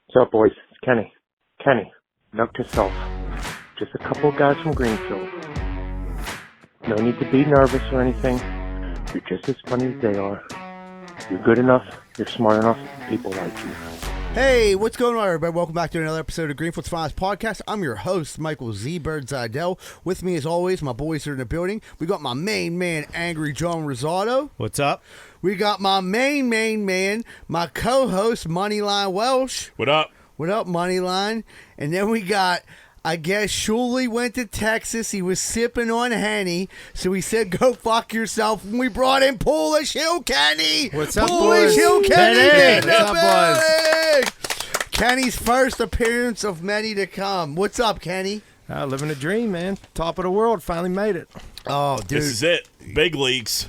What's up, boys? It's Kenny. Kenny, note to self. Just a couple of guys from Greenfield. No need to be nervous or anything. You're just as funny as they are. You're good enough. You're smart enough. People like you. Hey, what's going on, everybody? Welcome back to another episode of Greenfield's Finest Podcast. I'm your host, Michael Z. Bird Zidell. With me, as always, my boys are in the building. We got my main man, Angry John Rosado. What's up? We got my main man, my co-host, Moneyline Welsh. What up? What up, Moneyline? And then we got, I guess, Shuley went to Texas. He was sipping on Henny, so he said, go fuck yourself. And we brought in POLOSH HILL KENNY. What's up, POLOSH boys? HILL KENNY. What's up, boys? Kenny's first appearance of many to come. What's up, Kenny? Living a dream, man. Top of the world. Finally made it. Oh, dude. This is it. Big leagues.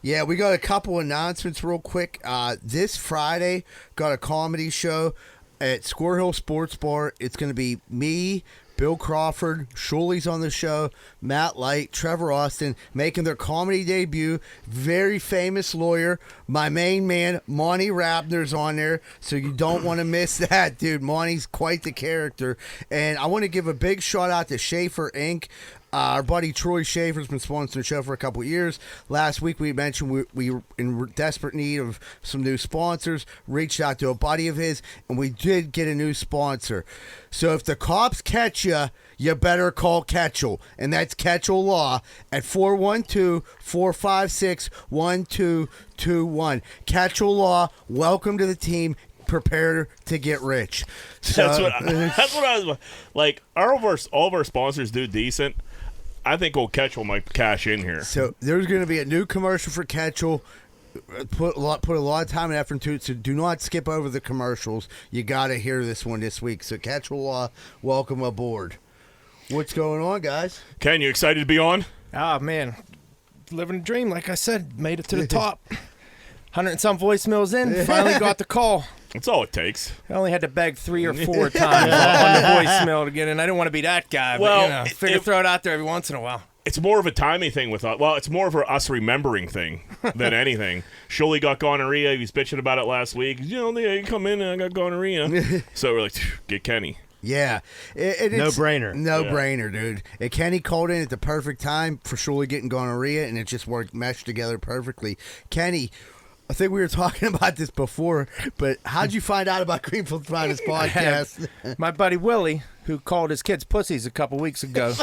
Yeah, we got a couple announcements real quick. This Friday, got a comedy show at Square Hill Sports Bar. It's going to be me, Bill Crawford, Shuley's on the show, Matt Light, Trevor Austin, making their comedy debut. Very famous lawyer. My main man, Monty Rabner's on there, so you don't want to miss that, dude. Monty's quite the character. And I want to give a big shout out to Schaefer Inc. Our buddy Troy Schaefer's been sponsoring the show for a couple of years. Last week we mentioned we were in desperate need of some new sponsors. Reached out to a buddy of his, and we did get a new sponsor. So if the cops catch you, you better call Ketchel, and that's Ketchel Law at 412-456-1221. Ketchel Law, welcome to the team. Prepare to get rich. So, That's what I was like. All of our sponsors do decent. I think old Ketchel might cash in here. So there's going to be a new commercial for Ketchel. Put a lot of time and effort into it. So do not skip over the commercials. You got to hear this one this week. So Ketchel Law, welcome aboard. What's going on, guys? Ken, you excited to be on? Oh, man. Living a dream, like I said. Made it to the top. 100 and some voicemails in. Finally got the call. That's all it takes. I only had to beg 3 or 4 times on the voicemail to get in. I didn't want to be that guy, Well, but, figure throw it out there every once in a while. It's more of a timing thing with us. Well, it's more of us remembering thing than anything. Shuley got gonorrhea. He was bitching about it last week. You know, you come in and I got gonorrhea. So we're like, get Kenny. Yeah. No-brainer. No-brainer, dude. And Kenny called in at the perfect time for Shuley getting gonorrhea, and it just meshed together perfectly. Kenny, I think we were talking about this before, but how'd you find out about Greenfield's Finest Podcast? My buddy Willie, who called his kids pussies a couple weeks ago.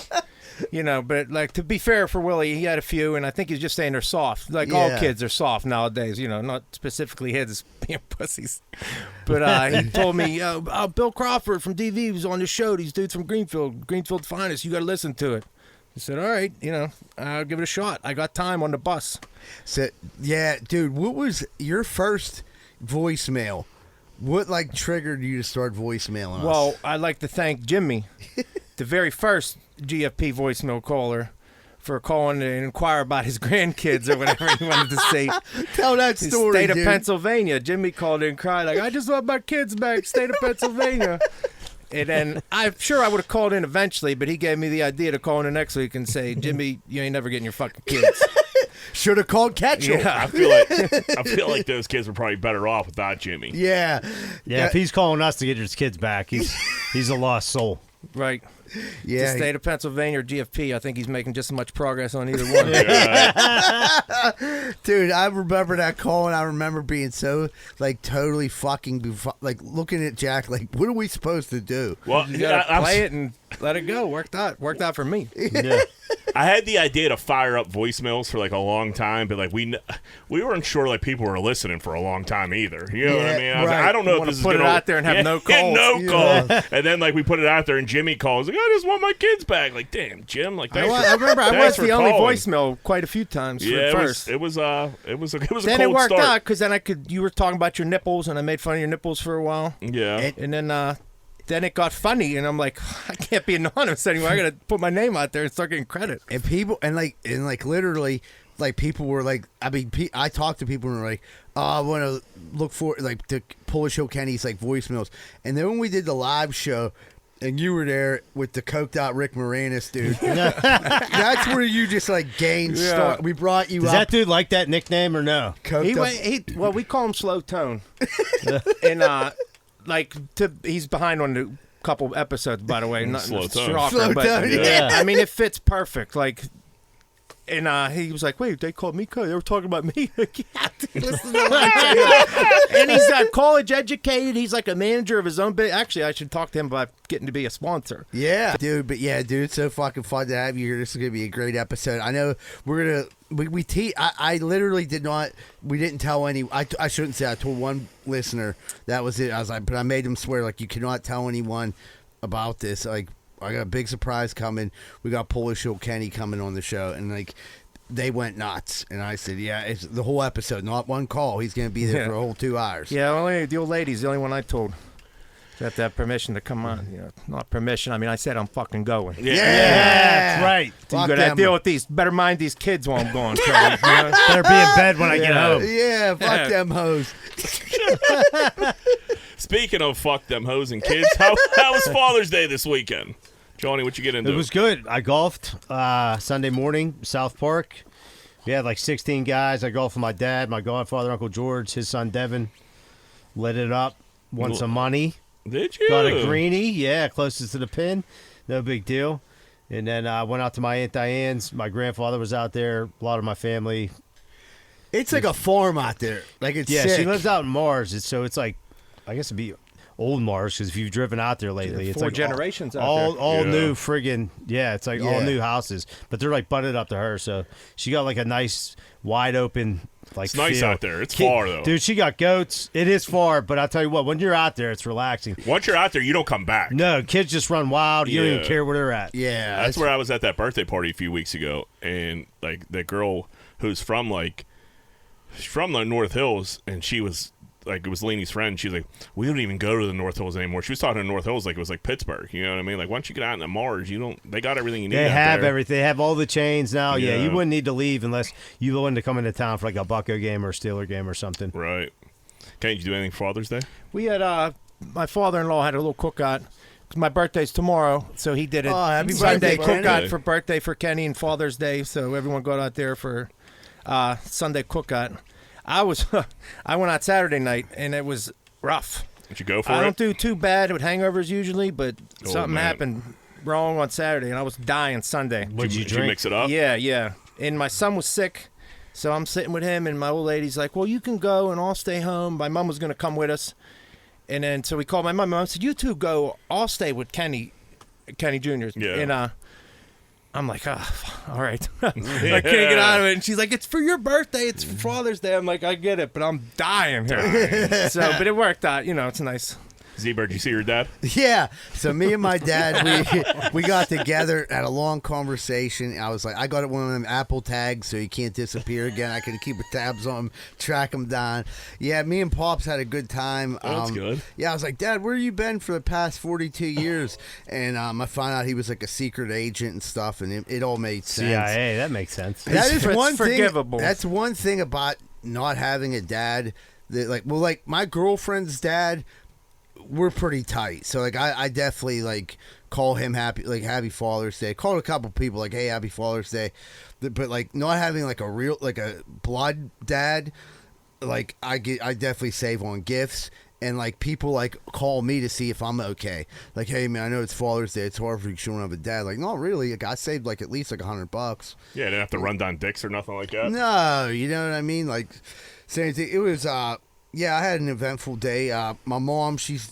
But like, to be fair for Willie, he had a few, and I think he's just saying they're soft. Like, all kids are soft nowadays, not specifically his being pussies. But he told me, Bill Crawford from DV was on the show. These dudes from Greenfield's Finest, you got to listen to it. I said, all right, I'll give it a shot. I got time on the bus. So, yeah, dude, what was your first voicemail? What, triggered you to start voicemailing us? Well, I'd like to thank Jimmy, the very first GFP voicemail caller, for calling to inquire about his grandkids or whatever he wanted to say. Tell that story, State dude. of Pennsylvania. Jimmy called in and cried, I just want my kids back, state of Pennsylvania. And then I'm sure I would have called in eventually, but he gave me the idea to call in the next week and say, Jimmy, you ain't never getting your fucking kids. Should have called Ketchel. Yeah. I feel like those kids were probably better off without Jimmy. Yeah. Yeah, if he's calling us to get his kids back, he's a lost soul. Right. Yeah. The state of Pennsylvania or GFP, I think he's making just as much progress on either one. Dude, I remember that call, and I remember being so, totally fucking, looking at Jack, what are we supposed to do? Well, You gotta play it and let it go. Worked out for me. Yeah. I had the idea to fire up voicemails for a long time, but we weren't sure people were listening for a long time either. You know what I mean? I was right. like, I don't know You if this is put gonna it out there and have no calls. no calls. And then we put it out there, and Jimmy calls. I just want my kids back. Damn, Jim. I remember I was the only voicemail quite a few times Yeah, at first. it was a Then cold it worked start. out because then you were talking about your nipples, and I made fun of your nipples for a while. Yeah. And then it got funny, and I'm like, I can't be anonymous anymore. I got to put my name out there and start getting credit. And people, literally, people were I talked to people and were like, oh, I want to look for, to POLOSH HILL KENNY's, voicemails. And then when we did the live show, and you were there with the coked out Rick Moranis, dude. That's where you just gained start. We brought you Does up. that dude like that nickname or no? Coked up. Well, we call him Slow Tone. And he's behind on a couple episoades, by the way. Not Slow tone. shocker, Slow but tone, yeah. I mean, it fits perfect. Like, and he was like, "Wait, they called me? They were talking about me." Like, yeah, dude, listen to what I'm saying. And he's college educated. He's like a manager of his own business. Actually, I should talk to him about getting to be a sponsor. Yeah, dude. But yeah, dude, it's so fucking fun to have you here. This is gonna be a great episode. I know we're gonna. I literally did not. We didn't tell any. I shouldn't say. I told one listener. That was it. I was like, but I made him swear like you cannot tell anyone about this. Like, I got a big surprise coming. We got POLOSH HILL Kenny coming on the show, and like they went nuts. And I said, yeah, it's the whole episode, not one call. He's gonna be there for a whole 2 hours. Yeah, only the old lady's the only one I told. You have to have permission to come on. You know, not permission. I mean, I said I'm fucking going. Yeah. That's right. You Fuck got to them. deal with these. Better mind these kids while I'm going. Charlie, you know? Better be in bed when I get home. Yeah, fuck them hoes. Speaking of fuck them hoes and kids, how was Father's Day this weekend? Johnny, what you get into? It was good. I golfed Sunday morning, South Park. We had like 16 guys. I golfed with my dad, my godfather, Uncle George, his son Devin. Lit it up. Won some money. Did you? Got a greenie. Yeah, closest to the pin. No big deal. And then I went out to my Aunt Diane's. My grandfather was out there. A lot of my family. It's like a farm out there. Like it's Yeah, sick. she lives out in Mars. So it's like, I guess it'd be old Mars because if you've driven out there lately, it's 4 like generations out all there. new friggin' it's like all Yeah. new houses, but they're like butted up to her. So she got like a nice wide open like. It's nice field. out there. It's far though, dude. She got goats. It is far, but I'll tell you what, when you're out there, it's relaxing. Once you're out there, you don't come back. No, kids just run wild. You don't Yeah. even care where they're at. Yeah, That's where I was at that birthday party a few weeks ago, and like the girl who's from she's from the North Hills, and she was like, it was Leanie's friend. She's like, we don't even go to the North Hills anymore. She was talking to North Hills like it was like Pittsburgh. You know what I mean? Like once you get out into Mars, they got everything you need. They out have there. everything. They have all the chains now. Yeah, Yeah. you wouldn't need to leave unless you wanted to come into town for like a Bucko game or a Steeler game or something. Right. Can't you do anything for Father's Day? We had my father-in-law had a little cookout. 'Cause my birthday's tomorrow, so he did it Oh, happy Sunday birthday, Kenny. cookout for birthday for Kenny and Father's Day. So everyone got out there for Sunday cookout. I went out Saturday night and it was rough. Did you go for I it? don't do too bad with hangovers usually, but Oh, something man. happened wrong on Saturday and I was dying Sunday. What'd you Did you drink? mix it up? Yeah. And my son was sick, so I'm sitting with him, and my old lady's like, well, you can go, and I'll stay home. My mom was going to come with us. And then, so we called my mom. My mom said, you two go. I'll stay with Kenny Jr. Yeah. And I'm like, all right. I can't get out of it. And she's like, it's for your birthday. It's for Father's Day. I'm like, I get it, but I'm dying here. But it worked out. You know, it's nice. Z-Bird, did you see your dad? Yeah. So me and my dad, we got together, had a long conversation. I was like, I got one of them Apple tags so he can't disappear again. I can keep tabs on him, track him down. Yeah, me and Pops had a good time. Oh, that's good. Yeah, I was like, Dad, where you been for the past 42 years? And I found out he was like a secret agent and stuff, and it all made sense. CIA, that makes sense. That is It's one forgivable. thing. That's one thing about not having a dad. That like my girlfriend's dad, we're pretty tight. So like I definitely like call him happy Father's Day. Called a couple people like, hey, happy Father's Day. But like not having like a real like a blood dad, like I definitely save on gifts. And like people like call me to see if I'm okay. Like, hey man, I know it's Father's Day. It's hard for you to have a dad. Like, no, really. Like, I saved like at least like $100. Yeah, didn't have to run down dicks or nothing like that. No, you know what I mean? Like, same thing. It was, yeah, I had an eventful day. My mom, she's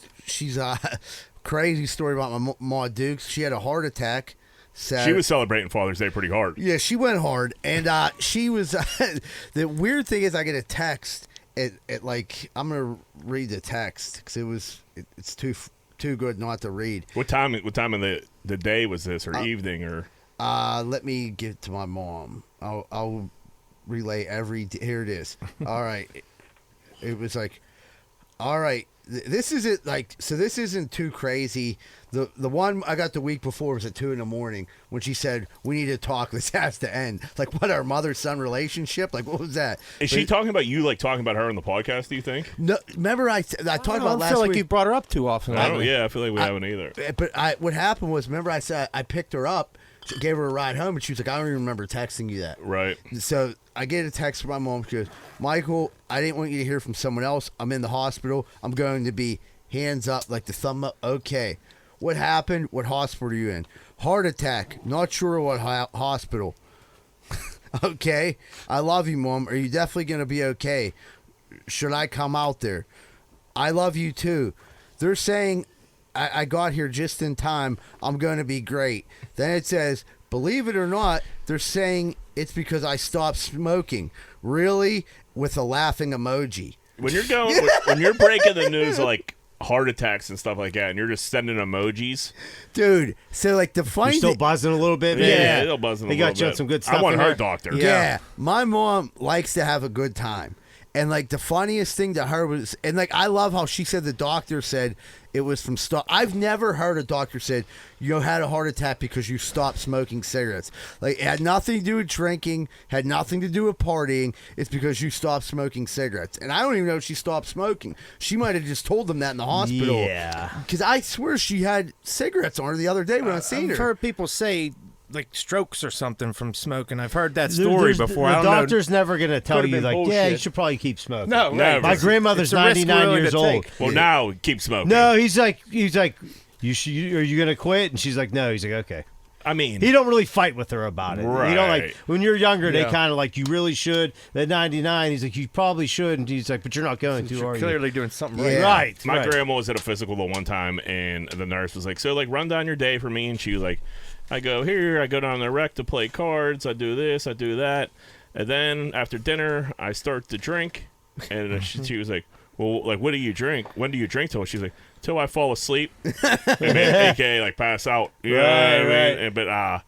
crazy story about my Ma Dukes. She had a heart attack. She was celebrating Father's Day pretty hard. Yeah, she went hard. And she was, the weird thing is I get a text at like, I'm going to read the text because it's too good not to read. What time of the day was this, or evening, or? Let me give it to my mom. I'll relay here it is. All right. It was like, all right, this isn't like, so this isn't too crazy. The one I got the week before was at 2 a.m. when she said, we need to talk. This has to end. Like, what, our mother-son relationship? Like, what was that? Is she talking about you, like talking about her on the podcast, do you think? No, remember I talked about I don't last feel like week. you brought her up too often. I don't. Yeah, I feel like we haven't either. But what happened was, remember I said I picked her up, gave her a ride home, and she was like, I don't even remember texting you that. Right. So I get a text from my mom. She goes, Michael, I didn't want you to hear from someone else. I'm in the hospital. I'm going to be hands up, like the thumb up. Okay. What happened? What hospital are you in? Heart attack. Not sure what hospital. Okay. I love you, Mom. Are you definitely going to be okay? Should I come out there? I love you too. They're saying I got here just in time. I'm going to be great. Then it says, believe it or not, they're saying it's because I stopped smoking. Really? With a laughing emoji. When you're breaking the news like heart attacks and stuff like that, and you're just sending emojis, dude. So like the funny, you're still buzzing a little bit, man. Yeah, still buzzing. They got you on some good stuff. I want in her there. doctor. Yeah, my mom likes to have a good time. And, like, the funniest thing to her was, and, like, I love how she said the doctor said it was from stop. I've never heard a doctor said, you had a heart attack because you stopped smoking cigarettes. Like, it had nothing to do with drinking, had nothing to do with partying. It's because you stopped smoking cigarettes. And I don't even know if she stopped smoking. She might have just told them that in the hospital. Yeah. Because I swear she had cigarettes on her the other day when I seen her. I've heard people say, like, strokes or something from smoking. I've heard that story before. The I don't know. doctor's never going to tell Could've you, been like, bullshit. yeah, you should probably keep smoking. No, Never. My grandmother's It's a risk 99 willing years to old. take. Well, now keep smoking. No, he's like, you should. Are you going to quit? And she's like, no. He's like, okay. I mean, He don't really fight with her about it. Right. You know, like when you're younger, they Yeah. kind of like, you really should. At 99, he's like, you probably should. And he's like, but you're not going to, You're are you? clearly doing something right. Yeah. Right. my right. grandma was at a physical the one time, and the nurse was like, so, like, run down your day for me. And she was like, I go here, I go down to the rec to play cards, I do this, I do that. And then after dinner, I start to drink. And she was like, well, like, what do you drink? When do you drink till? She's like, till I fall asleep. AKA, like, pass out. You know what I mean? Right. And, but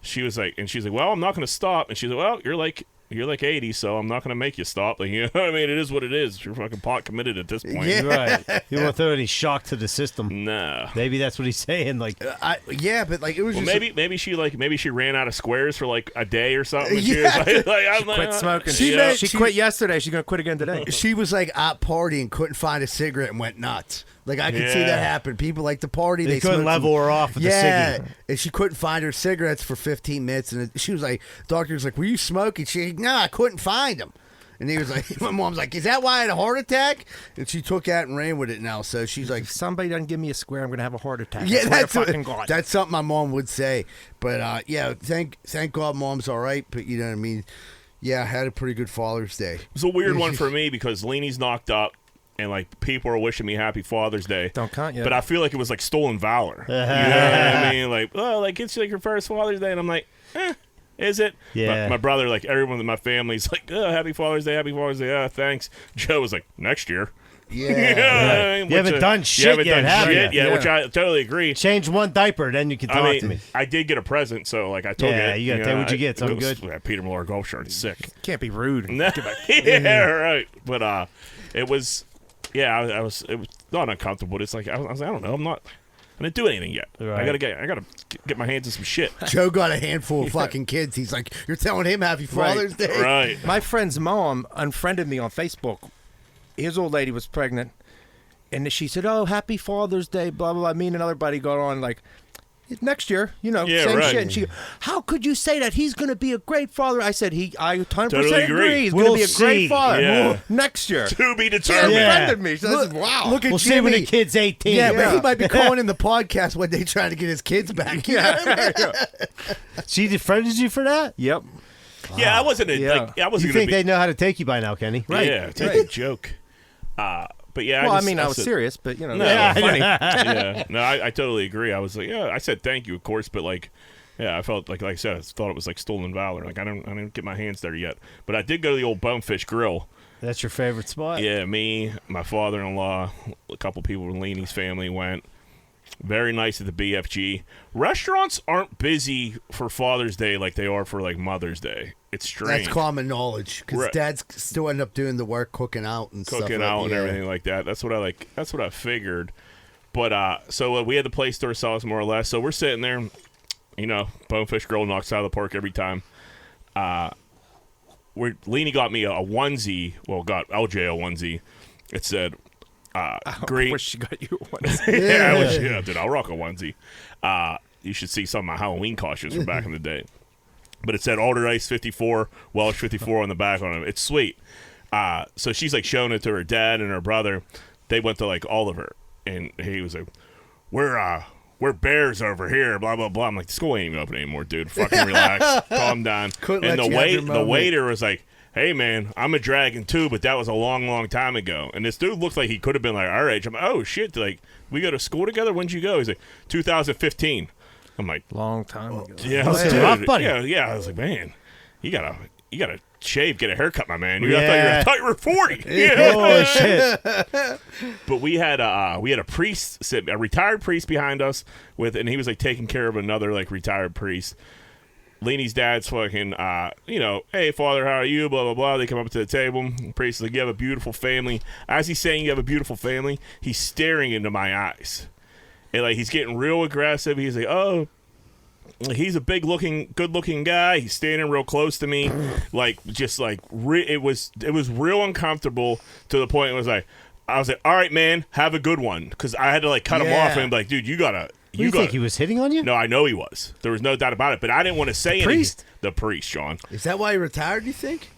she was like, and she's like, well, I'm not going to stop. And she's like, well, you're like 80, so I'm not going to make you stop. Like, you know what I mean? It is what it is. You're fucking pot committed at this point. Yeah. Right. You won't throw any shock to the system. No. Maybe that's what he's saying. Like, Yeah, but, like, it was Well, just... maybe she ran out of squares for like a day or something. And she Yeah. was like I'm Quit smoking. She She quit yesterday. She's going to quit again today. She was like out partying, couldn't find a cigarette, and went nuts. Like I could see Yeah. that happen. People like to party. they smoke couldn't level some- her off with Yeah, the ciggy. and she couldn't find her cigarettes for 15 minutes, and she was like, "Doctor's like, were you smoking?" She, no, I couldn't find them. And he was like, my mom's like, is that why I had a heart attack? And she took that and ran with it now. So she's like, If somebody doesn't give me a square, I'm going to have a heart attack. yeah, I swear that's to fucking God. that's something my mom would say. But yeah, thank God mom's all right. But you know what I mean? Yeah, I had a pretty good Father's Day. It was a weird one for me because Leanie's knocked up, and like people are wishing me Happy Father's Day. Don't count yet. But I feel like it was like stolen valor. You know what I mean? Like, oh, like it's like your first Father's Day, and I'm like, is it? Yeah. My brother, like everyone in my family's like, oh, Happy Father's Day, Happy Father's Day. Oh, thanks. Joe was like, next year. Yeah. You know what I mean? You haven't done shit yet, have you? Yeah, which I totally agree. Change one diaper, then you can talk I mean, to me. I did get a present, so like I took Yeah, it. you gotta take what you get. Something it was, good. Peter Miller golf shirt. It's sick. Can't be rude. Yeah, right. But it was, yeah, it was not uncomfortable. It's like I was like, I don't know. I didn't do anything yet. Right. I gotta get my hands in some shit. Joe got a handful of fucking kids. He's like, you're telling him Happy Father's Day? Right. My friend's mom unfriended me on Facebook. His old lady was pregnant, and she said, "Oh, Happy Father's Day." Blah blah blah. Me and another buddy got on like, next year, you know, Yeah, same right. shit. And she, how could you say that? He's going to be a great father. I said, I 100% Totally agree. agree. He's We'll going to be a see. great father. Yeah. Next year. To be She determined. Yeah. unfriended me. So this is, wow. Look at We'll see when Jimmy. the kid's 18. Yeah, but he Yeah. might be calling in the podcast when they trying to get his kids back. She defriended you for that? Yep. Yeah, I wasn't. Yeah. Like, I wasn't You gonna think be. they know how to take you by now, Kenny? Yeah, take a joke. But yeah, Well, I just, mean, I was said- serious, but, you know, No, that's funny. yeah, no, I totally agree. I was like, yeah, I said thank you, of course, but like, yeah, I felt like I said, I thought it was like stolen valor. Like I didn't get my hands there yet, but I did go to the old Bonefish Grill. That's your favorite spot? Yeah, me, my father-in-law, a couple people from Leanie's family went. Very nice at the BFG. Restaurants aren't busy for Father's Day like they are for like Mother's Day. It's strange. That's common knowledge because Right. dads still end up doing the work, cooking out and stuff. Cooking like- out and yeah. everything like that. That's what I like. That's what I figured. But so we had the place to ourselves more or less. So we're sitting there, you know, Bonefish Grill knocks out of the park every time. Leanie got me a onesie. Well, got LJ a onesie. It said, I "Green." wish she got you one. Yeah, dude, I'll rock a onesie. You should see some of my Halloween costumes from back in the day. But it said Alder Ice 54, Welsh 54 on the back on it. It's sweet. So she's like showing it to her dad and her brother. They went to like Oliver. and he was like, we're bears over here, blah blah blah. I'm like, the school ain't even open anymore, dude. Fucking relax, calm down. And the waiter was like, hey man, I'm a dragon too, but that was a long time ago. And this dude looked like he could have been like our age. I'm like, oh shit, like we go to school together. When'd you go? He's like, 2015. I'm like, long time ago. Yeah, yeah. I was like, man, you gotta shave, get a haircut, my man. I thought you were 40. Oh shit! But we had a priest, a retired priest behind us and he was like taking care of another like retired priest. Leanie's dad's fucking, hey, Father, how are you? Blah, blah, blah. They come up to the table. The priest is like, you have a beautiful family. As he's saying you have a beautiful family, he's staring into my eyes. And, like, he's getting real aggressive. He's like, oh, he's a good-looking guy. He's standing real close to me. Like, just, like, it was real uncomfortable to the point it was like, I was like, all right, man, have a good one. Because I had to, like, cut him off and be like, dude, you gotta... You think he was hitting on you? No, I know he was. There was no doubt about it. But I didn't want to say anything. The priest, Sean. Is that why he retired, you think?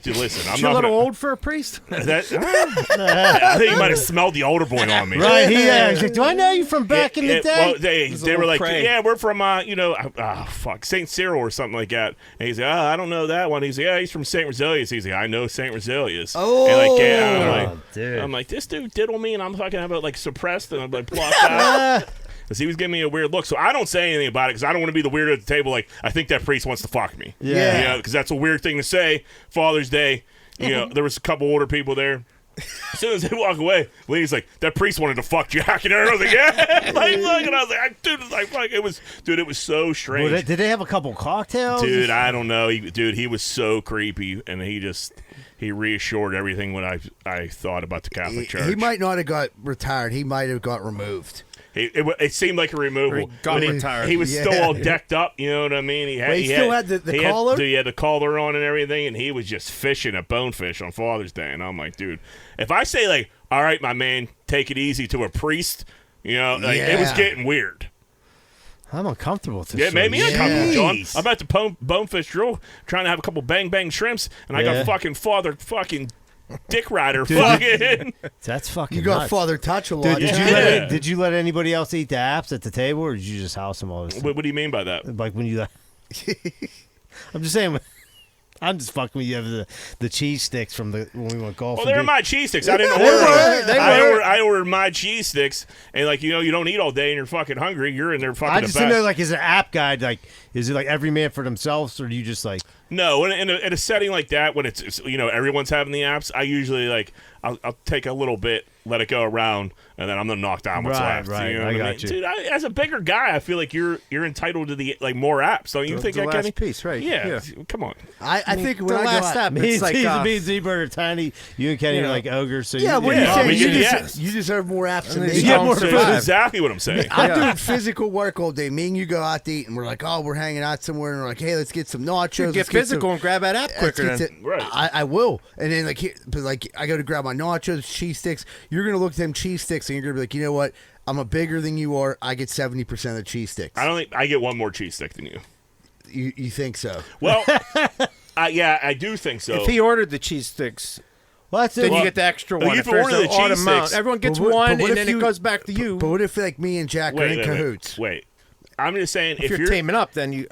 Listen, I'm You're not a little old for a priest. I think he might have smelled the older boy on me. Right, he's like, do I know you from back in the day? Well, they were like, yeah, we're from, St. Cyril or something like that. And he's like, I don't know that one. He's like, he's from St. Roselius. He's like, I know St. Roselius. Oh, and dude. I'm like, this dude diddled me, and I'm fucking have it like suppressed, and I'm like blocked out. Because he was giving me a weird look. So I don't say anything about it because I don't want to be the weirdo at the table like, I think that priest wants to fuck me. Yeah. Because that's a weird thing to say. Father's Day. There was a couple older people there. As soon as they walk away, Lee's like, that priest wanted to fuck Jack. And I was like, yeah. And I was like, dude, it was so strange. Well, did they have a couple cocktails? Dude, I don't know. He was so creepy. And he reassured everything when I thought about the Catholic Church. He might not have got retired. He might have got removed. It seemed like a removal. He was still all decked up, you know what I mean? He still had the collar? He had the collar on and everything, and he was just fishing at Bonefish on Father's Day. And I'm like, dude, if I say, like, all right, my man, take it easy to a priest, it was getting weird. I'm uncomfortable with this. Yeah, it made me uncomfortable, John. I'm at the Bonefish Drill trying to have a couple bang shrimps, and I got Father Dick Rider fucking. That's fucking You got nuts. Father Touch a lot. Dude, did you let anybody else eat the apps at the table, or did you just house them all? What do you mean by that? Like when you... I'm just saying... I'm just fucking with you. Have the cheese sticks from when we went golfing. Well, they were my cheese sticks. I didn't order them. I ordered my cheese sticks, and you don't eat all day, and you're fucking hungry. You're in there fucking. I just didn't know, like, is an app guide like? Is it like every man for themselves, or do you just like? No, in a setting like that, when it's everyone's having the apps, I usually I'll take a little bit, let it go around, and then I'm gonna knock down what's left. Right, you know I what got you. Dude, as a bigger guy, I feel like you're entitled to the more apps. Don't you think? The last Kenny? piece, right? Yeah, come on. I think when the I go last out, step, it's like me and Z-Bird are tiny. You and Kenny are like ogres. So yeah, what Yeah, are you saying? yes. You deserve more apps than And me. then you more don't food. That's exactly what I'm saying. I'm doing physical work all day. Me and you go out to eat, and we're like, oh, we're hanging out somewhere, and we're like, hey, let's get some nachos. Get physical and grab that app quicker. Right. I will. And then I go to grab my nachos, cheese sticks. You're gonna look at them cheese sticks, and you're gonna be like, you know what? I'm a bigger than you are. I get 70% of the cheese sticks. I don't think I get one more cheese stick than you. You think so? Well, yeah, I do think so. If he ordered the cheese sticks, well, that's it. then you get the extra one. if you order the cheese sticks, everyone gets But what one, if and then you- it goes back to you. But what if like me and Jack are in cahoots? Wait. I'm just saying if you're teaming up, then you.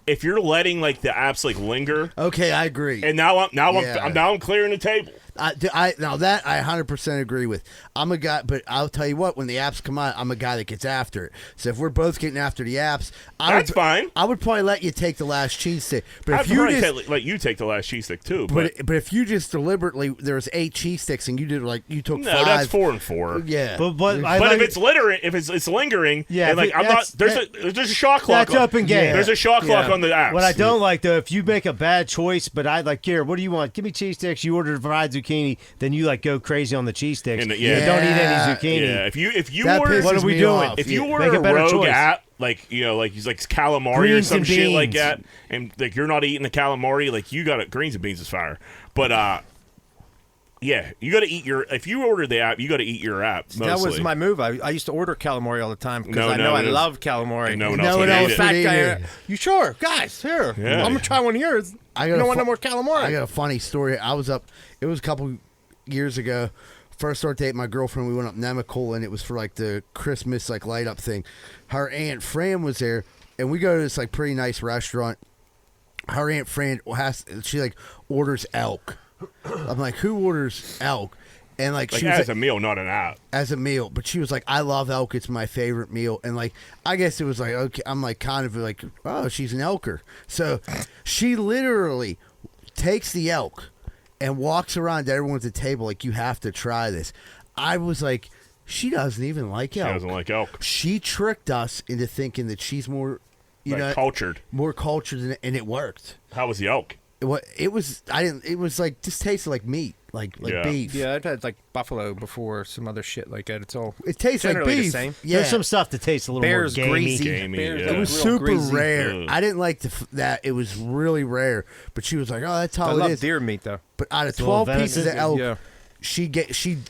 if you're letting like the apps like linger, Okay, I agree. and now I'm clearing the table. Now that I 100% agree with. I'm a guy, but I'll tell you what. When the apps come out, I'm a guy that gets after it. So if we're both getting after the apps, That's fine. I would probably let you take the last cheese stick. But I'd if you probably just, let you take the last cheese stick too. but if you just deliberately, there was 8 cheese sticks, and you did you took no, 5. that's 4 and 4. Yeah, But But if it's littering, if it's lingering, Yeah, and like if I'm not. There's a shot clock. that's up in game. There's a shot clock on the apps. What I don't like though, if you make a bad choice, but I like, here, what do you want? Give me cheese sticks. You ordered fried zucchini, then you like go crazy on the cheese sticks. And, But yeah. don't eat any zucchini. Yeah, if you that order, pisses what are we me doing? off. if you Yeah. order Make a a better rogue choice. app, like like calamari or Greens some and shit like beans. that, and like you're not eating the calamari, like you got greens and beans is fire, but yeah, you got to eat your. If you order the app, you got to eat your app. Mostly. That was my move. I used to order calamari all the time because I No, I love calamari. No one No else one would else eat would it. eat Fat it. guy. You sure, guys? Here, Yeah. I'm gonna try one of yours. I You got don't a want fu- no more calamari? I got a funny story. I was up. It was a couple years ago. first started dating my girlfriend, we went up Nemacolin, and it was for like the Christmas like light up thing. Her Aunt Fran was there, and we go to this like pretty nice restaurant. Her Aunt Fran she like orders elk. I'm like, who orders elk? And like she was as a meal, not an app. as a meal, but she was like, I love elk, it's my favorite meal. And like I guess it was like, okay, I'm like kind of like, oh, she's an elker. So she literally takes the elk and walks around to everyone at the table like, you have to try this. I was like, she doesn't even like elk. She doesn't like elk. She tricked us into thinking that she's more cultured. More cultured than, and it worked. How was the elk? It was like just tasted like meat, like beef. Yeah, I've had like buffalo before, some other shit like that. It's all It tastes like generally beef. the same. Yeah. There's some stuff that tastes a little Bear's more gamey. greasy. Gamey, yeah. It was Real super greasy. rare. Ugh. I didn't like that. It was really rare. But she was like, "Oh, that's how I it love is." deer meat though. But out of a little 12 pieces of venison. elk, Yeah. she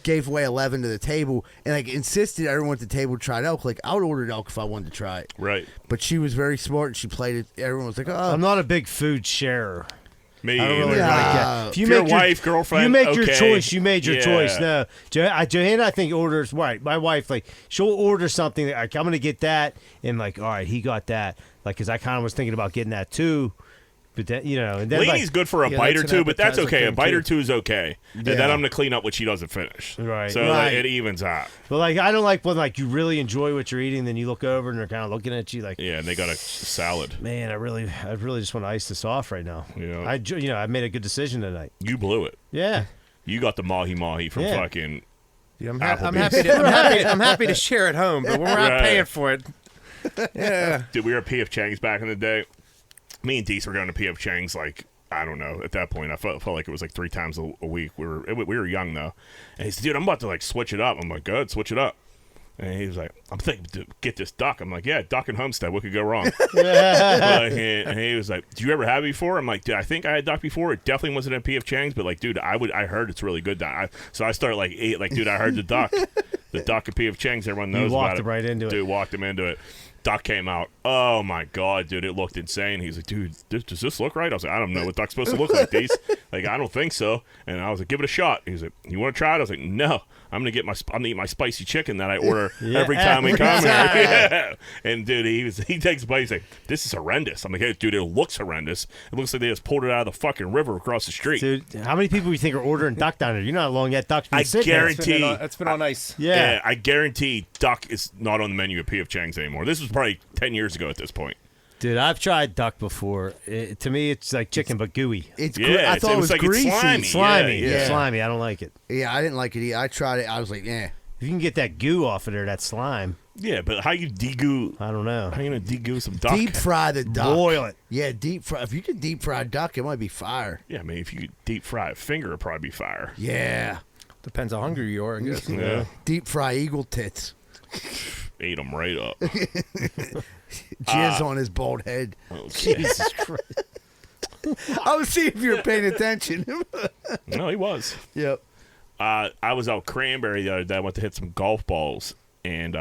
gave away 11 to the table, and like insisted everyone at the table tried elk. Like I would order elk if I wanted to try it. Right. But she was very smart, and she played it. Everyone was like, "Oh, I'm not a big food sharer. Me I don't really either. like Yeah. that. If If your wife, girlfriend, you make your okay. choice. You made your Yeah. choice. No, Johanna, I think orders. Right, my wife, like she'll order something. Like I'm gonna get that, and like, all right, he got that. Like, cause I kind of was thinking about getting that too, but then and then Leanie's good for a Yeah, bite or that's an two, but that's appetizer okay. A thing, bite or too. two is okay. And then I'm going to clean up what she doesn't finish. Right. So Right. it evens out. But like, I don't like when like you really enjoy what you're eating, then you look over and they're kind of looking at you like, Yeah, and they got a salad. man, I really just want to ice this off right now. Yeah. I made a good decision tonight. You blew it. Yeah. You got the mahi-mahi from Yeah. fucking... Yeah, I'm Applebee's. happy to share at home, but we're not Right. paying for it. Yeah. Dude, we were at P.F. Chang's back in the day. Me and Deese were going to P.F. Chang's like, I don't know. At that point, I felt like it was like 3 times a week. We were young, though. And he said, dude, I'm about to like switch it up. I'm like, good, switch it up. And he was like, I'm thinking to get this duck. I'm like, yeah, duck and Homestead. What could go wrong? And he was like, do you ever have it before? I'm like, dude, I think I had duck before. It definitely wasn't at P.F. Chang's, but like, dude, I heard it's really good. So I started dude, I heard the duck. The duck at P.F. Chang's, everyone knows walked about it. right into it. Dude, walked him into it. Duck came out. Oh my god, dude, it looked insane. He's like, dude, does this look right? I was like, I don't know what duck's supposed to look like. These, like, I don't think so. And I was like, give it a shot. He was like, you want to try it? I was like, no. I'm gonna eat my spicy chicken that I order every time we come here. Yeah. And dude, he takes a bite. He's like, this is horrendous. I'm like, hey, dude, it looks horrendous. It looks like they just pulled it out of the fucking river across the street. Dude, how many people you think are ordering duck down there? You're not long yet. Duck's been I sitting there. guarantee. It's been on ice. Yeah. I guarantee duck is not on the menu at P.F. Chang's anymore. This was probably 10 years ago at this point. Dude, I've tried duck before. To me, it's like chicken, but gooey. it's Yeah, I thought it was like it's greasy. slimy. Slimy. Yeah, yeah. Slimy. I don't like it. Yeah, I didn't like it either. I tried it. I was like, yeah. If you can get that goo off of there, that slime, Yeah, but how you degoo? I don't know. How you gonna degoo some duck? Deep fry the duck. Boil it. Yeah, deep fry. If you could deep fry duck, it might be fire. Yeah, I mean, if you could deep fry a finger, it'd probably be fire. Yeah. Depends how hungry you are, I guess. Yeah, Deep fry eagle tits. ate them right up. Jizz on his bald head. Oh, Jesus Christ. I was seeing if you were paying attention. no, he was. Yep. I was out Cranberry the other day. I went to hit some golf balls, and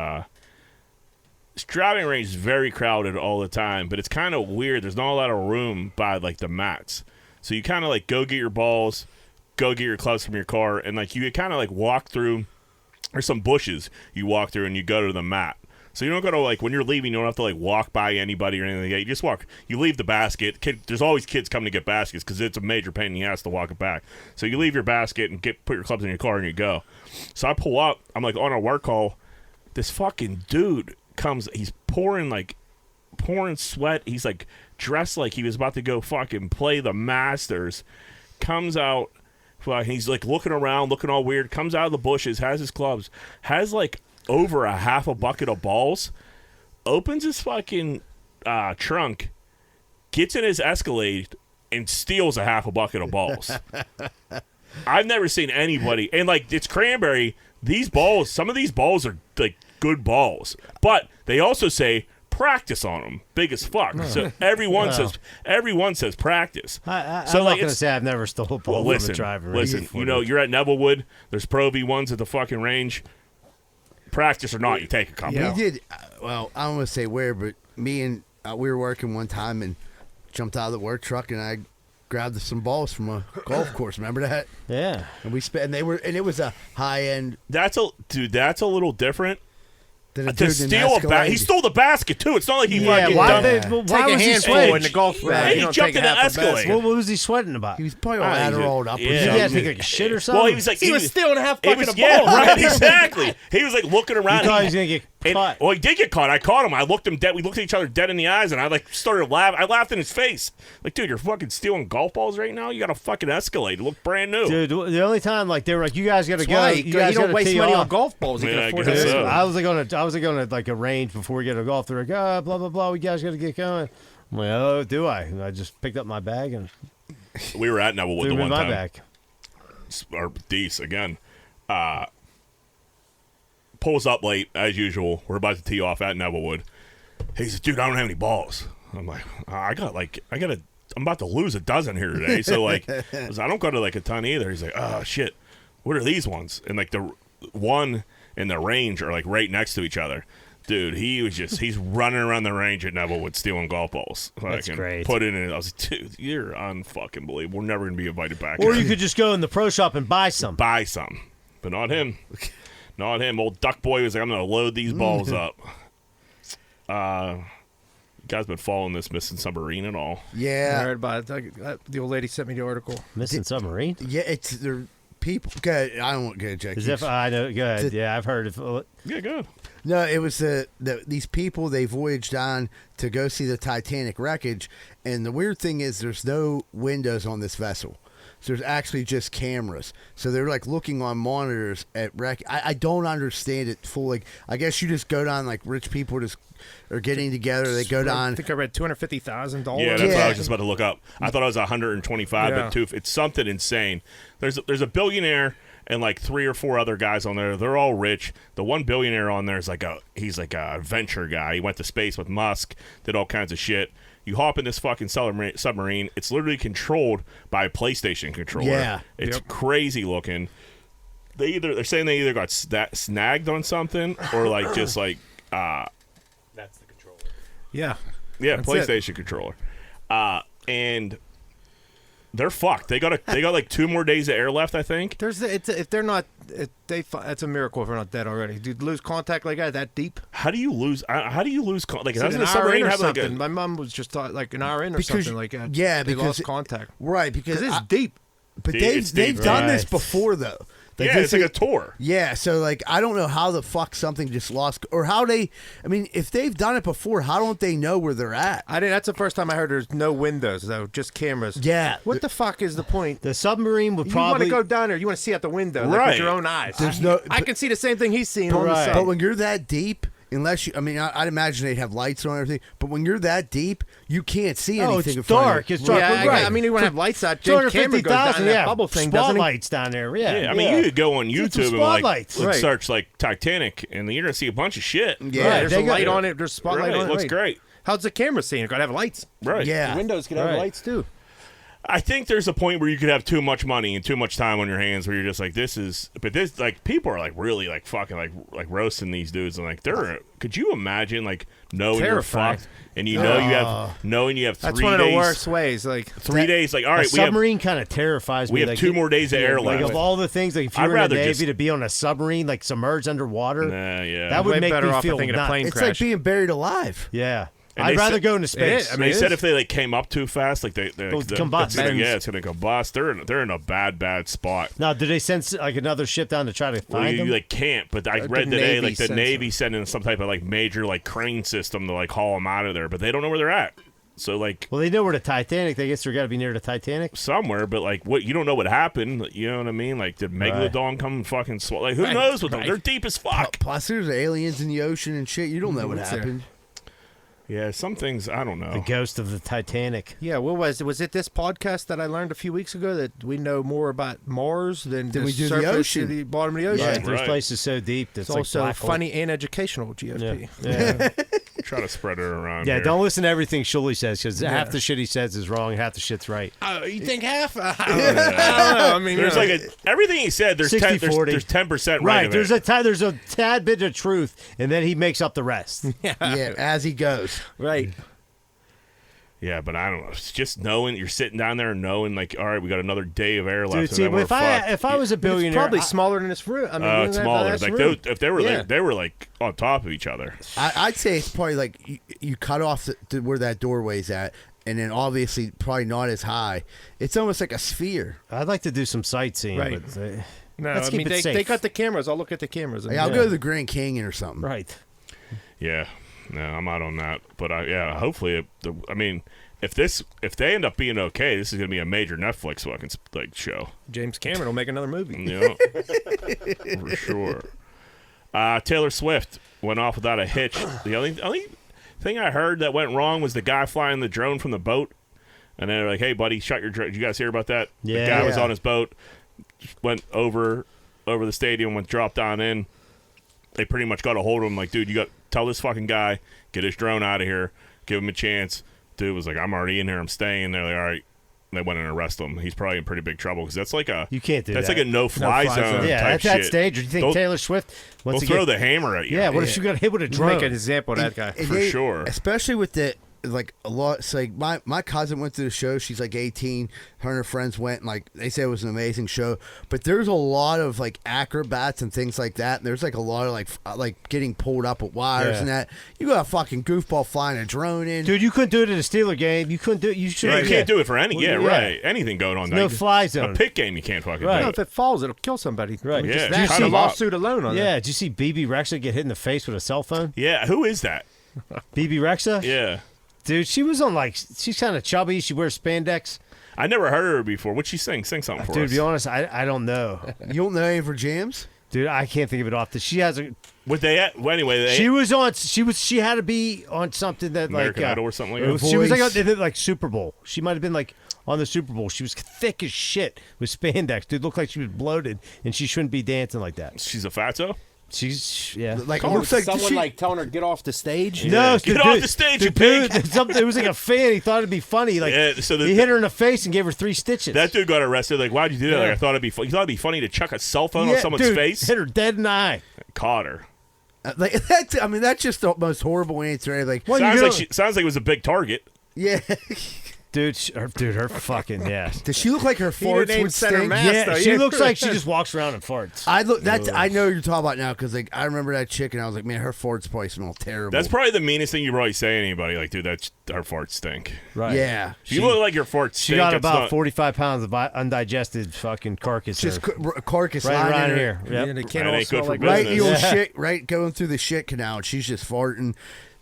this driving range is very crowded all the time, but it's kind of weird. There's not a lot of room by like the mats, so you kind of like go get your balls, go get your clubs from your car, and like you kind of like walk through. There's some bushes you walk through, and you go to the mat. So you don't go to, like, when you're leaving, you don't have to, like, walk by anybody or anything like that. You just walk. You leave the basket. There's always kids coming to get baskets because it's a major pain in the ass to walk it back. So you leave your basket and put your clubs in your car and you go. So I pull up. I'm, like, on a work call. This fucking dude comes. He's pouring sweat. He's, like, dressed like he was about to go fucking play the Masters. Comes out. He's, like, looking around, looking all weird. Comes out of the bushes, has his clubs. Has, like, over a half a bucket of balls, opens his fucking trunk, gets in his Escalade, and steals a half a bucket of balls. I've never seen anybody, and like it's Cranberry. These balls, some of these balls are like good balls, but they also say practice on them, big as fuck. So everyone says practice. I'm So, not like, going to it's- say I've never stole a ball from a driver. Listen, you know, you're at Nevillewood. There's Pro V1s at the fucking range. Practice or not, you take a couple. Yeah. We did, well, I don't want to say where, but me and we were working one time and jumped out of the work truck and I grabbed some balls from a golf course. Remember that? Yeah. And we spent, and it was a high end. That's a little different. Than a To dude in an steal a Escalade. he stole the basket too. It's not like he fucking why, dumped- why Take a was he handful sweating? in the golf bag. Right, You he don't jumped take in the half a Escalade. basket. What was he sweating about? He was probably all Ah, he's a- Adderalled up. yeah. or Did something. he have to take like a shit or something? Well, he was like He was stealing a half it bucket was, of yeah, balls. right, exactly. He was like looking around. He thought he was gonna get caught. Well, he did get caught. I caught him. I looked him dead. We looked at each other dead in the eyes, and I like started laughing. I laughed in his face. Like, dude, you're fucking stealing golf balls right now. You got a fucking Escalade. It looked brand new. Dude, the only time like they were like, you guys gotta That's go. why You he guys don't gotta waste tee money off. on golf balls. He Yeah, can I afford guess it. so. I was gonna like arrange before we get to golf. They're like, blah blah blah. We guys gotta get going. I'm like, oh, do I? And I just picked up my bag and We were at Nevillewood threw the him in one my time. bag. Or Deese again. Pulls up late as usual. We're about to tee off at Nevillewood. He says, "Dude, I don't have any balls." I'm like, I'm about to lose a dozen here today. So like, I don't go to like a ton either. He's like, "Oh shit, what are these ones?" And like the one and the range are like right next to each other. Dude, he's running around the range at Nevillewood stealing golf balls. That's Fucking great. Put it in. I was like, dude, you're unfucking believable. We're never gonna be invited back. Or here. you could just go in the pro shop and buy some. Buy some, but not him. Not him. Old Duck Boy was like, I'm going to load these balls up. You guys been following this missing submarine at all? I Yeah, heard about it. The old lady sent me the article. Missing submarine. yeah. It's they're people. Good. I don't want to Jack. As if I know. Good. Yeah, I've heard of. Yeah, good. No, it was these people. They voyaged on to go see the Titanic wreckage, and the weird thing is, there's no windows on this vessel. So there's actually just cameras. So they're like looking on monitors at wreck. I don't understand it fully. I guess you just go down, like rich people just are getting together. They go I down. think I read $250,000. Yeah, that's what I Yeah. was just about to look up. I thought it was 125, Yeah. but it's something insane. There's a billionaire and like 3 or 4 other guys on there. They're all rich. The one billionaire on there is he's like a venture guy. He went to space with Musk, did all kinds of shit. You hop in this fucking submarine. It's literally controlled by a PlayStation controller. Yeah. It's crazy looking. They're saying they either got snagged on something or like just like That's the controller. Yeah. yeah, That's PlayStation controller. And they're fucked. They got like 2 more days of air left, I think. If they're not, it's a miracle if they're not dead already. Dude, lose contact like that deep? How do you lose? Like, Is it doesn't an a hour submarine in or have like something? a My mom was just taught like an hour in or Because- something like that. yeah, they because lost contact. Right, because Because it's deep. but It's they've deep, done this right. before though. Like, yeah, this it's like is- a tour. Yeah, so like I don't know how the fuck something just lost, or how they. I mean, if they've done it before, how don't they know where they're at? That's the first time I heard there's no windows though, just cameras. Yeah, What the fuck is the point? The submarine would You want probably. to go down there. You want to see out the window, like Right. with your own eyes. There's no- I can see the same thing he's seeing on the Right. side. But when you're that deep, unless you, I mean, I'd imagine they'd have lights on and everything. But when you're that deep, you can't see anything. Oh, it's in front of dark. you. It's dark. yeah, right. I mean, you want to have lights out. James Cameron goes down 250,000. that Yeah, bubble thing, doesn't he? spotlights down there. Yeah. Yeah, I mean, you could go on See some YouTube and like spotlights. Right. search like Titanic, and you're gonna see a bunch of shit. Yeah, Right, there's they a got- light on it. There's a spotlight Right, on it. looks right. great. How's the camera seeing? It got to have lights. Right. Yeah. The windows could have Right. lights too. I think there's a point where you could have too much money and too much time on your hands where you're just like, this like people are like really like fucking like roasting these dudes, and like could you imagine like knowing Terrifying. you're fucked and you have 3 That's one of the days, worst ways. Like 3 days, like all A right, we have submarine kind of terrifies me. we have like, 2 more days of air Like left. of all the things, like if you I'd were in the rather Navy just- to be on a submarine, like submerged underwater, Nah, yeah. that would way make better me off feel thinking a nuts. plane It's crash. like being buried alive. Yeah, And I'd they rather said- go into space. I And mean, they it said is. if they like came up too fast, like They'll combust. it's gonna combust. They're in a bad spot. Now, did they send like another ship down to try to Well, find you them? like can't. But I The read today Navy like the sends Navy sending some type of like major like crane system to like haul them out of there, but they don't know where they're at. So like Well, they know where the Titanic. I guess they're got to be near the Titanic. somewhere, but like what you don't know what happened. You know what I mean? Like did Megalodon come and fucking like who Right, knows what them? right. They're deep as fuck. Plus, there's aliens in the ocean and shit. You don't know what What's there? happened. Yeah, some things I don't The know. ghost of the Titanic. Yeah, what was it this podcast that I learned a few weeks ago that we know more about Mars than Than the we do the surface ocean. to the bottom of the ocean? Yeah, Right. there's Right. places so deep that's It's like also black hole. funny and educational, GFP. Yeah. Try to spread it around. Yeah, here. don't listen to everything Shuley says because Yeah. half the shit he says is wrong, half the shit's right. Oh, you think half? I don't know. I mean, There's you know. like everything he said. There's 60-40. there's 10% right. Right, of there's it. there's a tad bit of truth, and then he makes up the rest. Yeah, as he goes. right. Yeah, but I don't know. It's just knowing you're sitting down there and knowing, like, all right, we got another day of air left. Dude, and see, then we're if I was a It's billionaire, probably smaller than this room. I mean, it's smaller. Like if they were like on top of each other. I'd say it's probably like you cut off where that doorway's at, and then obviously probably not as high. It's almost like a sphere. I'd like to do some sightseeing. Right. But, No, let's I keep mean, it safe. they got the cameras. I'll look at the cameras. Like, I'll go to the Grand Canyon or something. Right. Yeah, no, I'm out on that. But hopefully, if they end up being okay, this is gonna be a major Netflix fucking like show. James Cameron will make another movie. Yeah, for sure. Taylor Swift went off without a hitch. The only thing I heard that went wrong was the guy flying the drone from the boat, and they're like, "Hey, buddy, shut your drone." Did you guys hear about that? Yeah. The guy was on his boat, went over the stadium, dropped on in. They pretty much got a hold of him. Like, dude, you got tell this fucking guy get his drone out of here, give him a chance. Dude was like, I'm already in here, I'm staying. They're like, all right. They went and arrested him. He's probably in pretty big trouble because that's like You can't do that's that. like a no-fly zone. Yeah, type that's shit. dangerous. You think They'll- Taylor Swift They'll wants to throw get? the hammer at you. Yeah. What if she got hit with a drone? Make an example of that guy. And For sure. Especially with the like a lot. It's like my cousin went to the show. She's like 18. Her and her friends went, and like they said it was an amazing show. But there's a lot of like acrobats and things like that. And there's like a lot of like getting pulled up with wires Yeah. and that. You got a fucking goofball flying a drone in. Dude, you couldn't do it at a Steeler game. You couldn't do it. You should. Yeah, you can't do it for any. Well, Yeah, yeah. right. Anything going on. No Like, fly zone. A pit game, you can't fucking Right. do No, it. if it falls, it'll kill somebody. Right. I mean, Yeah, just it's that kind of lawsuit alone on Yeah. that. Did you see BB Rexa get hit in the face with a cell phone? Yeah, who is that? BB Rexa? Yeah. Dude, she was on she's kind of chubby. She wears spandex. I never heard her before. What'd she sing? Sing something for Dude, us. to be honest, I don't know. You don't know any of her jams? Dude, I can't think of it off. She has a. Would they at, well, anyway, they She was on. She had to be on something that American like Idol or something like Her that? She was voice. like Super Bowl. She might have been like on the Super Bowl. She was thick as shit with spandex. Dude, looked like she was bloated, and she shouldn't be dancing like that. She's a fatso? She's yeah. Like it looks like someone she, like telling her to get off the stage. No, Get dude, off the stage, you dude, pig. it was like a fan. He thought it'd be funny. Like Yeah, so he hit her in the face and gave her 3 stitches. That dude got arrested. Like, why'd you do that? Like, Yeah. I thought you thought it'd be funny to chuck a cell phone on Yeah, someone's dude, face. hit her dead in the eye. Caught her. like that's. I mean, that's just the most horrible answer. Like, Well, sounds you like sounds like it was a big target. yeah. Dude, her fucking yeah. Does she look like her didn't farts aim would center stink? mass. Yeah, though, she yeah. looks like she just walks around and farts. I look. That's. I know what you're talking about now because like I remember that chick and I was like, man, her farts probably smell terrible. That's probably the meanest thing you probably say to anybody. Like, dude, that's our farts stink. Right. Yeah. If you look like your farts She stink, got it's about not- 45 pounds of undigested fucking carcass. Just there. carcass right lying around in her- here. Yep. Yeah, they can't That all ain't smell good for like Right, business. the old Yeah. shit, right, going through the shit canal, and she's just farting.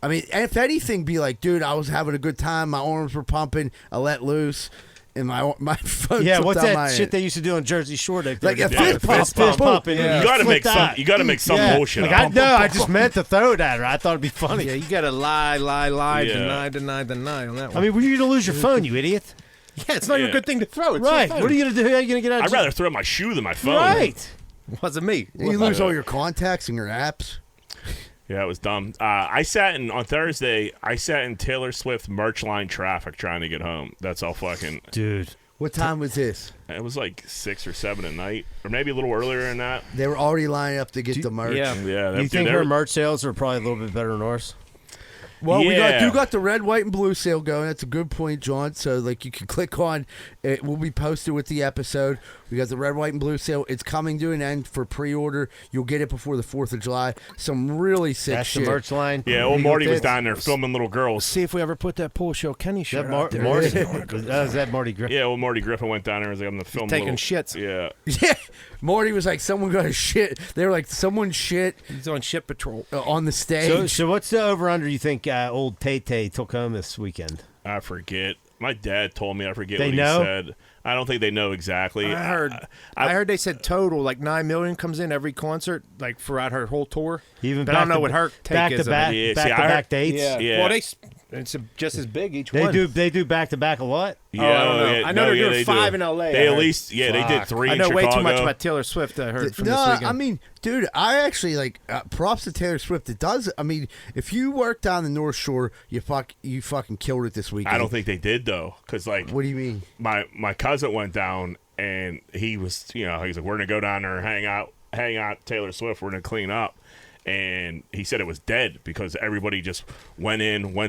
I mean, if anything, be like, dude, I was having a good time. My arms were pumping. I let loose, and my phone. Yeah, flipped what's out that my shit head. they used to do on Jersey Shore? Like Like a they- fist pump, fist boom, pump, boom. and Yeah. You gotta flip make some. that. You gotta make some Yeah. bullshit. Like, up. I just meant to throw it at her. I thought it'd be funny. Yeah, you gotta lie, Yeah. deny on that one. I mean, were you gonna lose your phone, you idiot? yeah, it's not even Yeah. a good thing to throw. It's your Right. phone. What are you gonna do? How are you gonna get out? I'd rather throw my shoe than my phone. Right. Wasn't me. You lose all your contacts and your apps. Yeah, it was dumb. On Thursday. I sat in Taylor Swift merch line traffic trying to get home. That's all fucking. Dude. What time was this? It was like 6 or 7 at night, or maybe a little earlier than that. They were already lining up to get the merch. Yeah. Yeah, You think her merch sales are probably a little bit better than ours? Well, we Yeah. got the red, white, and blue sale going. That's a good point, John. So, like, you can click on it. Will be posted with the episode. We got the red, white, and blue sale. It's coming to an end for pre-order. You'll get it before the 4th of July. Some really sick That's shit. the merch line. Yeah, old Legal Marty was fits. down there filming little girls. See if we ever put that POLOSH HILL Kenny Is shirt that out there. Marty? Is that Marty Griffin? Yeah, old Marty Griffin went down there and was like, I'm gonna film taking little, shits. Yeah. Yeah, Marty was like, someone got a shit. They were like, someone shit He's on ship patrol. on the stage. So what's the over/under you think old Tay took home this weekend? I forget. My dad told me. I forget They what know? he said. I don't think they know exactly. I heard they said total like 9 million comes in every concert like throughout her whole tour. Even but I don't back know to- what her take back is. to back, Yeah, see, back to I back heard- dates. Yeah. Well, it's just as big each They one. do back to back a lot. Yeah, I don't know. yeah, I know they're doing they 5 do. in LA, They I at heard. least, they did Fuck. 3 I in know Chicago. way too much about Taylor Swift. I heard from no, this weekend. I mean, dude, I actually like props to Taylor Swift. It does. I mean, if you work down the North Shore, you fucking killed it this weekend. I don't think they did though, because like What do you mean? my cousin went down and he was like, we're gonna go down there and hang out Taylor Swift. We're gonna clean up, And he said it was dead because everybody just went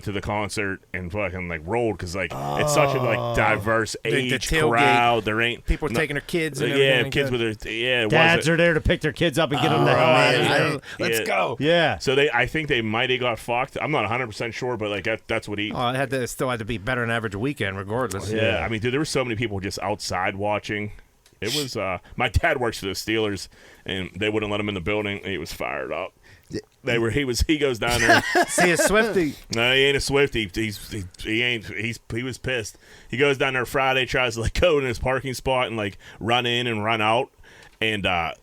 to the concert and fucking like rolled because like it's such a like diverse age crowd. There ain't people are taking their kids. And everything kids with their dads are there to pick their kids up and get them the hell out of here. Let's go. Yeah. So I think they might have got fucked. I'm not 100% sure, but like that's what he. Oh, it still had to be better than average weekend, regardless. Yeah, I mean, dude, there were so many people just outside watching. It was. My dad works for the Steelers, and they wouldn't let him in the building. He was fired up. He goes down there. See a Swiftie. No, he ain't a Swiftie. He was pissed. He goes down there Friday, tries to like go in his parking spot and like run in and run out, and I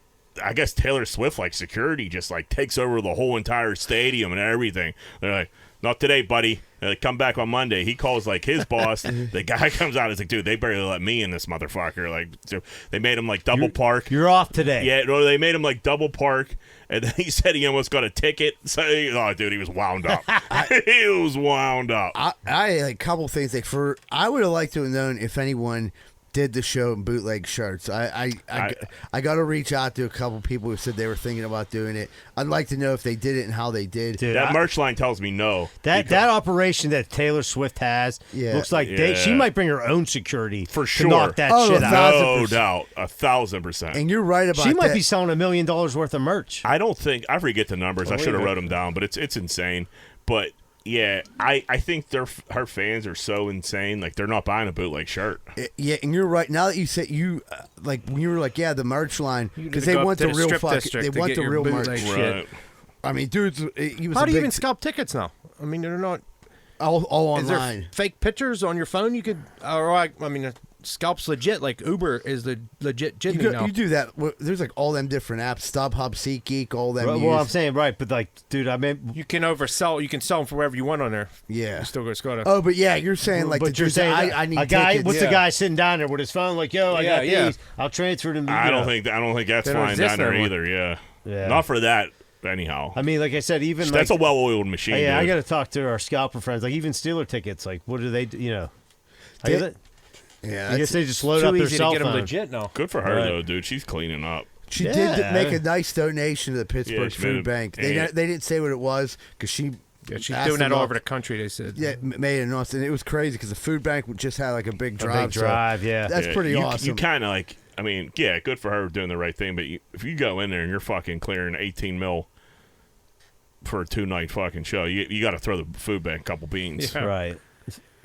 guess Taylor Swift like security just like takes over the whole entire stadium and everything. They're like, not today, buddy. Come back on Monday. He calls like his boss. The guy comes out. He's like, dude, they barely let me in, this motherfucker. Like, so they made him like double park. You're off today. Yeah, no, they made him like double park, and then he said he almost got a ticket. So, dude, he was wound up. He was wound up. I like a couple things. Like I would have liked to have known if anyone did the show in bootleg shirts. I got to reach out to a couple people who said they were thinking about doing it. I'd like to know if they did it and how they did. Dude, that merch line tells me no. That operation that Taylor Swift has looks like she might bring her own security for to sure. knock that shit out. No doubt, 1,000%. And you're right about that. She might be selling $1 million worth of merch. I forget the numbers. I should have wrote them down, but it's insane. But yeah, I think her fans are so insane. Like, they're not buying a bootleg shirt. Yeah, and you're right. Now that you said like when you were like, the merch line, because they want the real merch. Right. I mean, dudes, he was. How do you even scalp tickets now? I mean, they're not all online. Is there fake pictures on your phone? You could, scalp's legit. Like Uber is the legit jitney now. You do that. There's like all them different apps. StubHub, SeatGeek, all them. Well, I'm saying but like, dude, I mean, you can oversell. You can sell them for whatever you want on there. Yeah, you still go to. Oh, but yeah, you're saying like, but you're saying I need a guy. tickets. What's the guy sitting down there with his phone? Like, yo, I got these. I'll transfer them. I don't think that's flying down there either. Yeah, not for that. Anyhow, I mean, like I said, even that's a well-oiled machine. Yeah, I got to talk to our scalper friends. Like even Steeler tickets. Like, what do they? Yeah, I guess they just load up their cell phone. Legit now. Good for her though, dude. She's cleaning up. She did make a nice donation to the Pittsburgh Food Bank. They didn't say what it was because she's doing that all over the country. They said, made it announced, and it was crazy because the food bank just had like a big drive. That's pretty awesome. You kind of like, I mean, good for her doing the right thing. But if you go in there and you're fucking clearing 18 mil for a 2-night fucking show, you got to throw the food bank a couple beans. Yeah. Right.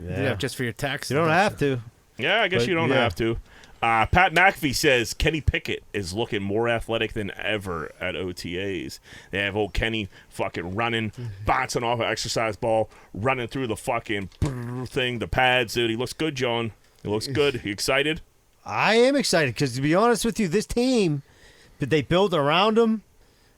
Yeah, just for your taxes. You don't have to. Yeah, I guess you don't have to. Pat McAfee says Kenny Pickett is looking more athletic than ever at OTAs. They have old Kenny fucking running, bouncing off an exercise ball, running through the fucking thing, the pads, dude. He looks good, John. He looks good. You excited? I am excited because, to be honest with you, this team that they build around him,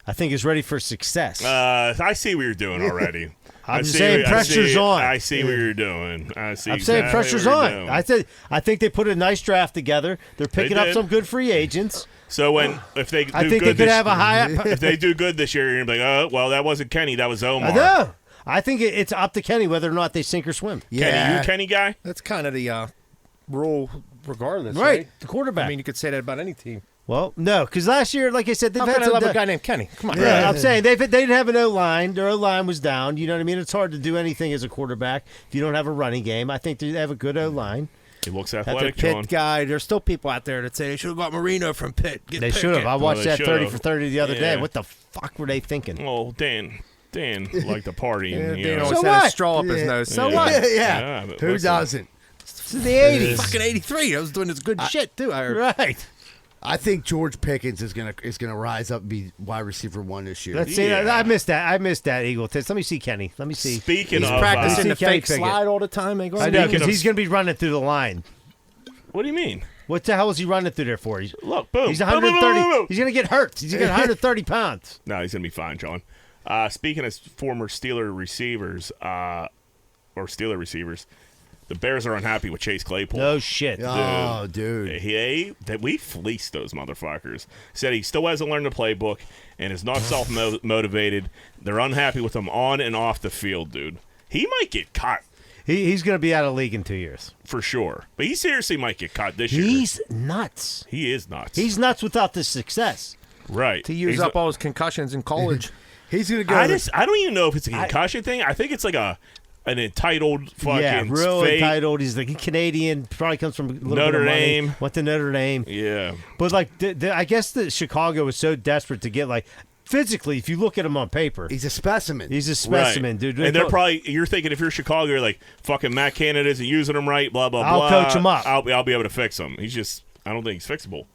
I think is ready for success. I see what you're doing already. I'm saying pressure's on. I see what you're doing. I'm saying pressure's on. I think they put a nice draft together. They're picking up some good free agents. So if they could have a high. If they do good this year, you're gonna be like, oh well, that wasn't Kenny, that was Omar. I know. I think it's up to Kenny whether or not they sink or swim. Yeah. Kenny, you a Kenny guy? That's kind of the rule, regardless, right? The quarterback. I mean, you could say that about any team. Well, no, because last year, like I said, they've had I love a guy named Kenny. Come on. Yeah, I'm saying they didn't have an O-line. Their O-line was down. You know what I mean? It's hard to do anything as a quarterback if you don't have a running game. I think they have a good O-line. He looks athletic, Pitt John. Guy. There's still people out there that say they should have got Marino from Pitt. They should have. I watched that 30 for 30 the other day. What the fuck were they thinking? Oh, Dan liked to party. Dan always had a straw up his nose. So what? Yeah. Who doesn't? This is the 80s. Fucking 83. I was doing this good shit, too. I heard. Right. I think George Pickens is gonna rise up and be wide receiver 1 this year. Let's see. I missed that. I missed that Eagle test. Let me see Kenny. Let me see. Speaking he's of practicing the fake Pickett. slide all the time. I know because he's gonna be running through the line. What do you mean? What the hell is he running through there for? Look, boom. He's 130. He's gonna get hurt. He's gonna get 130 pounds. No, he's gonna be fine, John. Speaking of former Steeler receivers, the Bears are unhappy with Chace Claypool. No shit. Oh, dude. We fleeced those motherfuckers. Said he still hasn't learned the playbook and is not self-motivated. They're unhappy with him on and off the field, dude. He might get cut. He's going to be out of the league in 2 years. For sure. But he seriously might get cut this year. He's nuts. He is nuts. He's nuts without the success. Right. To use up all his concussions in college. He's gonna go. I don't even know if it's a concussion thing. I think it's like an entitled fucking real fake. entitled. He's like Canadian. Probably comes from a little Notre bit of money. Dame. Went to Notre Dame. Yeah. But like, I guess that Chicago was so desperate to get like physically. If you look at him on paper, He's a specimen. he's a specimen, Right. dude. And they're probably, you're thinking if you're Chicago, you're like, fucking Matt Canada isn't using him right, blah, blah, I'll blah. coach him up. I'll be able to fix him. He's just, I don't think he's fixable.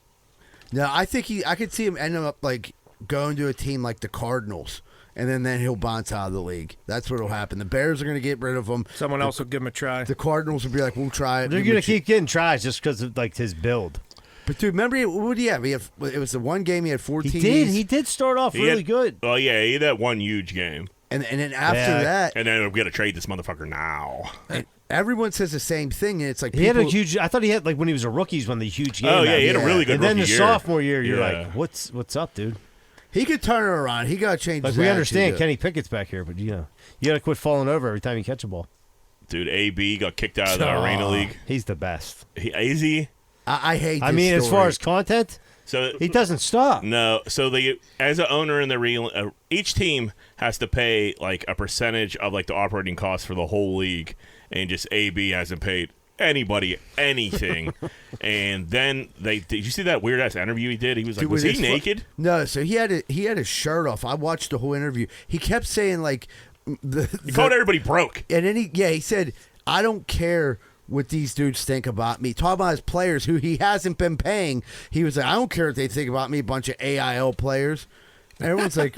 No, I think I could see him ending up like going to a team like the Cardinals, and then he'll bounce out of the league. That's what'll happen. The Bears are going to get rid of him. Someone else will give him a try. The Cardinals will be like, we'll try it. They're gonna keep getting tries just because of like his build. But dude, remember what did he have? It was the one game he had 14. He did start off really good. Oh, yeah, he had that one huge game. And then after that, And then we're going to trade this motherfucker now. and everyone says the same thing, and it's like He had a people- huge. I thought he had like when he was a rookie, when the huge game. Oh, yeah, he had a Yeah. really good And then the rookie year. sophomore year, you're Yeah. like, what's up, dude? He could turn it around. He got to change. Like his we attitude, understand though. Kenny Pickett's back here, but you got to quit falling over every time you catch a ball. Dude, AB got kicked out of the Arena League. He's the best. Easy. I hate. I this mean, as story. far as content, So he doesn't stop. No, so as an owner in the real, each team has to pay like a percentage of like the operating costs for the whole league, and just AB hasn't paid anybody anything. And then did you see that weird ass interview he did? He was like, Dude, was with he his naked? No, so he had his shirt off. I watched the whole interview. He kept saying like He called everybody broke. and then he said, I don't care what these dudes think about me. Talking about his players who he hasn't been paying. He was like, I don't care what they think about me, a bunch of AIL players. And everyone's like,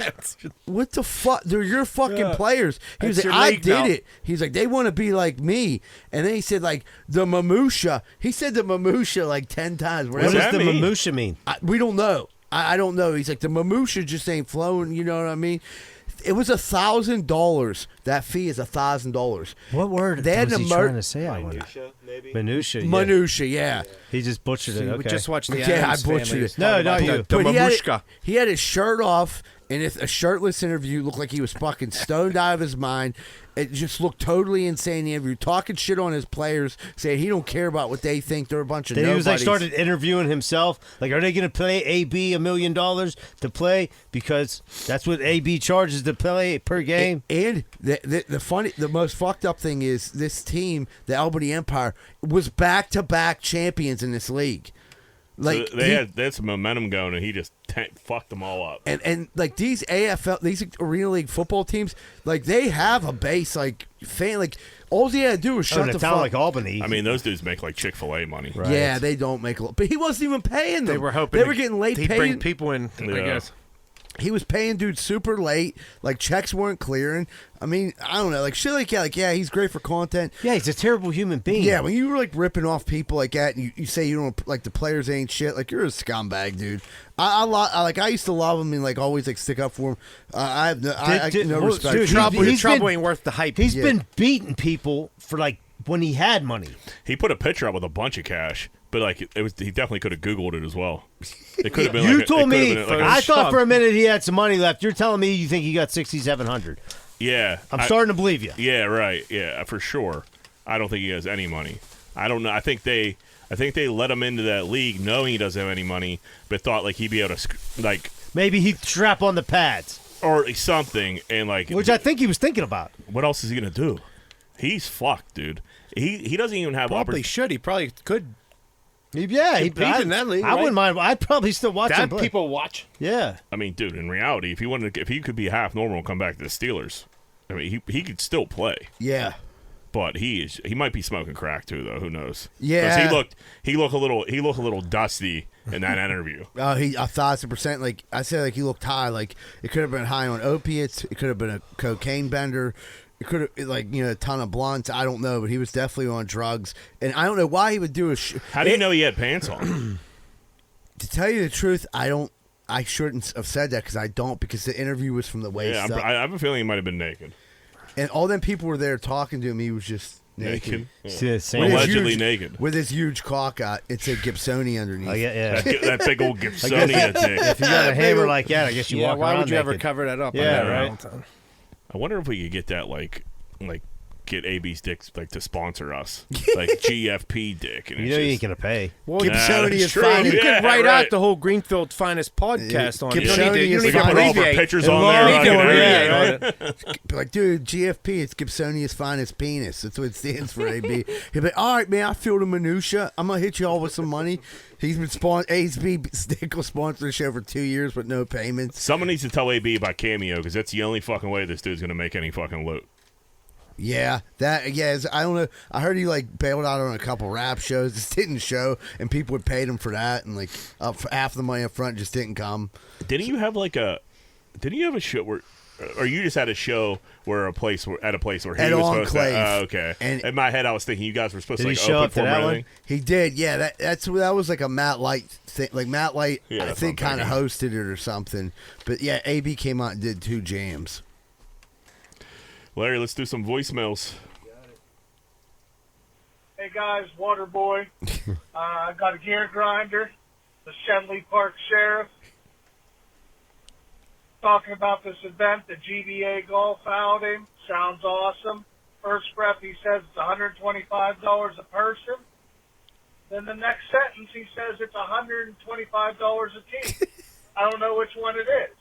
what the fuck? They're your fucking players. He was That's like, your I league did now. it. He's like, they want to be like me. And then he said, like, the Mamusha. He said the Mamusha like 10 times. What What's does that the mean? Mamusha mean? We don't know. I don't know. He's like, the Mamusha just ain't flowing. You know what I mean? It was $1,000. That fee is $1,000. What word They had was an he trying to say? I wonder. Minutia, maybe. Minutia. Yeah. Minutia, yeah. He just butchered it. We Okay. just watched the Yeah, I Addams butchered Family. it. No, Talking no, about you. the But mamushka. he had his shirt off, and it's a shirtless interview. Looked like he was fucking stoned out of his mind. It just looked totally insane. The interview, talking shit on his players, saying he don't care about what they think. They're a bunch of Then he was like nobodies. started interviewing himself. Like, are they going to pay AB $1 million to play because that's what AB charges to play per game? And the most fucked up thing is this team, the Albany Empire, was back-to-back champions in this league. Like So they had some momentum going, and he just fucked them all up. and like these AFL, these Arena League football teams, like they have a base, like fan, like all he had to do was Oh, shut in the a town fuck. like Albany. I mean, those dudes make like Chick-fil-A money. Right. Yeah, they don't make a lot, but he wasn't even paying them. They were hoping they were getting late he'd paying. bring people in. I Yeah. guess. He was paying dudes super late, like checks weren't clearing. I mean, I don't know, like shit like yeah, he's great for content. yeah, he's a terrible human being. Yeah, when you were like ripping off people like that, and you say you don't like the players ain't shit, like you're a scumbag, dude. I used to love him and like always like stick up for him. I have no, I no well, respect. dude, for him. he's Trouble been- ain't worth the hype. He's Yeah. been beating people for like when he had money. He put a picture up with a bunch of cash, but like it was, he definitely could have Googled it as well. It could have been. You like told me. I Photoshop. thought for a minute he had some money left. You're telling me you think he got 6,700. yeah. I'm starting to believe you. Yeah, right. Yeah, for sure. I don't think he has any money. I don't know. I think they let him into that league knowing he doesn't have any money, but thought like he'd be able to like Maybe he'd strap on the pads, or something, and like which I think he was thinking about. what else is he gonna do? He's fucked, dude. He doesn't even have Probably should. He probably could. Yeah, He's in that league, I right? wouldn't mind. I'd probably still watch him That play. people watch. Yeah. I mean, dude, in reality, if he could be half normal and come back to the Steelers, I mean, he could still play. Yeah. But he might be smoking crack too, though. Who knows? 'Cause Yeah. he looked a little dusty in that interview. He 1,000%. Like I said, like he looked high. Like it could have been high on opiates. It could have been a cocaine bender. It could have like a ton of blunts. I don't know, but he was definitely on drugs. And I don't know why he would do a. How do you know he had pants on? To tell you the truth, I don't. I shouldn't have said that because I don't. Because the interview was from the waist Yeah, up, I have a feeling he might have been naked. and all them people were there talking to him. He was just naked. Yeah. See, same. With his Allegedly huge- naked. with his huge cock out. It said Gibsoni underneath. Oh, yeah. That big old Gibsonia dick. If you got a hammer like that, I guess you Yeah, walk why around would you ever naked. cover that up? Yeah, I don't know. right. I wonder if we could get that like get AB's dick like to sponsor us, like GFP dick. And You it's know you just- ain't gonna pay. Well, Gibsonian that's true. finest. you Yeah, could write right. out the whole Greenfield finest podcast on it. You don't Gibsonian need to, you don't is need We to can put all of our abbreviate. pictures You on don't there. need to fucking abbreviate everything. on it. Be like, dude, GFP, it's Gibsonia's finest penis. That's what it stands for, AB. He'll be like, all right, man, I feel the minutia. I'm going to hit you all with some money. He's been Stick will sponsor the show for 2 years with no payments. Someone needs to tell AB about Cameo because that's the only fucking way this dude's gonna make any fucking loot. Yeah, I don't know. I heard he like bailed out on a couple rap shows. Just didn't show, and people would pay him for that, and like up for half the money up front just didn't come. Didn't you have a show where, or you just had a show where at a place where he At was supposed to? Enclave. Oh, okay. And- in my head, I was thinking you guys were supposed Did to he like show open up to for him or that one? anything. He did, yeah. That was like a Matt Light thing. Like Matt Light, Yeah, I that's think, what I'm kind of hosted it or something. But yeah, AB came out and did 2 jams. Larry, let's do some voicemails. Hey guys, Waterboy. I got a gear grinder, the Shenley Park Sheriff. Talking about this event, the GBA golf outing. Sounds awesome. First breath, he says it's $125 a person. Then the next sentence, he says it's $125 a team. I don't know which one it is.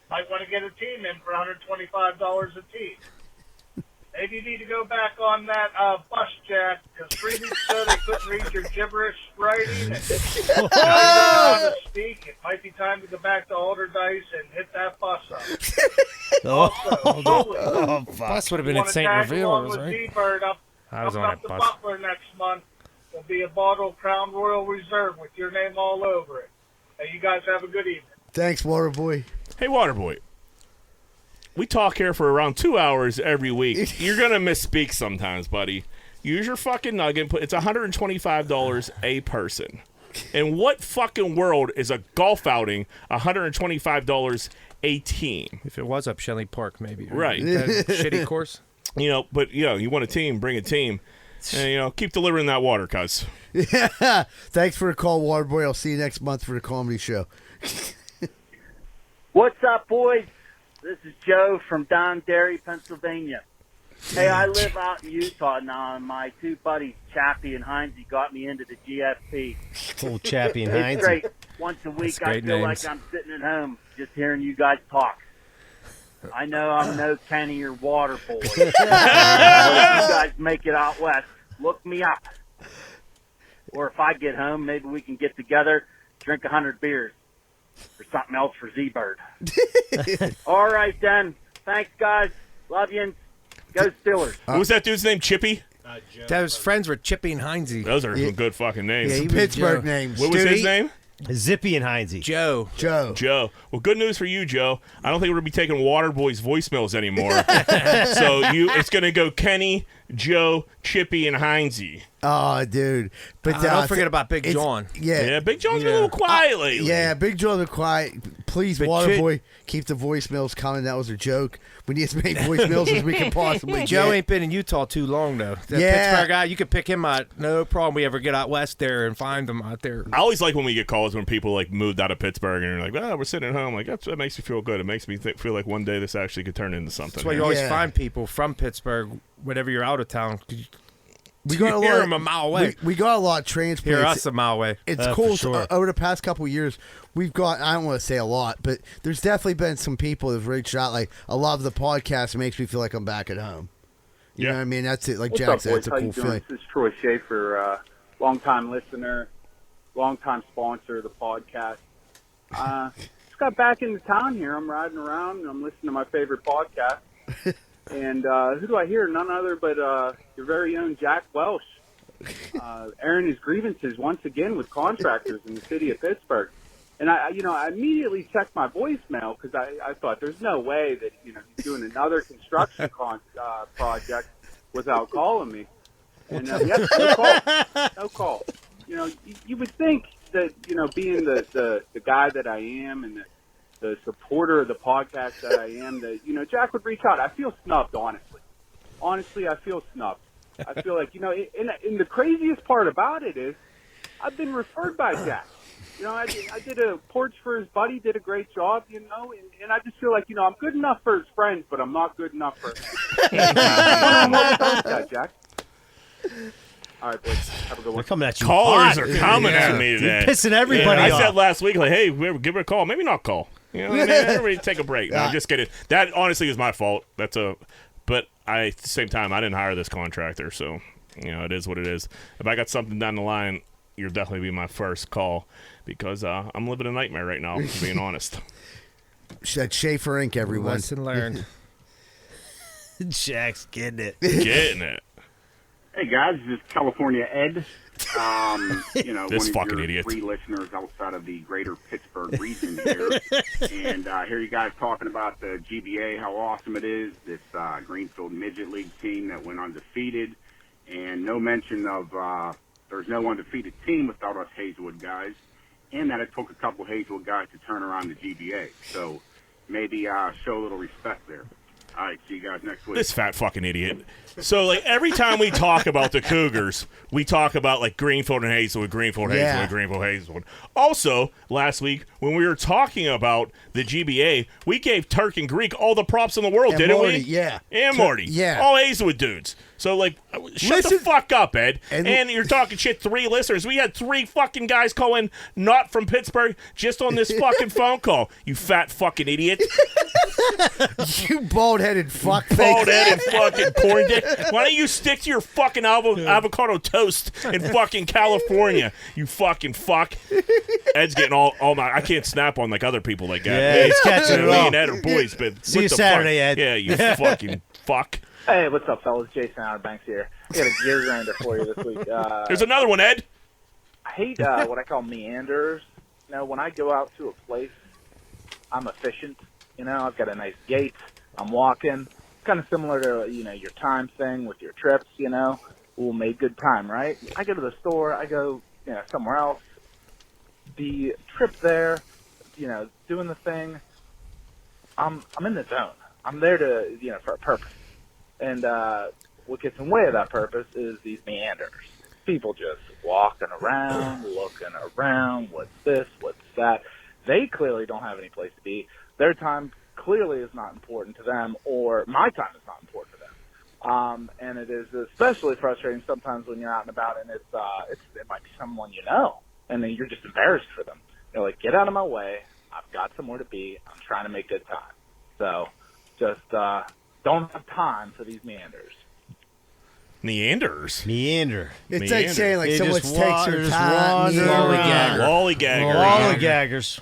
Might want to get a team in for $125 a team. Maybe you need to go back on that bus, Jack, because 3 weeks ago they couldn't read your gibberish writing. And now you don't know how to speak. It might be time to go back to Alderdice and hit that bus up. Also, Bus would have been you in want to St. tag along Reveal, with right? Z-Bird up I was on up that the bus. Butler next month. There'll be a bottle of Crown Royal Reserve with your name all over it. Hey, you guys have a good evening. Thanks, Waterboy. Hey, Waterboy. We talk here for around 2 hours every week. You're gonna misspeak sometimes, buddy. Use your fucking nugget. It's $125 a person. In what fucking world is a golf outing $125 a team? If it was up Shenley Park, maybe. Right. That shitty course. But you want a team, bring a team. And, keep delivering that water, cuz. Yeah. Thanks for the call, Waterboy. I'll see you next month for the comedy show. What's up, boys? This is Joe from Don Dairy, Pennsylvania. Hey, I live out in Utah now, and my 2 buddies, Chappie and Heinze, got me into the GFP. Old Chappie and It's Heinz. great. Once a week, That's I great feel names. like I'm sitting at home just hearing you guys talk. I know I'm no Kenny or Water Boy. But if you guys make it out west, look me up. Or if I get home, maybe we can get together, drink 100 beers. Or something else for Z-Bird. All right, then. Thanks, guys. Love you. Go Steelers. What was that dude's name? Chippy? Those friends were Chippy and Heinze. Those are some good fucking names. Yeah, he was Pittsburgh Joe. names. What was Stewie, his name? Zippy and Heinze. Joe. Joe. Joe. Well, good news for you, Joe. I don't think we're going to be taking Waterboy's voicemails anymore. So it's going to go Kenny, Joe, Chippy, and Heinze. Oh, dude. But Don't forget about Big it's- John. Yeah, Big John's been a little quiet lately. Yeah, Big Joe's are quiet. Please, But Waterboy, keep the voicemails coming. That was a joke. We need as many voicemails as we can possibly Joe get. ain't been in Utah too long, though. That Yeah. Pittsburgh guy, you could pick him out. No problem. We ever get out west there and find him out there. I always like when we get calls when people like moved out of Pittsburgh and you're like, we're sitting at home. Like that makes me feel good. It makes me feel like one day this actually could turn into something. That's why you always Yeah. find people from Pittsburgh whenever you're out of town. 'Cause We you got a hear lot. them a mile away. We got a lot of transplants. Hear us a mile away. It's For cool. sure. Over the past couple of years, we've got, I don't want to say a lot, but there's definitely been some people that have reached out. Like, I love the podcast. It makes me feel like I'm back at home. You know what I mean? That's it. Like What's Jack up, said, boys? it's a How cool you doing? feeling. This is Troy Schaefer, longtime listener, longtime sponsor of the podcast. Just got back into town here. I'm riding around and I'm listening to my favorite podcast. And who do I hear? None other but your very own Jack Welsh. Airing his grievances once again with contractors in the city of Pittsburgh. And I immediately checked my voicemail because I thought there's no way that he's doing another construction project without calling me. And yes, no call. You would think that being the guy that I am and the supporter of the podcast that I am, that Jack would reach out. I feel snubbed, honestly. Honestly, I feel snubbed. I feel like and the craziest part about it is I've been referred by Jack. You know, I did a porch for his buddy, did a great job, you know, and I just feel like, you know, I'm good enough for his friends, but I'm not good enough for Jack. All right, boys. Have a good one. They're coming at you. Callers hot. are coming at me You're today. pissing everybody I off. said last week, like, hey, give her a call. Maybe not call. You know what I mean? Everybody take a break. No, I'm just kidding. That honestly is my fault. But at the same time, I didn't hire this contractor, so you know it is what it is. If I got something down the line, you'll definitely be my first call because I'm living a nightmare right now. Being honest. That's Schaefer Inc. Everyone. Lesson learned. Jack's getting it. Getting it. Hey guys, this is California Ed. You know, This one of fucking your idiot. 3 listeners outside of the greater Pittsburgh region here. And hear you guys talking about the GBA, how awesome it is, this Greenfield Midget League team that went undefeated. And no mention of there's no undefeated team without us Hazelwood guys. And that it took a couple Hazelwood guys to turn around the GBA. So maybe show a little respect there. All right, see you guys next week. This fat fucking idiot. So, like, every time we talk about the Cougars, we talk about, like, Greenfield and Hazelwood, Greenfield, Hazelwood. Also, last week, when we were talking about the GBA, we gave Turk and Greek all the props in the world, And didn't Marty, we? yeah. And Marty. Yeah. All Hazelwood dudes. So, like, shut the Listen- fuck up, Ed. And- And you're talking shit, 3 listeners. We had 3 fucking guys calling not from Pittsburgh just on this fucking phone call. You fat fucking idiot. You bald-headed fuck. Bald-headed fucking corn dick. Why don't you stick to your fucking avocado toast in fucking California, you fucking fuck. Ed's getting all my... I can't snap on, like, other people like that. Yeah, he's catching it Me all. and Ed are boys, but See what you the Saturday, fuck? Ed. Yeah, you fucking fuck. Hey, what's up, fellas? Jason Outer Banks here. I got a gear grinder for you this week. There's another one, Ed. I hate what I call meanders. You know, when I go out to a place, I'm efficient. You know, I've got a nice gait. I'm walking. Kind of similar to, you know, your time thing with your trips, you know. We'll make good time, right? I go to the store. I go, you know, somewhere else. The trip there, you know, doing the thing, I'm in the zone. I'm there to, you know, for a purpose. And what gets in the way of that purpose is these meanders. People just walking around, looking around, what's this, what's that. They clearly don't have any place to be. Their time clearly is not important to them, or my time is not important to them. And it is especially frustrating sometimes when you're out and about and it might be someone you know, and then you're just embarrassed for them. You're like, get out of my way. I've got somewhere to be. I'm trying to make good time. So just don't have time for these meanders. Meanders. Meander. It's like saying like They someone just takes their time. Lollygaggers.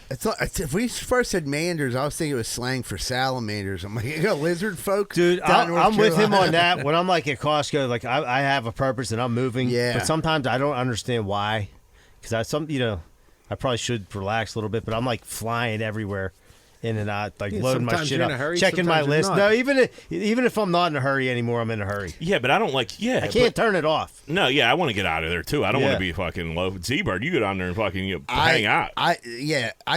Lollygaggers. If we first said meanders, I was thinking it was slang for salamanders. I'm like, you got lizard folk? Dude, down in North I'm with him Carolina? on that. When I'm like at Costco, like I have a purpose and I'm moving. Yeah. But sometimes I don't understand why. Because I probably should relax a little bit, but I'm like flying everywhere. In and out, like loading my sometimes shit you're in up, a hurry, checking my sometimes you're list. not. No, even if I'm not in a hurry anymore, I'm in a hurry. Yeah, but I don't like... Yeah, I can't turn it off. No, yeah, I want to get out of there, too. I don't want Yeah. to be fucking low. Z-Bird, you go down there and fucking hang out. I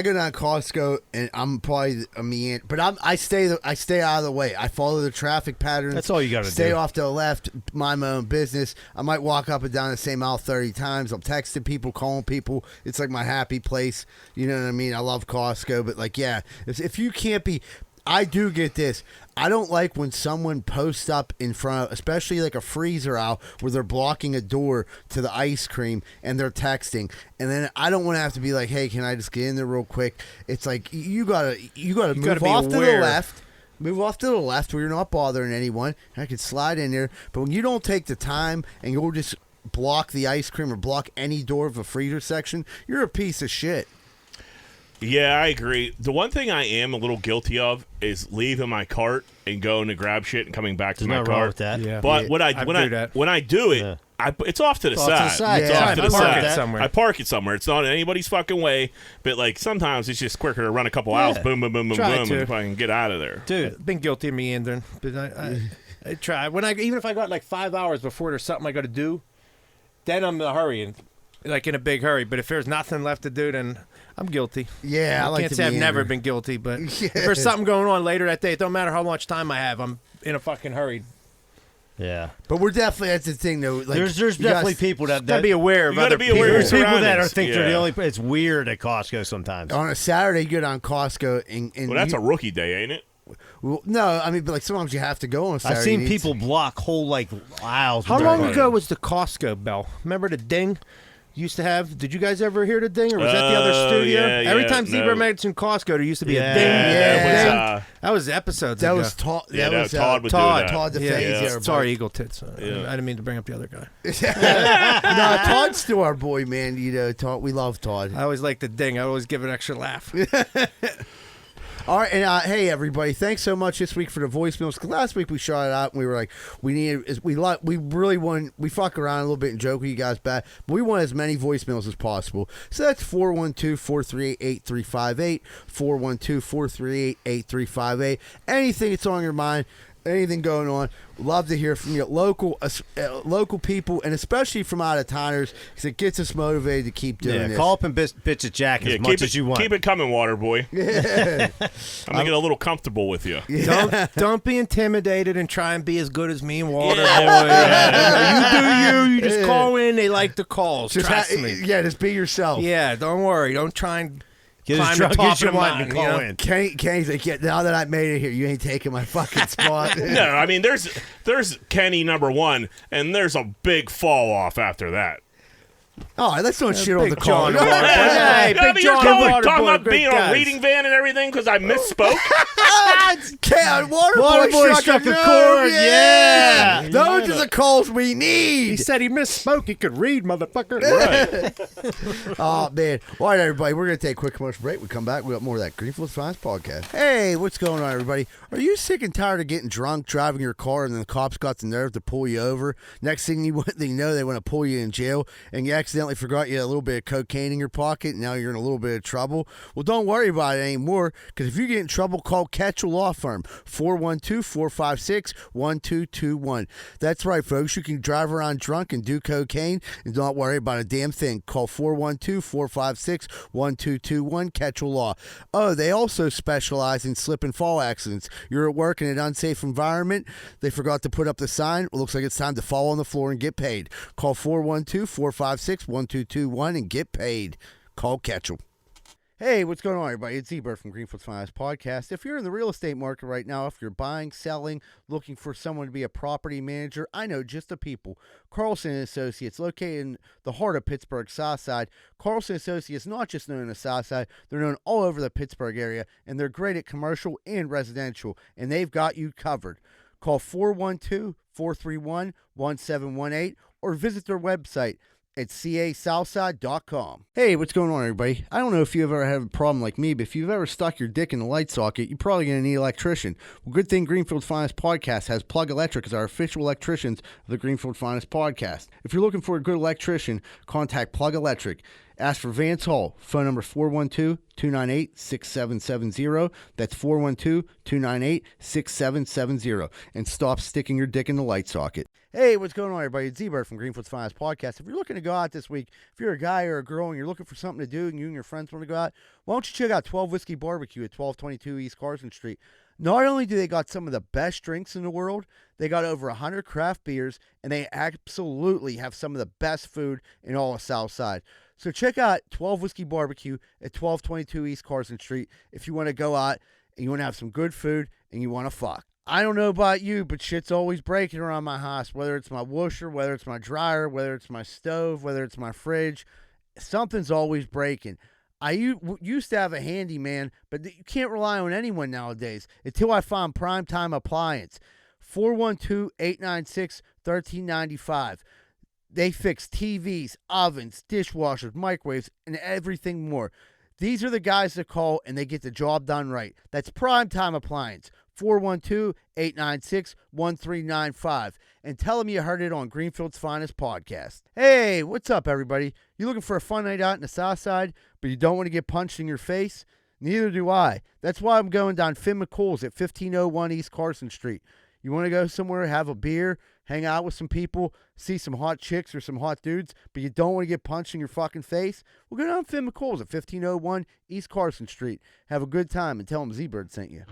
go down to Costco and I'm probably a meander, but I stay out of the way. I follow the traffic patterns. That's all you gotta Stay do. off to the left, mind my own business. I might walk up and down the same aisle 30 times. I'm texting people, calling people. It's like my happy place. You know what I mean? I love Costco, but like, yeah, if you can't be, I do get this. I don't like when someone posts up in front of, especially like a freezer aisle where they're blocking a door to the ice cream and they're texting. And then I don't want to have to be like, hey, can I just get in there real quick? It's like you gotta move be off to the aware. left. Move off to the left where you're not bothering anyone. I could slide in there. But when you don't take the time and you'll just block the ice cream or block any door of a freezer section, you're a piece of shit. Yeah, I agree. The one thing I am a little guilty of is leaving my cart and going to grab shit and coming back to There's my nothing cart. wrong with that. Yeah. But when I do it, Yeah. it's off to the It's off to side. the side. It's Yeah, off to I the park side. it somewhere. I park it somewhere. It's not in anybody's fucking way. But like sometimes it's just quicker to run a couple aisles, boom, boom, boom, boom, Try boom, to. and if I can get out of there. Dude, I've been guilty of meandering, but I try. Even if I got like 5 hours before there's something I got to do, then I'm in a hurry and like in a big hurry. But if there's nothing left to do, then I'm guilty. Yeah, I like can't to say I've meander. never been guilty, but Yeah. if there's something going on later that day, it don't matter how much time I have. I'm in a fucking hurry. Yeah. But we're definitely, that's the thing, though. Like, There's definitely people that Gotta be aware of You gotta other be people. aware of There's people that surroundings. think they're the Yeah. only. It's weird at Costco sometimes. on a Saturday, you go down Costco and Well, that's a rookie day, ain't it? well, no, I mean, but like sometimes you have to go on a Saturday. I've seen and it's- people block whole like aisles. How with long their- ago was the Costco bell? Remember the ding? Used to have. Did you guys ever hear the ding, or was that the other studio? yeah, Every yeah, time Zebra no. mentioned Costco, there used to be Yeah. a ding. Yeah. That was episodes. That ago. was Todd. Yeah, That was Todd would do Todd. that. Todd the Yeah, Phase yeah. there, Sorry, Eagle Tits. I Yeah. didn't mean to bring up the other guy. No, Todd's still our boy, man. You know, Todd. We love Todd. I always like the ding. I always give an extra laugh. All right, and hey everybody, thanks so much this week for the voicemails. 'Cause last week we shot it out and we were like, we really want, we fuck around a little bit and joke with you guys back, but we want as many voicemails as possible. So that's 412-438-8358, 412-438-8358. Anything that's on your mind, anything going on, love to hear from you, local people, and especially from out of towners, because it gets us motivated to keep doing Yeah, this. call up and bitch at Jack as much keep as you want. Keep it coming, water boy. Yeah. I'm gonna get a little comfortable with you. Don't be intimidated and try and be as good as me and Walter. Yeah. You do you. You just call in. They like the calls. Just Trust me. yeah, just be yourself. Yeah, don't worry. Don't try and Get climb as the drunk top as you of the want mountain, and call you know? in. Kenny's like, yeah, now that I made it here, you ain't taking my fucking spot. No, I mean there's Kenny number 1, and there's a big fall off after that. All right, let's don't shit on the Big call. John Water. Hey, I Big mean, you're John talking Water boy, about great being guys. on a reading van and everything because I misspoke. Waterboy struck a chord, yeah. Those are the calls we He need. said he misspoke. He could read, motherfucker. Right. Oh, man. All right, everybody, we're going to take a quick commercial break. We come back, we got more of that Greenfield's Finest podcast. Hey, what's going on, everybody? Are you sick and tired of getting drunk, driving your car, and then the cops got the nerve to pull you over? Next thing you know, they want to pull you in jail, and you accidentally forgot you had a little bit of cocaine in your pocket, and now you're in a little bit of trouble? Well, don't worry about it anymore, because if you get in trouble, call Ketchel Law Firm, 412-456-1221. That's right, folks. You can drive around drunk and do cocaine and don't worry about a damn thing. Call 412-456-1221, Ketchel Law. Oh, they also specialize in slip and fall accidents. You're at work in an unsafe environment. They forgot to put up the sign. It looks like it's time to fall on the floor and get paid. Call 412-456-1221 and get paid. Call Ketchel. Hey, what's going on, everybody? It's Z-Bird from Greenfield's Finest Podcast. If you're in the real estate market right now, if you're buying, selling, looking for someone to be a property manager, I know just the people. Carlson & Associates, located in the heart of Pittsburgh, Southside. Carlson & Associates, not just known in the Southside, they're known all over the Pittsburgh area, and they're great at commercial and residential, and they've got you covered. Call 412-431-1718 or visit their website at casouthside.com. Hey, what's going on, everybody? I don't know if you've ever had a problem like me, but if you've ever stuck your dick in the light socket, you're probably going to need an electrician. Well, good thing Greenfield's Finest Podcast has Plug Electric as our official electricians of the Greenfield Finest Podcast. If you're looking for a good electrician, contact Plug Electric. Ask for Vance Hall. Phone number 412-298-6770. That's 412-298-6770. And stop sticking your dick in the light socket. Hey, what's going on, everybody? It's Z-Bird from Greenfield's Finest Podcast. If you're looking to go out this week, if you're a guy or a girl and you're looking for something to do and you and your friends want to go out, why don't you check out 12 Whiskey Barbecue at 1222 East Carson Street. Not only do they got some of the best drinks in the world, they got over 100 craft beers, and they absolutely have some of the best food in all of Southside. So check out 12 Whiskey Barbecue at 1222 East Carson Street if you want to go out and you want to have some good food and you want to fuck. I don't know about you, but shit's always breaking around my house, whether it's my washer, whether it's my dryer, whether it's my stove, whether it's my fridge. Something's always breaking. I used to have a handyman, but you can't rely on anyone nowadays until I found Primetime Appliance. 412-896-1395. They fix TVs, ovens, dishwashers, microwaves, and everything more. These are the guys that call, and they get the job done right. That's Primetime Appliance, 412-896-1395. And tell them you heard it on Greenfield's Finest Podcast. Hey, what's up, everybody? You looking for a fun night out in the South Side, but you don't want to get punched in your face? Neither do I. That's why I'm going down Finn McCool's at 1501 East Carson Street. You want to go somewhere, have a beer, hang out with some people, see some hot chicks or some hot dudes, but you don't want to get punched in your fucking face? Well, go down Finn McCool's at 1501 East Carson Street. Have a good time and tell them Z-Bird sent you.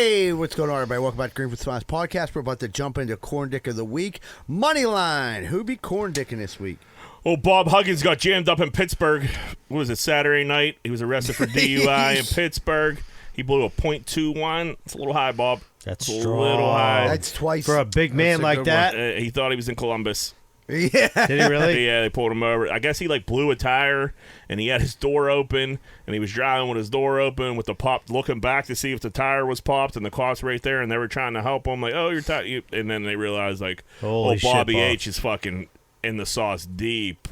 Hey, what's going on, everybody? Welcome back to Greenfield Smiles Podcast. We're about to jump into Corn Dick of the Week. Money line. Who be Corn Dicking this week? Oh, Bob Huggins got jammed up in Pittsburgh. What was it, Saturday night? He was arrested for DUI in Pittsburgh. He blew a .21. It's a little high, Bob. That's a strong. little high. That's twice. For a big man like that. He thought he was in Columbus. Yeah. Did he really? Yeah, they pulled him over. I guess he blew a tire, and he had his door open, and he was driving with his door open with the pop, looking back to see if the tire was popped, and the cops right there, and they were trying to help him, like, oh, your tire, and then they realized, like, Holy shit, Bobby Bob. H is fucking in the sauce deep.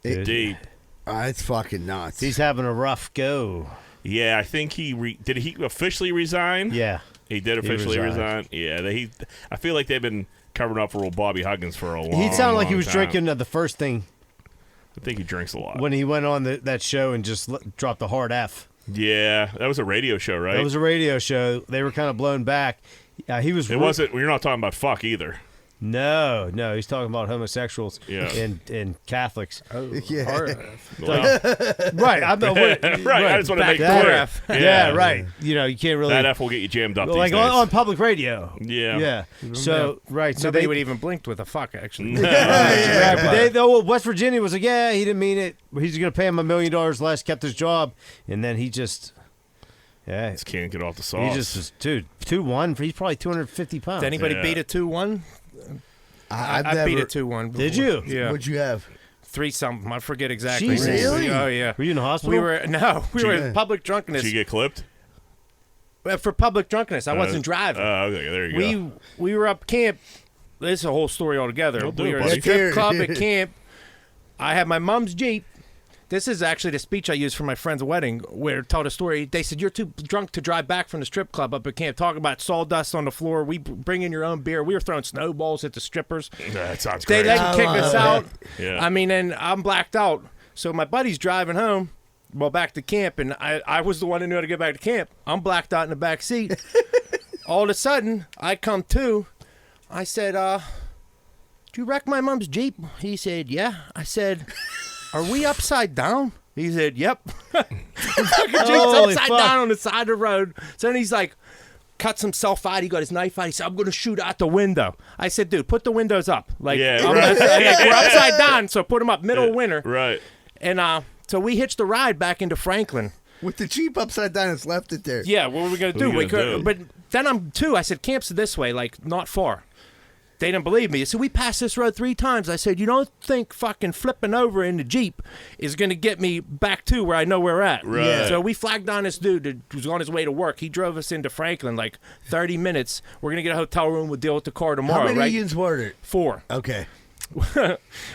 Deep. It's fucking nuts. He's having a rough go. Yeah, I think did he officially resign? Yeah. He did officially resign. Yeah, I feel like they've been covering up for old Bobby Huggins for a long time. He sounded like he was drinking the first thing I think he drinks a lot. when he went on that show and just dropped a hard F. Yeah, that was a radio show, right? That was a radio show. They were kind of blown back. He was. It wasn't. We're not talking about fuck either. No, he's talking about homosexuals Yeah. and Catholics. Oh, Yeah. Well, Right. I just want to make that clear. F. Yeah, right. You know, you can't really. That F will get you jammed up. like these days. on public radio. Yeah. Yeah. So, right. So Nobody they would even blink with a fuck, actually. Yeah, but West Virginia was like, yeah, he didn't mean it. He's going to pay him $1 million less, kept his job. And then he just. Yeah. Just can't get off the sauce. He just was, dude, 2-1. He's probably 250 pounds. Did anybody Yeah. beat a 2-1? I beat a 2-1. Did before. you? Yeah. What'd you have? 3-something. I forget exactly. Jesus. Really? Oh, yeah. Were you in the hospital? We were in public drunkenness. Did you get clipped? For public drunkenness, I wasn't driving. Oh, okay. There you go. We were up camp. This is a whole story altogether. Don't do We it, were at buddy. a strip club at camp. I had my mom's Jeep. This is actually the speech I used for my friend's wedding, where it told a story. They said, you're too drunk to drive back from the strip club up at camp. Talk about sawdust on the floor. We bring in your own beer. We were throwing snowballs at the strippers. That sounds They great. didn't kick us out. Yeah. I mean, and I'm blacked out. So my buddy's driving home, back to camp, and I was the one who knew how to get back to camp. I'm blacked out in the back seat. All of a sudden, I come to. I said, did you wreck my mom's Jeep? He said, yeah. I said, are we upside down? He said, yep. The fucking Jeep's Holy upside fuck. down on the side of the road. So then he's like, cuts himself out. He got his knife out. He said, I'm going to shoot out the window. I said, dude, put the windows up. Like, Yeah, I'm right. like, we're upside down, so put them up middle of winter. Right. And so we hitched a ride back into Franklin. With the Jeep upside down, it's left it there. Yeah, what were we going to What do? were you gonna do? But then I said, camp's this way, like, not far. They didn't believe me. So we passed this road 3 times. I said, you don't think fucking flipping over in the Jeep is going to get me back to where I know we're at. Right. So we flagged down this dude that was on his way to work. He drove us into Franklin, like 30 minutes. We're going to get a hotel room. We'll deal with the car tomorrow, How many right? unions were there? 4. Okay.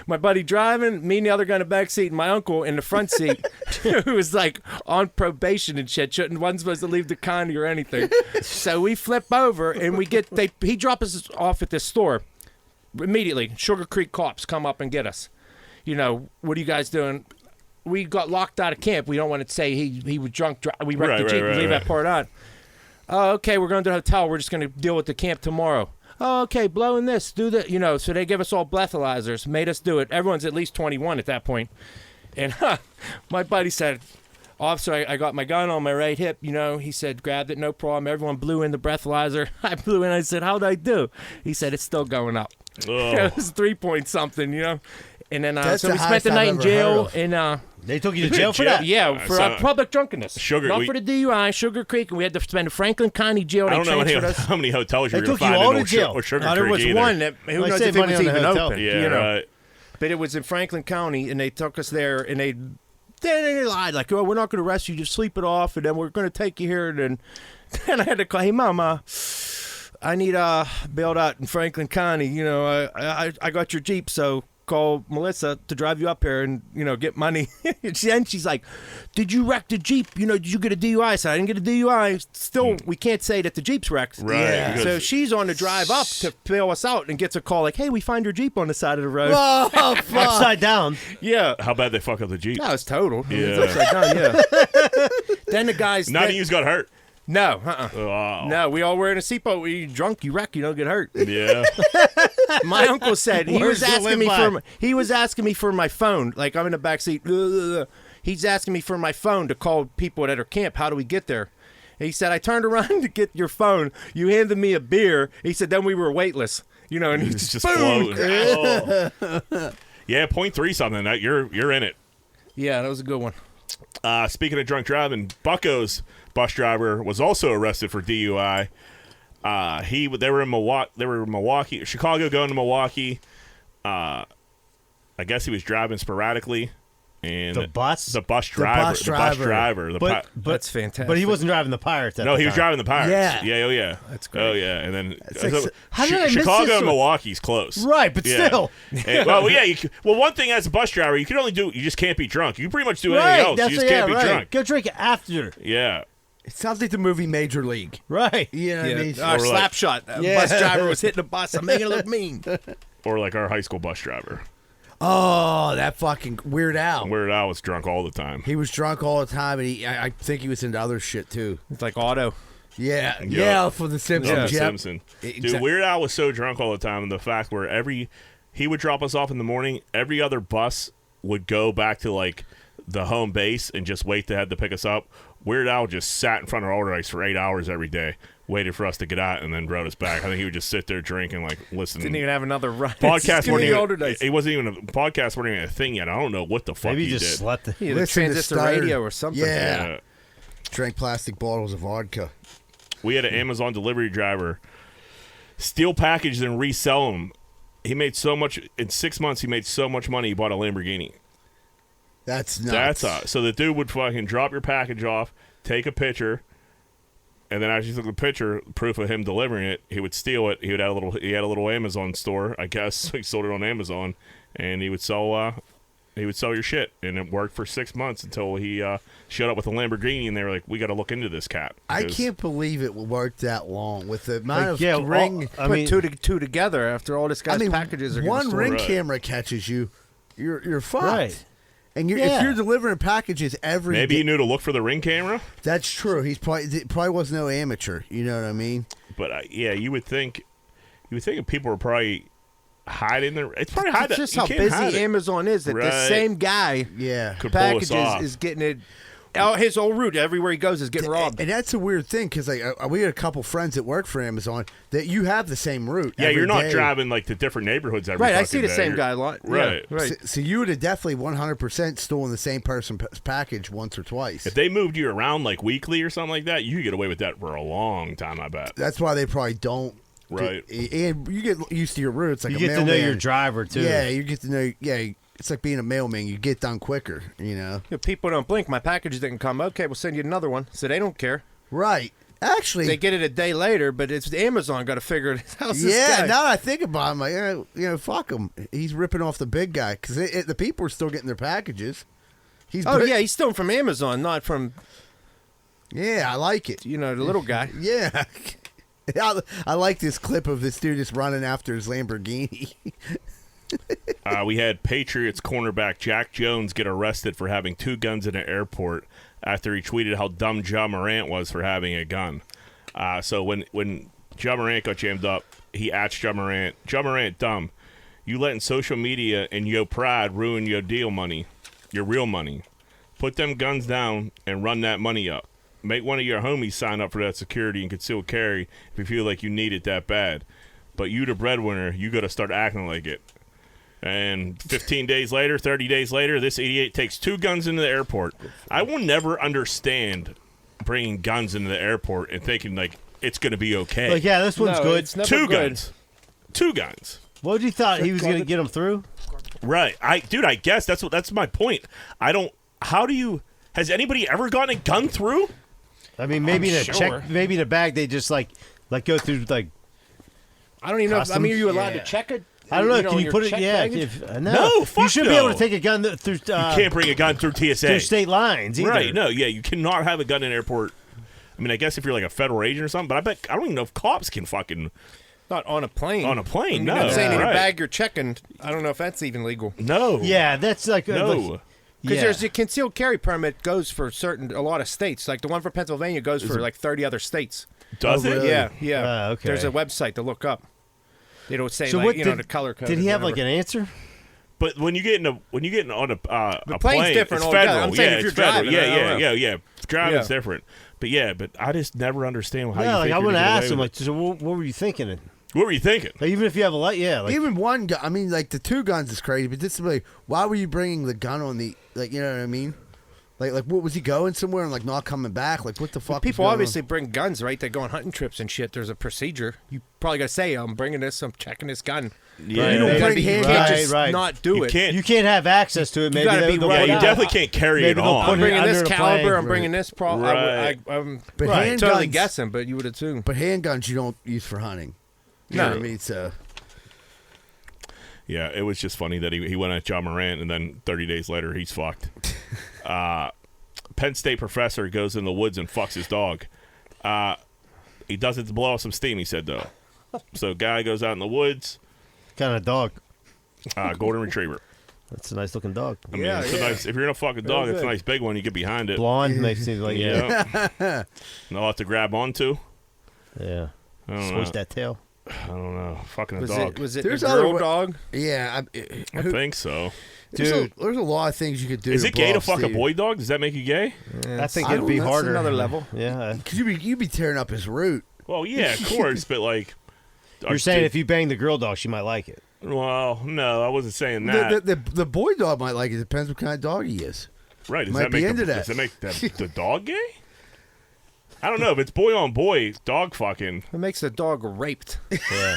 My buddy driving, me and the other guy in the back seat, and my uncle in the front seat, who was like on probation and shit, wasn't supposed to leave the county or anything. So we flip over and he drops us off at this store immediately. Sugar Creek cops come up and get us. You know, what are you guys doing? We got locked out of camp. We don't want to say he was drunk. We wrecked the Jeep. We leave that part out. Oh, okay, we're going to the hotel. We're just going to deal with the camp tomorrow. Oh, okay, blowing this, do that, you know. So they give us all breathalyzers, made us do it. Everyone's at least 21 at that point. And my buddy said, officer, I got my gun on my right hip, you know. He said, grabbed it, no problem. Everyone blew in the breathalyzer. I blew in. I said, how'd I do? He said, it's still going up. Oh. It was 3 point something, you know. And then That's so the we spent highest the night I've in ever jail. heard And They took you to jail for that? yeah, for public drunkenness. Not for the DUI, Sugar Creek, and we had to spend Franklin County Jail. I don't know transferred us. how many hotels They you're going took to you find all in to jail. or Sugar There Creek was either. one that who Well, knows save if it money was on the even hotel. open. Yeah, you know? right. But it was in Franklin County, and they took us there, and they lied like, "Oh, we're not going to arrest you. Just sleep it off, and then we're going to take you here." And then I had to call, "Hey, Mama, I need bailed out in Franklin County. You know, I got your Jeep, so call Melissa to drive you up here and, you know, get money." And she's like, "Did you wreck the Jeep? You know, did you get a DUI?" I said, "I didn't get a DUI." Still, we can't say that the Jeep's wrecked. Right. Yeah. because- So she's on the drive up to bail us out and gets a call like, "Hey, we find your Jeep on the side of the road." Oh, fuck. Upside down. Yeah. how bad they fuck up the Jeep? No, it's total. Yeah. It's upside down, yeah. Then the guys... None of you got hurt. No, Wow. No, we all wearing a seatbelt. When you're drunk, you wreck, you don't get hurt. Yeah. My uncle said he Words was to asking live me by. he was asking me for my phone. Like, I'm in the back seat. He's asking me for my phone to call people at our camp. How do we get there? He said, I turned around to get your phone. You handed me a beer. He said, then we were weightless. And he's just floating. Oh. Yeah, 0.3 something. You're in it. Yeah, that was a good one. Speaking of drunk driving, Bucko's bus driver was also arrested for DUI. They were in Milwaukee, Chicago, going to Milwaukee. I guess he was driving sporadically. And the bus driver. That's fantastic. But he wasn't driving the Pirates. No, he was driving the Pirates. Yeah. Oh yeah. That's great. Oh yeah, and then how did I miss Chicago this and Milwaukee's close. Right, but still. And, one thing as a bus driver, you just can't be drunk. You can pretty much do anything else. You just can't be drunk. Go drink after. Yeah. It sounds like the movie Major League. Right. You know what I mean? Slap shot. Bus driver was hitting the bus. I'm making it look mean. Or like our high school bus driver. Oh, that fucking Weird Al. Weird Al was drunk all the time. He was drunk all the time, and I think he was into other shit, too. It's like Otto. Yeah, for The Simpsons. The Simpsons. Dude, Weird Al was so drunk all the time, and the fact where he would drop us off in the morning, every other bus would go back to, like, the home base and just wait to have to pick us up. Weird Al just sat in front of our order ice for 8 hours every day, waited for us to get out, and then rode us back. I think he would just sit there drinking, like, listening. Didn't even have another ride. Podcast wasn't even a thing yet. I don't know what the fuck Maybe he just did. slept. The transistor radio or something. Yeah. Drank plastic bottles of vodka. We had an Amazon delivery driver steal packages and resell them. He made so much in 6 months. He made so much money. He bought a Lamborghini. That's nuts. So the dude would fucking drop your package off, take a picture, and then after you took the picture, proof of him delivering it, he would steal it. He had a little Amazon store, I guess. So he sold it on Amazon, and he would sell your shit, and it worked for 6 months until he showed up with a Lamborghini, and they were like, "We got to look into this cat." I can't believe it worked that long with the amount of ring. Put two together after all this guy's packages are one ring camera catches you, you're fucked. Right. And if you're delivering packages every maybe day, he knew to look for the ring camera. That's true. He's probably was no amateur. You know what I mean? But you would think people were probably hiding there. It's probably hiding. It's just how busy Amazon is that the same guy, could pull us off. is getting it. His whole route everywhere he goes is getting robbed. And that's a weird thing because we had a couple friends that work for Amazon that you have the same route. Yeah, you're not driving like the different neighborhoods every right. fucking I see the day. same guy a lot. Right, yeah, right. So you would have definitely 100% stolen the same person's package once or twice. If they moved you around like weekly or something like that, you could get away with that for a long time. I bet. That's why they probably don't. Right. And you get used to your routes. Like you get to know your driver too. Yeah, you get to know. Yeah. It's like being a mailman. You get done quicker, you know. People don't blink. My package didn't come. Okay, we'll send you another one. So they don't care. Right. Actually, they get it a day later, but it's Amazon got to figure it out. Yeah, now that I think about it, I'm like, fuck him. He's ripping off the big guy because the people are still getting their packages. He's stealing from Amazon, not from. Yeah, I like it. You know, the little guy. Yeah. I like this clip of this dude just running after his Lamborghini. We had Patriots cornerback Jack Jones get arrested for having two guns in an airport after he tweeted how dumb Ja Morant was for having a gun. So when Ja Morant got jammed up, he asked Ja Morant, dumb. You letting social media and your pride ruin your deal money, your real money. Put them guns down and run that money up. Make one of your homies sign up for that security and concealed carry if you feel like you need it that bad. But you the breadwinner, you got to start acting like it. And 15 days later, 30 days later, this idiot takes two guns into the airport. I will never understand bringing guns into the airport and thinking, like, it's going to be okay. Like, yeah, this one's good. It's never Two good. guns. Two guns. What did you thought he was going to get them through? Right. I guess that's my point. Has anybody ever gotten a gun through? I mean, maybe maybe in a bag they just like go through like. I don't even know. Are you allowed to check it? I don't know. Can you put it? Yeah. No, fuck you should be able to take a gun through. You can't bring a gun through TSA. Through state lines, either. Right? No. Yeah, you cannot have a gun in an airport. I mean, I guess if you're like a federal agent or something, but I don't even know if cops can fucking. Not on a plane. On a plane, no. I'm saying in a bag you're checking. I don't know if that's even legal. No. Yeah, that's like no. Because there's a concealed carry permit goes for a lot of states. Like the one for Pennsylvania goes for like 30 other states. Does it? Really? Yeah. Okay. There's a website to look up. They don't say so the color code. Did he have like an answer? But when you get on a The a plane's plane, different it's altogether. federal. I'm saying yeah, if you're it's federal. driving, I don't know. Yeah. Driving's Yeah. different. But I just never understand how Yeah, you like I figured would to get have away asked him, with like, so what were you thinking? what were you thinking? Like, even if you have a light, yeah. Like, Even one gun. I mean, like the 2 guns is crazy, but this is like, why were you bringing the gun on the? Like, you know what I mean? Like, what was he going somewhere and like not coming back? Like, what the fuck? People was going obviously bring guns, right? They go on hunting trips and shit. There's a procedure. You probably got to say, I'm bringing this. I'm checking this gun. Yeah. You don't You bring can't handguns. just Right. not do You it. can't. you can't have access to it. Maybe gotta they'll- be they'll right. put you it out. definitely can't carry Maybe it they'll on. put I'm it bringing under this the caliber. plane. I'm bringing this. Right. I'm But right. totally handguns- guessing, but you would have too. But handguns you don't use for hunting. You know No. what I mean? So Yeah, it was just funny that he went at John Morant, and then 30 days later, he's fucked. Penn State professor goes in the woods and fucks his dog. He does it to blow off some steam, he said, though. So guy goes out in the woods, Kind of dog. golden retriever. That's a nice looking dog. I mean, it's a nice, if you're going to fuck a dog, it's a nice big one. You get behind it. Blonde makes it like Yeah. A lot to grab onto. yeah. I don't Switch know. that tail. I don't know. Fucking a Was dog. it There's a other girl wa- dog? yeah, I think so. there's a lot of things you could do. Is it gay blow to off fuck a steam. boy dog? Does that make you gay? I think I it'd don't be know, that's harder. another level. Yeah. Cause you'd be tearing up his root. Well, yeah, of course, but like. You're saying if you bang the girl dog, she might like it. Well, no, I wasn't saying that. The boy dog might like it. Depends what kind of dog he is. Right? Does might that be make into that. Does that make the dog gay? I don't know. If it's boy on boy, dog fucking. It makes the dog raped. Yeah.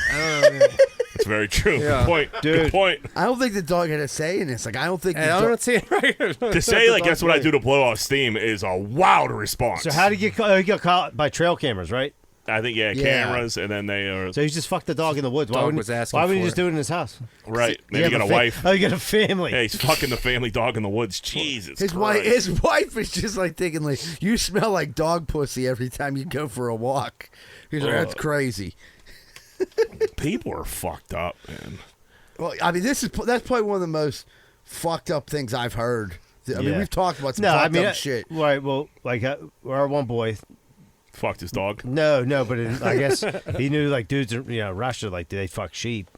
It's very true. Yeah. Good point. Good Dude. point. I don't think the dog had a say in this. Like I don't think. And the I dog- don't see it right. To say like that's what I do to blow off steam is a wild response. So how did you get caught? You got caught by trail cameras, right? I think Yeah. cameras, and then they are So you just fucked the dog in the woods. Why Dog wouldn't was asking Why wouldn't you for just it. do it in his house? right. Maybe You you got have a wife. Oh, you got a family. Hey, he's fucking the family dog in the woods. Jesus. His Christ. wife is just like thinking like, you smell like dog pussy every time you go for a walk. He's like, that's crazy. People are fucked up, man. Well, I mean, that's probably one of the most fucked up things I've heard. I mean, Yeah. we've talked about some No, fucked I mean, up shit. Right. Well, like our one boy. Fucked his dog. No, but I guess he knew like dudes, in Russia, like they fuck sheep.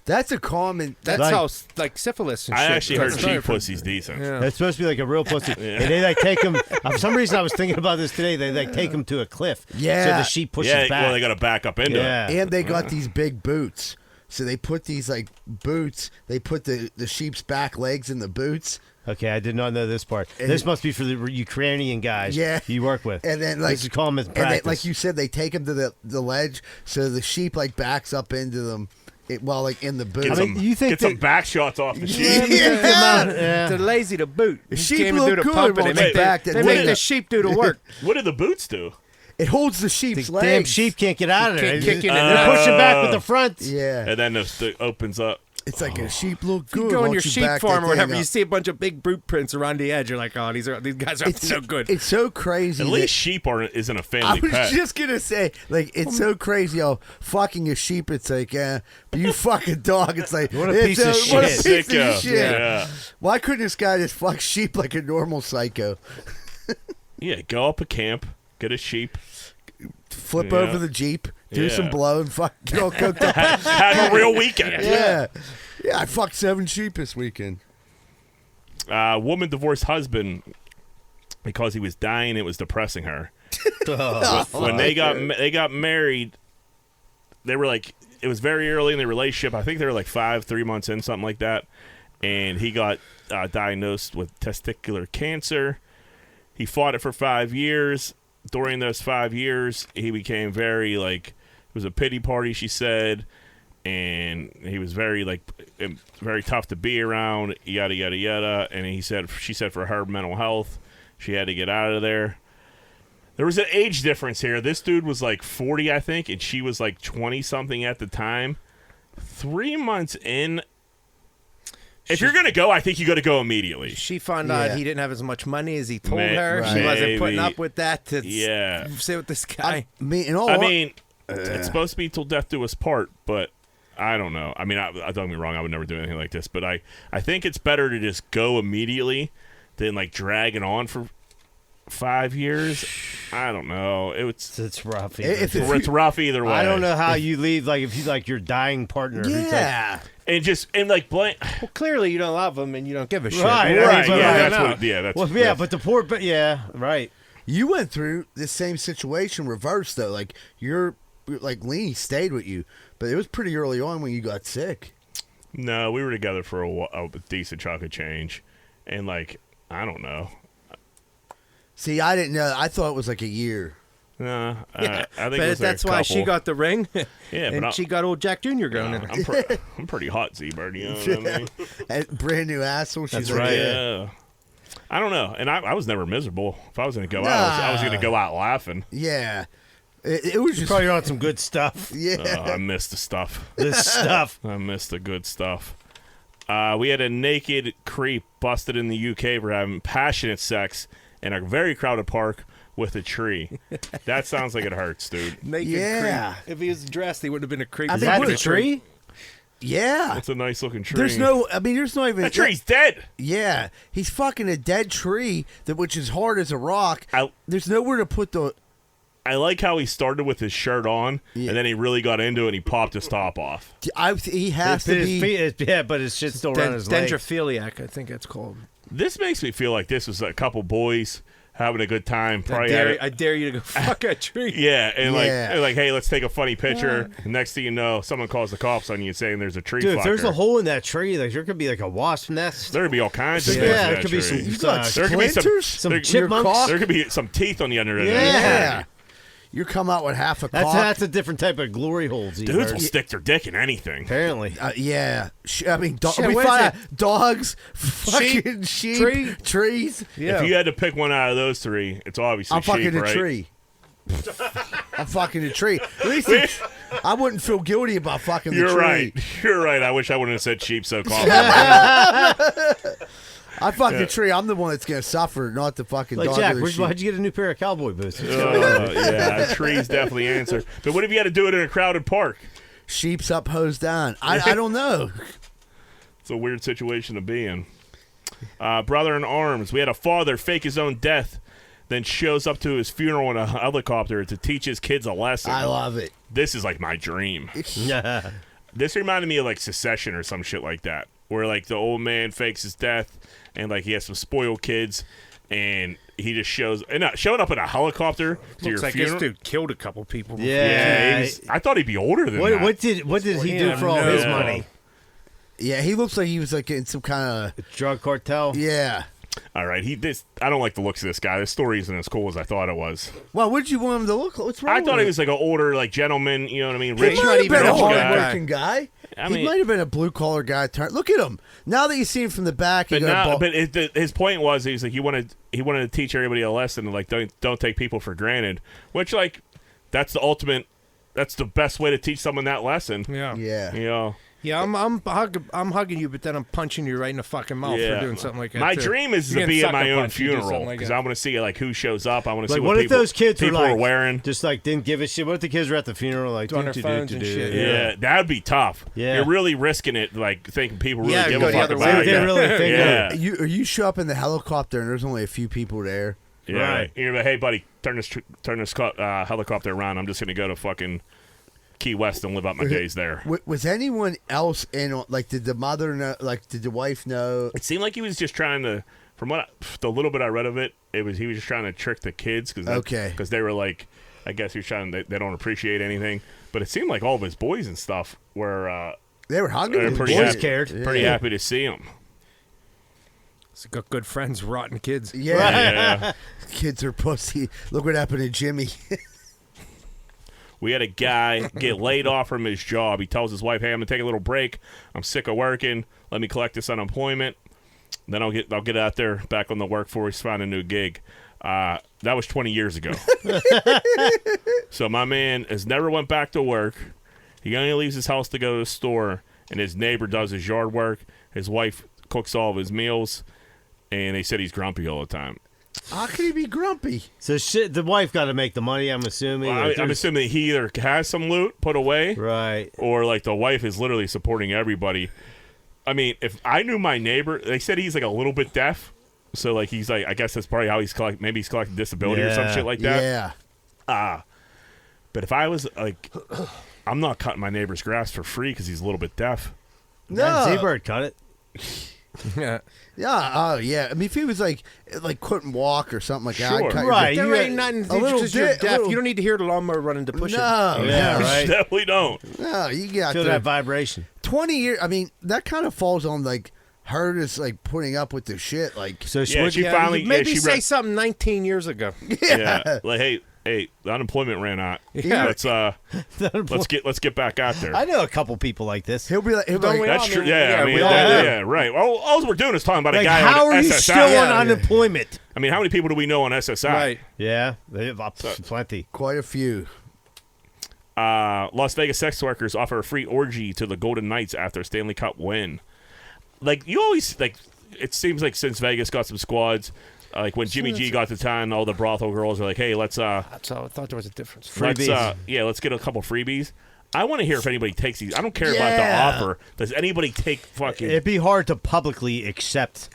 That's a common. That's Like- how like syphilis and I shit. actually heard comes sheep from. pussy's decent. Yeah. It's supposed to be like a real pussy, and they like take him. For some reason, I was thinking about this today. They like take him to a cliff, so Yeah. the sheep pushes Yeah, back. well, they got to back up into it. yeah, And they got these big boots. So they put these like boots. They put the sheep's back legs in the boots. Okay, I did not know this part. And- This must be for the Ukrainian guys. Yeah. you work with. And then like this is common and practice. like you said, they take them to the ledge. So the sheep like backs up into them while like in the boot. Get, I mean, some, you think get some that- back shots off the sheep. Yeah. They're lazy to boot. The You sheep can't even look do the good pumping. once They make, it's back they that make way. the sheep do the work. What do the boots do? It holds the sheep's the legs. damn sheep can't get out of there. Can't kick in They're and out. pushing back with the front. Yeah. And then it opens up. It's like a sheep look good. You go on your once you sheep back farm that or whatever, thing you up. see a bunch of big boot prints around the edge. You're like, oh, these guys are up to no good. It's so crazy. At that- least sheep isn't a I family was pet. just gonna say, like, it's so crazy. How fucking a sheep, it's like, but you fuck a dog, it's like, What a it's piece of what a shit. piece of Sicko. shit. Yeah. Why couldn't this guy just fuck sheep like a normal psycho? Yeah, go up a camp, get a sheep, Flip Yeah. over the jeep, do Yeah. some blow, and fuck, get all cooked up. have a real weekend. Yeah, I fucked 7 sheep this weekend. Woman divorced husband because he was dying. It was depressing her. When they got married, they were like, it was very early in the relationship. I think they were like 3 months in, something like that. And he got diagnosed with testicular cancer. He fought it for 5 years. During those 5 years, he became very like, it was a pity party, she said. And he was very very tough to be around, yada yada yada. And she said for her mental health, she had to get out of there. There was an age difference here. This dude was like 40, I think, and she was like 20 something at the time. 3 months in, if you're gonna go, I think you got to go immediately. She found out Yeah. he didn't have as much money as he told May- her. She Maybe. wasn't putting up with that to Yeah. sit with this guy. I mean, It's supposed to be till death do us part, but I don't know. I mean, I don't get me wrong. I would never do anything like this, but I think it's better to just go immediately than like drag it on for 5 years. I don't know. It's rough. If It's rough either way. I don't know how you leave, like if you like your dying partner. who's, like, yeah. and like blame. Well, clearly you don't love them and you don't give a shit. Right, Right, but- yeah, right, that's no. what. Yeah, that's. Well, yeah, but the poor, but yeah, right. You went through the same situation reversed though. Like Leanie stayed with you, but it was pretty early on when you got sick. No, we were together for a decent chunk of change, and like I don't know. See, I didn't know. I thought it was like a year. No, Yeah, I think it but was that's like a why she couple. got the ring. Yeah, and but she got old Jack Jr. going in. I'm pretty hot, Z-Bird. You know what I mean? And brand new asshole. She's That's like, right. Yeah. I don't know, and I was never miserable. If I was going to go out, I was going to go out laughing. Yeah. It was just Probably on some good stuff. yeah. I miss the stuff. This stuff. I miss the good stuff. We had a naked creep busted in the UK for having passionate sex in a very crowded park with a tree. That sounds like it hurts, dude. Naked Yeah. creep. If he was dressed, he would have been a creep. I Is mean, that what the a tree? Yeah. It's a nice looking tree. There's no. I mean, there's not even. That tree's dead. Yeah, he's fucking a dead tree which is hard as a rock. There's nowhere to put the. I like how he started with his shirt on, and then he really got into it, and he popped his top off. He has to His be. feet- yeah, but his shit's still around his legs. Dendrophiliac, I think that's called. This makes me feel like this was a couple boys having a good time. Probably I dare you to go fuck a tree. yeah, and Yeah. like, hey, let's take a funny picture. And next thing you know, someone calls the cops on you saying there's a tree. Dude, if there's fucker. a hole in that tree, like there could be like a wasp nest. There could be all kinds of Yeah, stuff in there that could be tree. some- You got There could be splinters? Some there- chipmunks. There could be some teeth on the under of that Yeah. tree. You come out with half a That's cock. a different type of glory hole. Dudes will stick their dick in anything. Apparently. Yeah. I mean, Shit, we what is find it? out dogs, fucking sheep, trees. Yeah. If you had to pick one out of those three, it's obviously I'm fucking sheep, a right? tree. I'm fucking a tree. At least I wouldn't feel guilty about fucking the You're tree. right. You're right. I wish I wouldn't have said sheep so calm. I fuck the tree. I'm the one that's gonna suffer, not the fucking Like dog. Jack, or the sheep. why'd you get a new pair of cowboy boots? Yeah, trees definitely answer. But what if you had to do it in a crowded park? Sheep's up, hose down. I don't know. It's a weird situation to be in. Brother in arms. We had a father fake his own death, then shows up to his funeral in a helicopter to teach his kids a lesson. I love it. This is like my dream. Yeah. This reminded me of like Secession or some shit like that, where like the old man fakes his death and like he has some spoiled kids, and he just showing up in a helicopter to Looks your like funeral. this dude killed a couple people. before. Yeah. I thought he'd be older than that. What did he do for all his no. money? Yeah, he looks like he was like in some kind Drug cartel? of. Yeah. All right, I don't like the looks of this guy. This story isn't as cool as I thought it was. Well, what did you want him to look like? What's wrong I thought with he him? was like an older, like gentleman. You know what I mean? He Rich, might have been a rich guy. hard-working guy. I He mean- might have been a blue-collar guy. Look at him. Now that you see him from the back, But his point was he's like he wanted to teach everybody a lesson and like don't take people for granted. Which like that's the best way to teach someone that lesson. Yeah. Yeah. You know. Yeah, I'm hugging you, but then I'm punching you right in the fucking mouth Yeah. for doing something like that. My too. dream is You're to getting be at sucker my own punched, you do something funeral like because that. I want to see like who shows up. I want to see Like, what what if people, those kids were people like, are wearing. just like didn't give a shit? What if the kids were at the funeral like On their phones and shit. Yeah, that'd be tough. Yeah. You're really risking it, like thinking people really Yeah, give go a the fuck other about way. it. They really think Yeah. You show up in the helicopter and there's only a few people there. Yeah. Right. You're like, hey, buddy, turn this helicopter around. I'm just gonna go to fucking Key West and live out my days there. Was anyone else in? Like, did the mother know? Like, did the wife know? It seemed like he was just trying to. From the little bit I read of it, he was just trying to trick the kids because they were like, I guess he was trying. They don't appreciate anything, but it seemed like all of his boys and stuff were. They were hugging him. Pretty boys happy, cared. Pretty happy to see him. He's got good friends, rotten kids. Yeah. Yeah. Kids are pussy. Look what happened to Jimmy. We had a guy get laid off from his job. He tells his wife, "Hey, I'm gonna take a little break. I'm sick of working. Let me collect this unemployment. Then I'll get out there back on the workforce, find a new gig." That was 20 years ago. So my man has never went back to work. He only leaves his house to go to the store, and his neighbor does his yard work. His wife cooks all of his meals, and they said he's grumpy all the time. How could he be grumpy? So shit, the wife got to make the money. I'm assuming. Well, Like, I'm there's- assuming that he either has some loot put away, Right. or like the wife is literally supporting everybody. I mean, if I knew my neighbor, they said he's like a little bit deaf, so like he's like, I guess that's probably how he's maybe he's collecting disability or some Yeah. shit like that. Yeah. But if I was like, I'm not cutting my neighbor's grass for free because he's a little bit deaf. No. Z-Bird cut it. Yeah. Yeah, oh yeah. I mean, if he was like couldn't walk or something like that, Sure. I'd cut Right. There You ain't got- nothing. a little Just you're bit- a deaf. little- You don't need to hear the lawnmower running to push it. No, Yeah, no, right. Definitely don't. no. You got Feel the that vibration. 20 years. I mean, that kind of falls on like her just like putting up with the shit. Like, So Yeah, would she you- finally. Maybe yeah, she say re- something 19 years ago. Yeah. Like, hey, the unemployment ran out. Yeah. Let's get back out there. I know a couple people like this. he'll be like, Don't we That's all? true. I mean, Yeah, I yeah, mean, we all that- do. yeah, right. Well, all we're doing is talking about a Like, guy how on are you SSI. still on Yeah. unemployment? I mean, how many people do we know on SSI? Right. Yeah, plenty. quite a few. Las Vegas sex workers offer a free orgy to the Golden Knights after a Stanley Cup win. Like, you always, like, it seems like since Vegas got some squads, like when Jimmy G got to town, all the brothel girls are like, hey, let's, That's all. I thought there was a difference. let's Freebies. let's get a couple freebies. I want to hear if anybody takes these. I don't care about Yeah. the offer. Does anybody take fucking... It'd be hard to publicly accept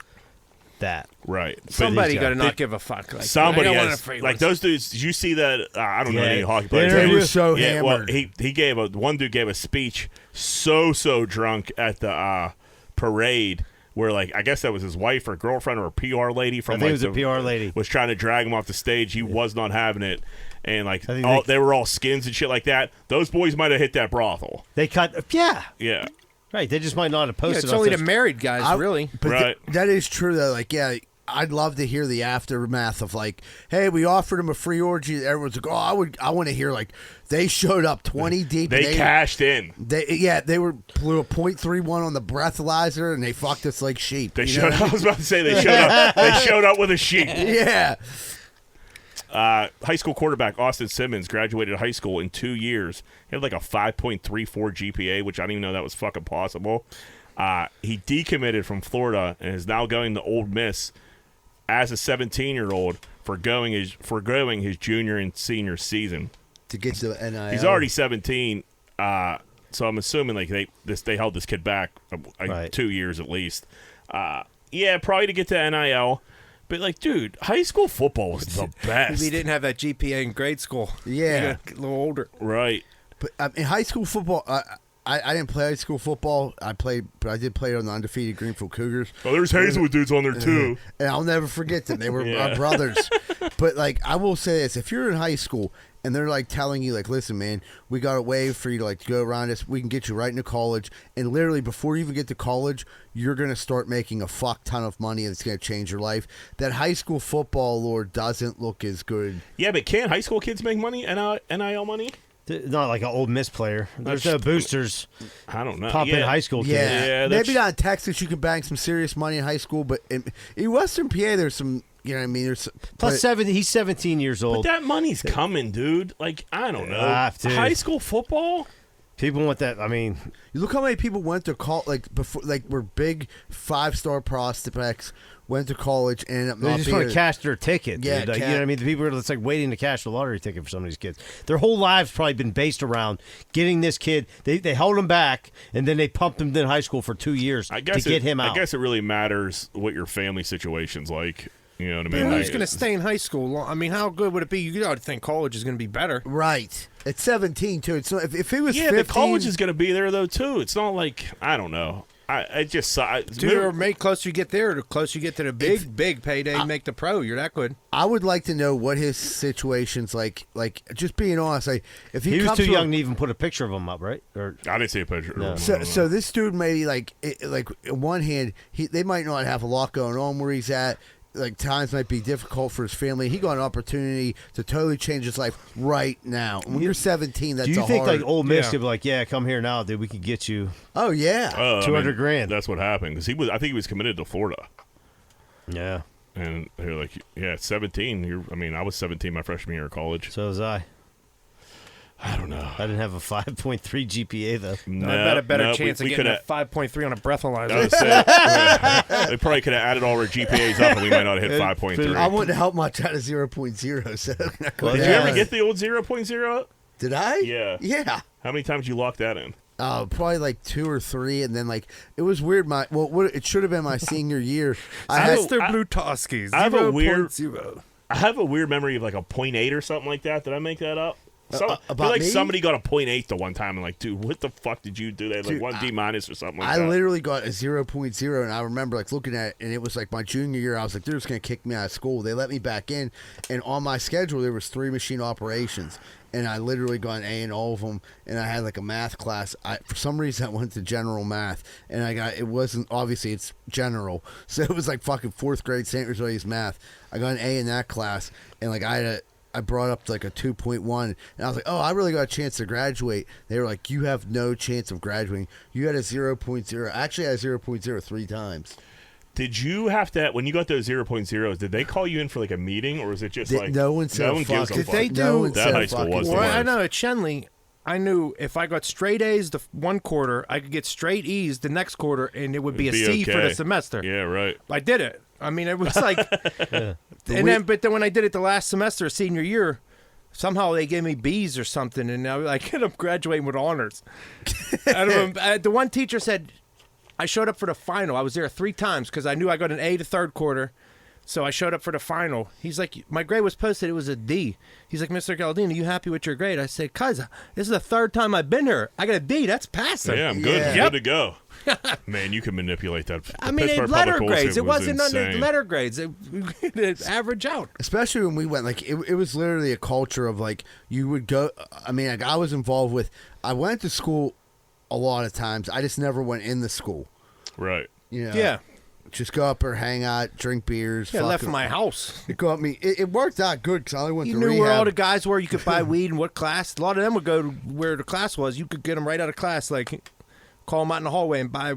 that. Right. But Somebody these got to guys- not give a fuck. Like, somebody I don't want has, a free like one. those dudes. Did you see that? I don't know Yeah. any hockey They players. They were so Yeah, well, hammered. he gave one dude gave a speech so drunk at the parade where, like, I guess that was his wife or girlfriend or a PR lady from I think like it was a PR lady. was trying to drag him off the stage. He was not having it, and like I think they were all skins and shit like that. Those boys might have hit that brothel. They cut. Yeah, Yeah, right. They just might not have Yeah, posted. it's on only the Facebook. married guys, really. But Right. that is true though. Like, yeah, I'd love to hear the aftermath of like, hey, we offered him a free orgy. Everyone's like, oh, I want to hear like they showed up 20 deep. and they cashed in. They blew a .31 on the breathalyzer and they fucked us like sheep. They you showed. know? I was about to say they showed up. They showed up with a sheep. Yeah. High school quarterback Austin Simmons graduated high school in 2 years. He had like a 5.34 GPA, which I didn't even know that was fucking possible. He decommitted from Florida and is now going to Ole Miss as a 17-year-old for going his junior and senior season. To get to the NIL. He's already 17, so I'm assuming like they held this kid back Right. 2 years at least. Yeah, probably to get to NIL. But, like, dude, high school football was the best. He didn't have that GPA in grade school. Yeah. He got a little older. Right. But in high school football, I didn't play high school football. I did play on the undefeated Greenfield Cougars. Oh, there's Hazelwood dudes on there, too. And I'll never forget them. They were Yeah. my brothers. But, like, I will say this. If you're in high school and they're, like, telling you, like, listen, man, we got a way for you to, like, go around us. We can get you right into college. And literally, before you even get to college, you're going to start making a fuck ton of money and it's going to change your life. That high school football lore doesn't look as good. Yeah, but can high school kids make money, NIL money? Not like an Old Miss player. There's no boosters. I don't know. Pop in high school kids. Yeah, that's- Maybe not in Texas. You can bang some serious money in high school. But in Western PA, there's some, you know what I mean? There's Plus, he's 17 years But old. that money's coming, dude. Like, I don't know. Dude. High school football? People want that. I mean, You look how many people went to like before, like were big 5-star prospects, went to college and ended up they not just being want to cash their ticket. Yeah, dude. Like, you know what I mean? The people are that's like waiting to cash the lottery ticket for some of these kids. Their whole lives probably been based around getting this kid. They held him back and then they pumped him in high school for 2 years to get him out. I guess it really matters what your family situation's like. You know what I But mean? who's Like, going to stay in high school? I mean, how good would it be? You got to think college is going to be better. Right. At 17 too. It's not, if it was yeah, 15, the college is going to be there though too. It's not like I don't know. I just Dude, or make closer you get there, the closer you get to the big payday, make the pro. You're that good. I would like to know what his situation's like. Like, just being honest, like if He was comes too from- young to even put a picture of him up, right? Or I didn't see a picture. No. So this dude maybe like on one hand they might not have a lot going on where he's at. Like times might be difficult for his family. He got an opportunity to totally change his life right now. When you're 17, that's do you a think hard. like Ole Miss Yeah. could be like, yeah, come here now, dude. We could get you. Oh yeah. 200 grand. That's what happened because I think he was committed to Florida, Yeah. and they're like, yeah, 17. I was 17 my freshman year of college. So was I. I don't know. I didn't have a 5.3 GPA though. No, I bet a better no, chance we of getting coulda- a 5.3 on a breathalyzer. I was saying, they probably could have added all our GPAs up, and we might not have hit 5.3. I wouldn't help much out of 0.0. So Did you ever get the old 0.0? Did I? Yeah. Yeah. How many times you locked that in? Probably like 2 or 3, and then like it was weird. It should have been my senior year. That's their blue Toskies. I have a weird 0.0. I have a weird memory of like a 0.8 or something like that. Did I make that up? So, I about feel like me? somebody got a 0.8 the one time and like, dude, what the fuck did you do? They had like Dude, one D- or something like I that. literally got a 0.0, and I remember like looking at it, and it was like my junior year. I was like, they're just gonna kick me out of school. They let me back in, and on my schedule there was 3 machine operations, and I literally got an A in all of them. And I had like a math class. For some reason I went to general math, and it wasn't obviously it's general, so it was like fucking 4th grade St. Rosalia's math. I got an A in that class, and like I brought up to like a 2.1, and I was like, oh, I really got a chance to graduate. They were like, you have no chance of graduating. You had a 0.0. Actually, I had a 0.0 3 times. Did you have to, when you got those 0.0s, did they call you in for like a meeting, or was it just like no one said no one gives a Did fuck? they do No one that said high a school fucking was the Well, worst. I know at Shenley, I knew if I got straight A's the one quarter, I could get straight E's the next quarter, and it would be a C for okay. the semester. Yeah, right. I did it. I mean, it was like, but then when I did it the last semester, senior year, somehow they gave me B's or something, and I ended up graduating with honors. The one teacher said, I showed up for the final. I was there 3 times because I knew I got an A the 3rd quarter, so I showed up for the final. He's like, my grade was posted, it was a D. He's like, Mr. Galdine, are you happy with your grade? I said, cuz, this is the 3rd time I've been here. I got a D. That's passing. Yeah, I'm good. Yeah. Good to go. Man, you can manipulate that. I mean, Pittsburgh letter Public grades. Schools It wasn't under insane. letter grades. It average out. Especially when we went, like, it was literally a culture of, like, you would go, I mean, like, I was involved with, I went to school a lot of times. I just never went in the school. Right. You know? Yeah. Just go up there, hang out, drink beers. Yeah, I left fucking- my house. It got me. It worked out good because I only went You to knew rehab. where all the guys were. You could buy weed and what class. A lot of them would go to where the class was. You could get them right out of class. Like, call them out in the hallway and buy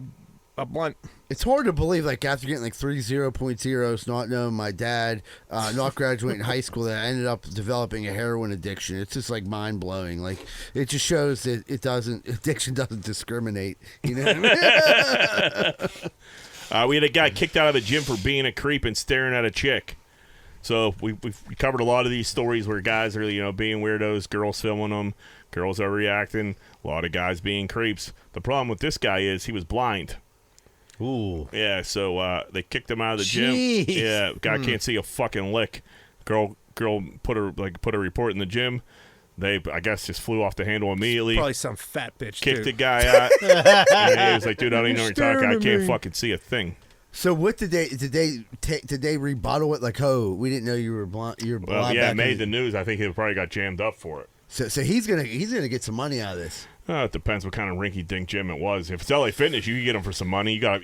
a blunt. It's hard to believe, like, after getting like 3 0.0s, not knowing my dad, not graduating high school, that I ended up developing a heroin addiction. It's just like mind blowing. Like, it just shows that addiction doesn't discriminate. You know what I mean? We had a guy kicked out of the gym for being a creep and staring at a chick. So we covered a lot of these stories where guys are, being weirdos, girls filming them, girls overreacting, a lot of guys being creeps. The problem with this guy is he was blind. Ooh. Yeah, so they kicked him out of the gym. Jeez. Yeah, guy can't see a fucking lick. Girl put a report in the gym. They, I guess, just flew off the handle immediately. Probably some fat bitch, Kicked the too. guy out. And he was like, dude, I don't even know what you're talking. I can't fucking see a thing. So what did they rebuttal it? Like, oh, we didn't know you were blind. Well, yeah, it made the news. I think he probably got jammed up for it. So he's gonna get some money out of this. It depends what kind of rinky-dink gym it was. If it's LA Fitness, you can get them for some money. You gotta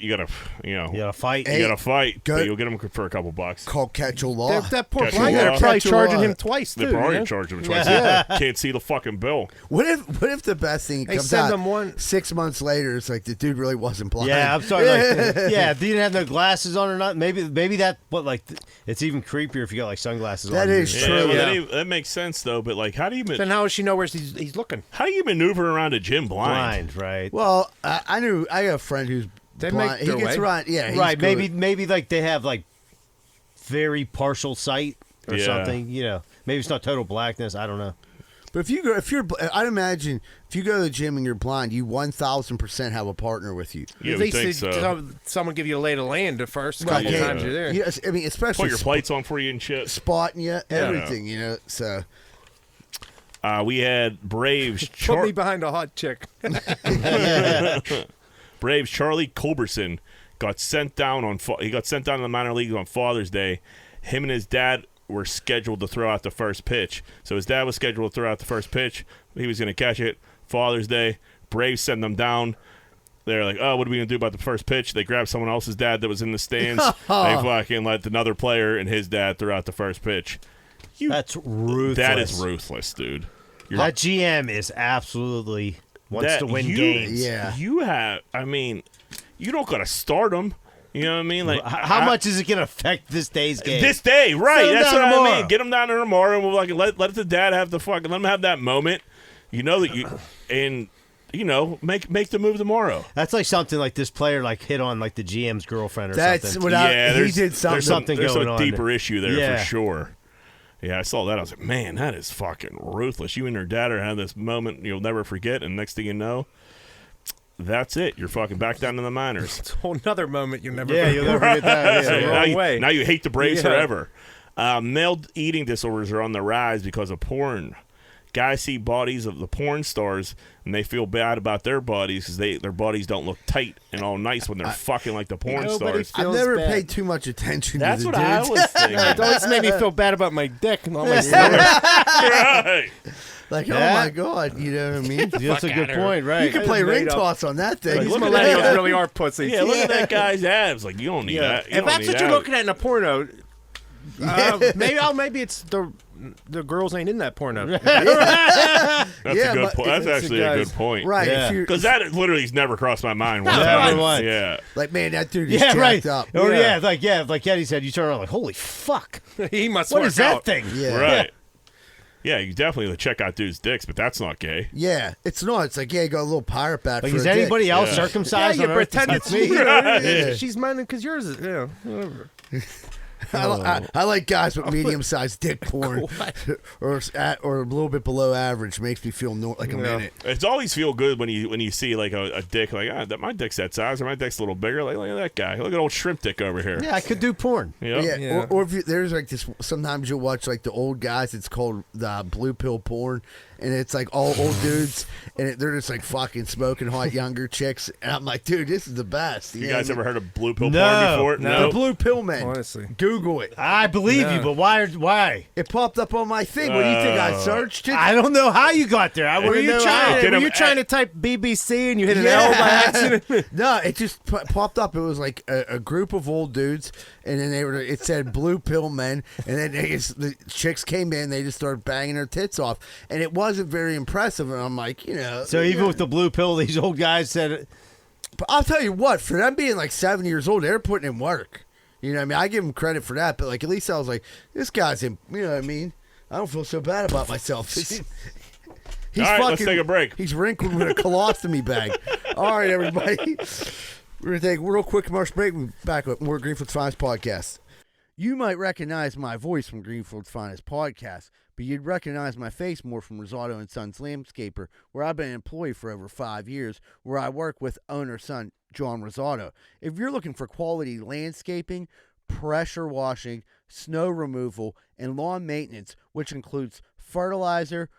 fight. You gotta fight. Go- But you'll get them for a couple bucks. Called catch a law. That poor Catch blind a guy law. probably Catch a charging law. him twice, They too. probably you know? charge him twice. Yeah. Can't see the fucking bill. What if the best thing They comes send out him one- 6 months later? It's like the dude really wasn't blind. Yeah, I'm sorry. Like, yeah, if you didn't have no glasses on or not, maybe that. But like, it's even creepier if you got like sunglasses on. That is Yeah, true. well, that makes sense though. But like, how do you Then how does she know where he's looking? how do you maneuver around a gym blind? right? Well, I got a friend who's They blind. make He their gets way. around. Yeah, he's Right. good. Maybe like they have like very partial sight or Yeah. something. Maybe it's not total blackness. I don't know. But I'd imagine if you go to the gym and you're blind, you 1,000% have a partner with you. You At would least think they- so. someone give you a lay of the land the first Right, couple yeah. times you're there. Yes, I mean, especially Put your plates on for you and shit. spotting you, everything. You know, so We had Braves. Put me behind a hot chick. Braves Charlie Culberson got sent down he got sent down to the minor leagues on Father's Day. Him and his dad were scheduled to throw out the first pitch. So his dad was scheduled to throw out the first pitch. He was going to catch it. Father's Day. Braves send them down. They're like, oh, what are we going to do about the first pitch? They grabbed someone else's dad that was in the stands. They fucking let another player and his dad throw out the first pitch. That's ruthless. That is ruthless, dude. That GM is absolutely wants to win games. Yeah. You have, I mean, you don't got to start them. You know what I mean? Like, How much is it going to affect this day's game? This day, right? Send 'em That's down what I tomorrow. mean. Get them down there tomorrow, and we'll like let the dad have the fucking let him have that moment. You know that you and make the move tomorrow. That's like something like this player like hit on like the GM's girlfriend or that's something. what he did something. There's something There's going a on deeper there. issue there Yeah. for sure. Yeah, I saw that. I was like, man, that is fucking ruthless. You and your dad are having this moment you'll never forget, and next thing you know, that's it. You're fucking back down to the minors. It's a whole nother moment you'll never Yeah, forget. you'll never forget that. So Yeah. now you hate the Braves Yeah. forever. Male eating disorders are on the rise because of porn. guys see bodies of the porn stars and they feel bad about their bodies because their bodies don't look tight and all nice when they're fucking like the porn stars. I've never paid too much attention That's to the what I dudes. was thinking. It always made me feel bad about my dick and all my stomach. Right. Like, oh my God, you know what I mean? That's a good point, right? You can play ring toss on that thing. These millennials really are pussies. Yeah, look at that guy's abs. Like, you don't need that. If that's what you're looking at in a porno, maybe it's the girls ain't in that porno. That's a good point. That's actually a good point. Right. Because that literally has never crossed my mind. Yeah. Like, man, that dude is jacked up. Oh, like Eddie said, you turn around like, holy fuck. He must What work is that out. thing? Yeah. Right. Yeah, you definitely check out dudes' dicks, but that's not gay. Yeah, it's not. It's like, yeah, you got a little pirate bat Like, for is a dick. anybody else circumcised? Yeah, you on Earth pretend besides it's me? me. Yeah. She's mine because yours is, whatever. I like guys with medium-sized dick porn, or a little bit below average. Makes me feel like a minute. It's always feel good when you see like a dick like my dick's that size or my dick's a little bigger. Like, look at that guy. Look at old shrimp dick over here. Yeah, I could do porn. Yep. Yeah. Or if there's like this. Sometimes you'll watch like the old guys. It's called the blue pill porn. And it's like all old dudes, and they're just like fucking smoking hot younger chicks. And I'm like, dude, this is the best. You guys ever heard of blue pill No. porn before? The blue pill men. Honestly. Google it. I believe you, but why? It popped up on my thing. What do you think? I searched it. I don't know how you got there. I Were want to you know trying to type BBC and you hit an L by accident? No, it just popped up. It was like a group of old dudes, and then it said blue pill men, and then the chicks came in. They just started banging their tits off, and it wasn't very impressive. And I'm like, So even with the blue pill, these old guys said, but I'll tell you what, for them being like 7 years old, they're putting in work. You know what I mean? I give them credit for that, but like at least I was like, this guy's in. You know what I mean? I don't feel so bad about myself. He's All right, let's take a break. He's wrinkled with a colostomy bag. All right, everybody. We're going to take a real quick commercial break. We'll be back with more Greenfield's Finest podcast. You might recognize my voice from Greenfield's Finest podcast, but you'd recognize my face more from Rosado & Sons Landscaper, where I've been an employee for over 5 years, where I work with owner-son John Rosado. If you're looking for quality landscaping, pressure washing, snow removal, and lawn maintenance, which includes fertilizer,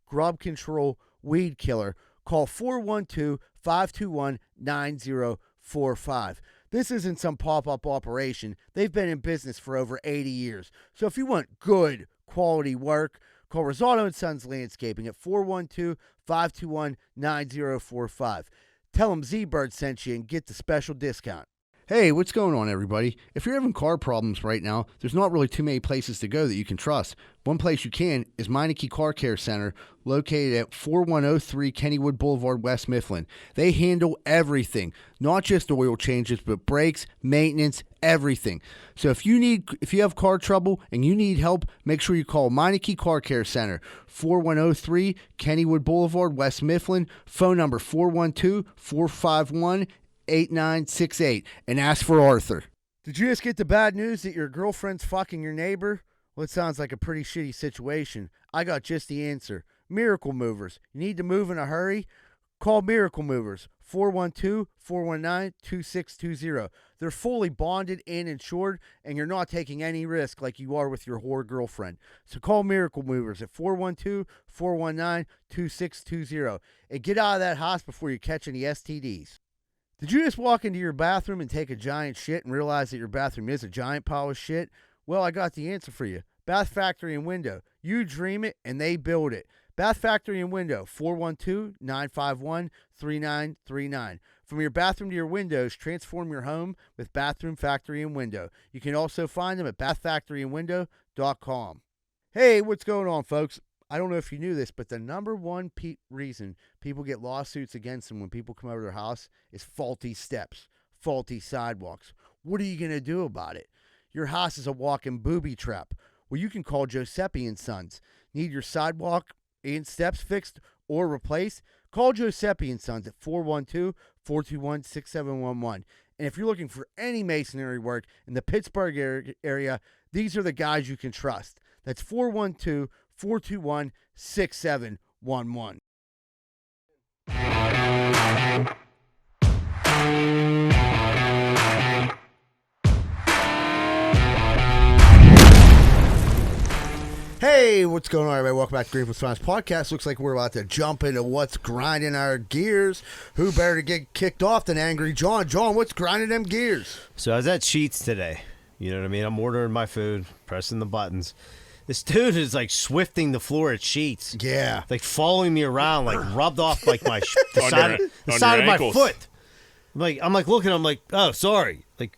grub control, weed killer, call 412-521-9045. This isn't some pop-up operation. They've been in business for over 80 years. So if you want good quality work, call Rosado & Sons Landscaping at 412-521-9045. Tell them Z-Bird sent you and get the special discount. Hey, what's going on, everybody? If you're having car problems right now, there's not really too many places to go that you can trust. One place you can is Meineke Car Care Center, located at 4103 Kennywood Boulevard, West Mifflin. They handle everything, not just oil changes, but brakes, maintenance, everything. So if you have car trouble and you need help, make sure you call Meineke Car Care Center, 4103 Kennywood Boulevard, West Mifflin. Phone number 412-451-8968, and ask for Arthur. Did you just get the bad news that your girlfriend's fucking your neighbor? Well, it sounds like a pretty shitty situation. I got just the answer. Miracle Movers. You need to move in a hurry? Call Miracle Movers, 412-419-2620. They're fully bonded and insured, and you're not taking any risk like you are with your whore girlfriend. So call Miracle Movers at 412-419-2620 and get out of that house before you catch any STDs. Did you just walk into your bathroom and take a giant shit and realize that your bathroom is a giant pile of shit? Well, I got the answer for you. Bath Factory and Window. You dream it, and they build it. Bath Factory and Window, 412-951-3939. From your bathroom to your windows, transform your home with Bathroom Factory and Window. You can also find them at bathfactoryandwindow.com. Hey, what's going on, folks? I don't know if you knew this, but the number one reason people get lawsuits against them when people come over to their house is faulty steps, faulty sidewalks. What are you going to do about it? Your house is a walking booby trap. Well, you can call Giuseppe & Sons. Need your sidewalk and steps fixed or replaced? Call Giuseppe & Sons at 412-421-6711. And if you're looking for any masonry work in the Pittsburgh area, these are the guys you can trust. That's 412-421-6711. Hey, what's going on, everybody? Welcome back to Greenfield Science Podcast. Looks like we're about to jump into what's grinding our gears. Who better to get kicked off than Angry John? John, what's grinding them gears? So I was at Sheetz today. You know what I mean? I'm ordering my food, pressing the buttons. This dude is like swifting the floor at Sheetz. Yeah. Like following me around, like rubbed off like my the On side, your- the on side your of my ankles. foot. I'm like looking, I'm like, oh, sorry. Like,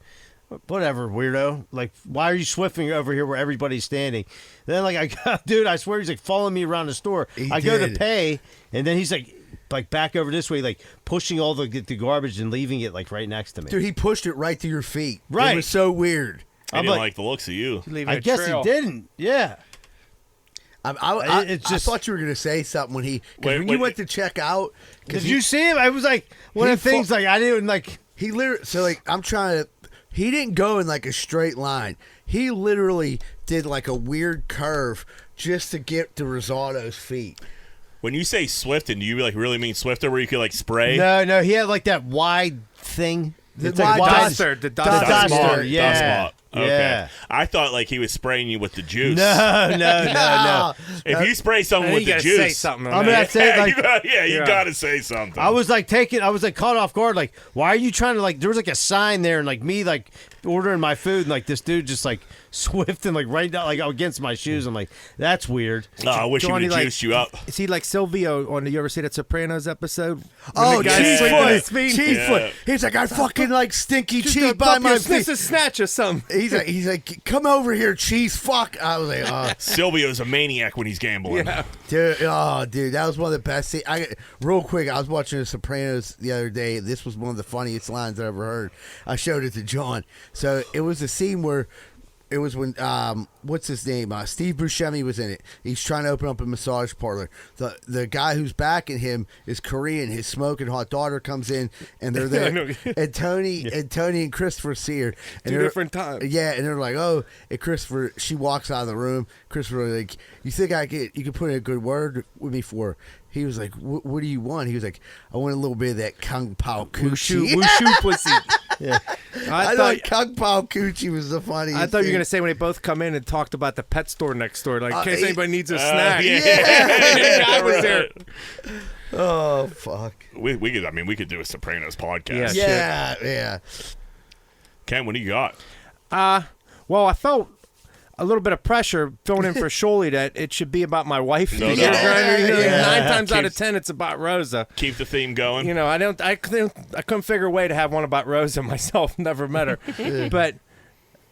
whatever, weirdo. Like, why are you swifting over here where everybody's standing? Then dude, I swear he's like following me around the store. I go to pay, and then he's like back over this way, like pushing all the garbage and leaving it like right next to me. Dude, he pushed it right to your feet. Right. It was so weird. I didn't like the looks of you. I guess he didn't. Yeah. I thought you were going to say something when you went to check out. Did you see him? I was like, one of the things, like, I didn't, like... He literally, so, like, I'm trying to... He didn't go in, like, a straight line. He literally did, like, a weird curve just to get to Rosato's feet. When you say swifting, do you like really mean swifter where you could like spray? No, he had, like, that wide thing. The duster. The duster, yeah. Okay. Yeah. I thought like he was spraying you with the juice. No. If you spray someone with the juice, say something. I'm gonna say like, you gotta say something. I was caught off guard. Like, why are you trying to like? There was like a sign there, and like me like ordering my food, and like this dude just like swifting like right down like against my shoes. I'm like, that's weird. Oh, I wish he would have like, juiced you up. Is he like Silvio on? You ever see that Sopranos episode? Oh, cheese foot. Yeah. He's like, I fucking like stinky Just cheese by my feet. This is snatch or something. He's like, come over here, cheese fuck. I was like, Silvio's a maniac when he's gambling. Yeah. dude, that was one of the best scenes. Real quick, I was watching The Sopranos the other day. This was one of the funniest lines I ever heard. I showed it to John. So it was a scene where it was when what's his name? Steve Buscemi was in it. He's trying to open up a massage parlor. The guy who's backing him is Korean. His smoking hot daughter comes in, and they're there. And Tony and Christopher see her. And Two different times. Yeah, and they're like, oh, and Christopher. She walks out of the room. Christopher like, you think you could put in a good word with me for her? He was like, what do you want? He was like, I want a little bit of that Kung Pao Coochie. Wushu pussy. Yeah. I thought Kung Pao Coochie was the funniest. I thought you were going to say when they both come in and talked about the pet store next door, like in case anybody needs a snack. Yeah. I was there. Oh, fuck. We could do a Sopranos podcast. Yeah. Ken, what do you got? Well, I felt a little bit of pressure filling in for Sholey that it should be about my wife. No. 9 times out of 10, it's about Rosa. Keep the theme going. You know, I couldn't figure a way to have one about Rosa myself. Never met her, but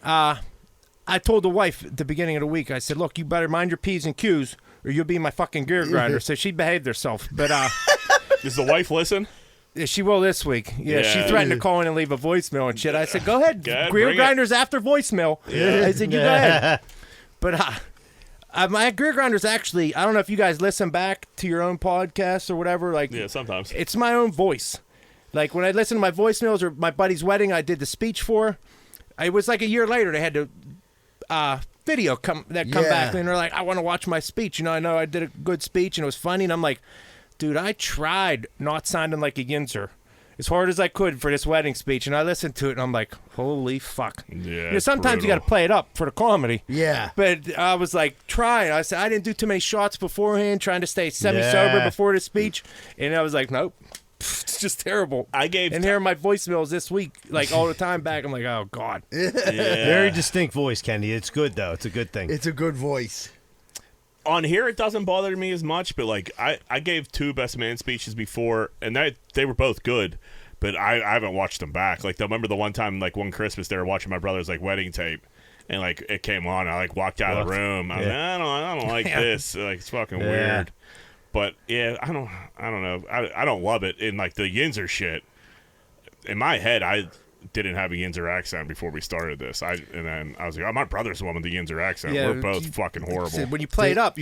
I told the wife at the beginning of the week. I said, "Look, you better mind your P's and Q's, or you'll be my fucking gear grinder." So she behaved herself. But does the wife listen? She will this week. Yeah, she threatened to call in and leave a voicemail and shit. I said, "Go ahead, gear grinders after voicemail." Yeah. I said, "You go ahead." But my gear grinders actually, I don't know if you guys listen back to your own podcasts or whatever. Like, yeah, sometimes it's my own voice. Like when I listen to my voicemails or my buddy's wedding, I did the speech for. It was like a year later they had to video come back and they're like, "I want to watch my speech." You know I did a good speech and it was funny, and I'm like, dude, I tried not sounding like a yinzer as hard as I could for this wedding speech, and I listened to it and I'm like, holy fuck. Yeah, you know, sometimes you got to play it up for the comedy. Yeah. But I was like trying. I said I didn't do too many shots beforehand, trying to stay semi-sober before the speech, and I was like, nope. It's just terrible. And hearing my voicemails this week, like all the time back, I'm like, oh God. Yeah. Very distinct voice, Kenny. It's good though. It's a good thing. It's a good voice. On here, it doesn't bother me as much, but like I gave 2 best man speeches before, and they were both good, but I haven't watched them back. Like, I remember the one time, like one Christmas, they were watching my brother's like wedding tape, and like it came on, I like walked out of the room. I was like, I don't like this. Like, it's fucking weird. But yeah, I don't know. I don't love it. In like the Yinzer shit, in my head, I didn't have a Yinzer accent before we started this. And then I was like, oh, my brother's the one with the Yinzer accent. Yeah, we're both fucking horrible. When you play it up,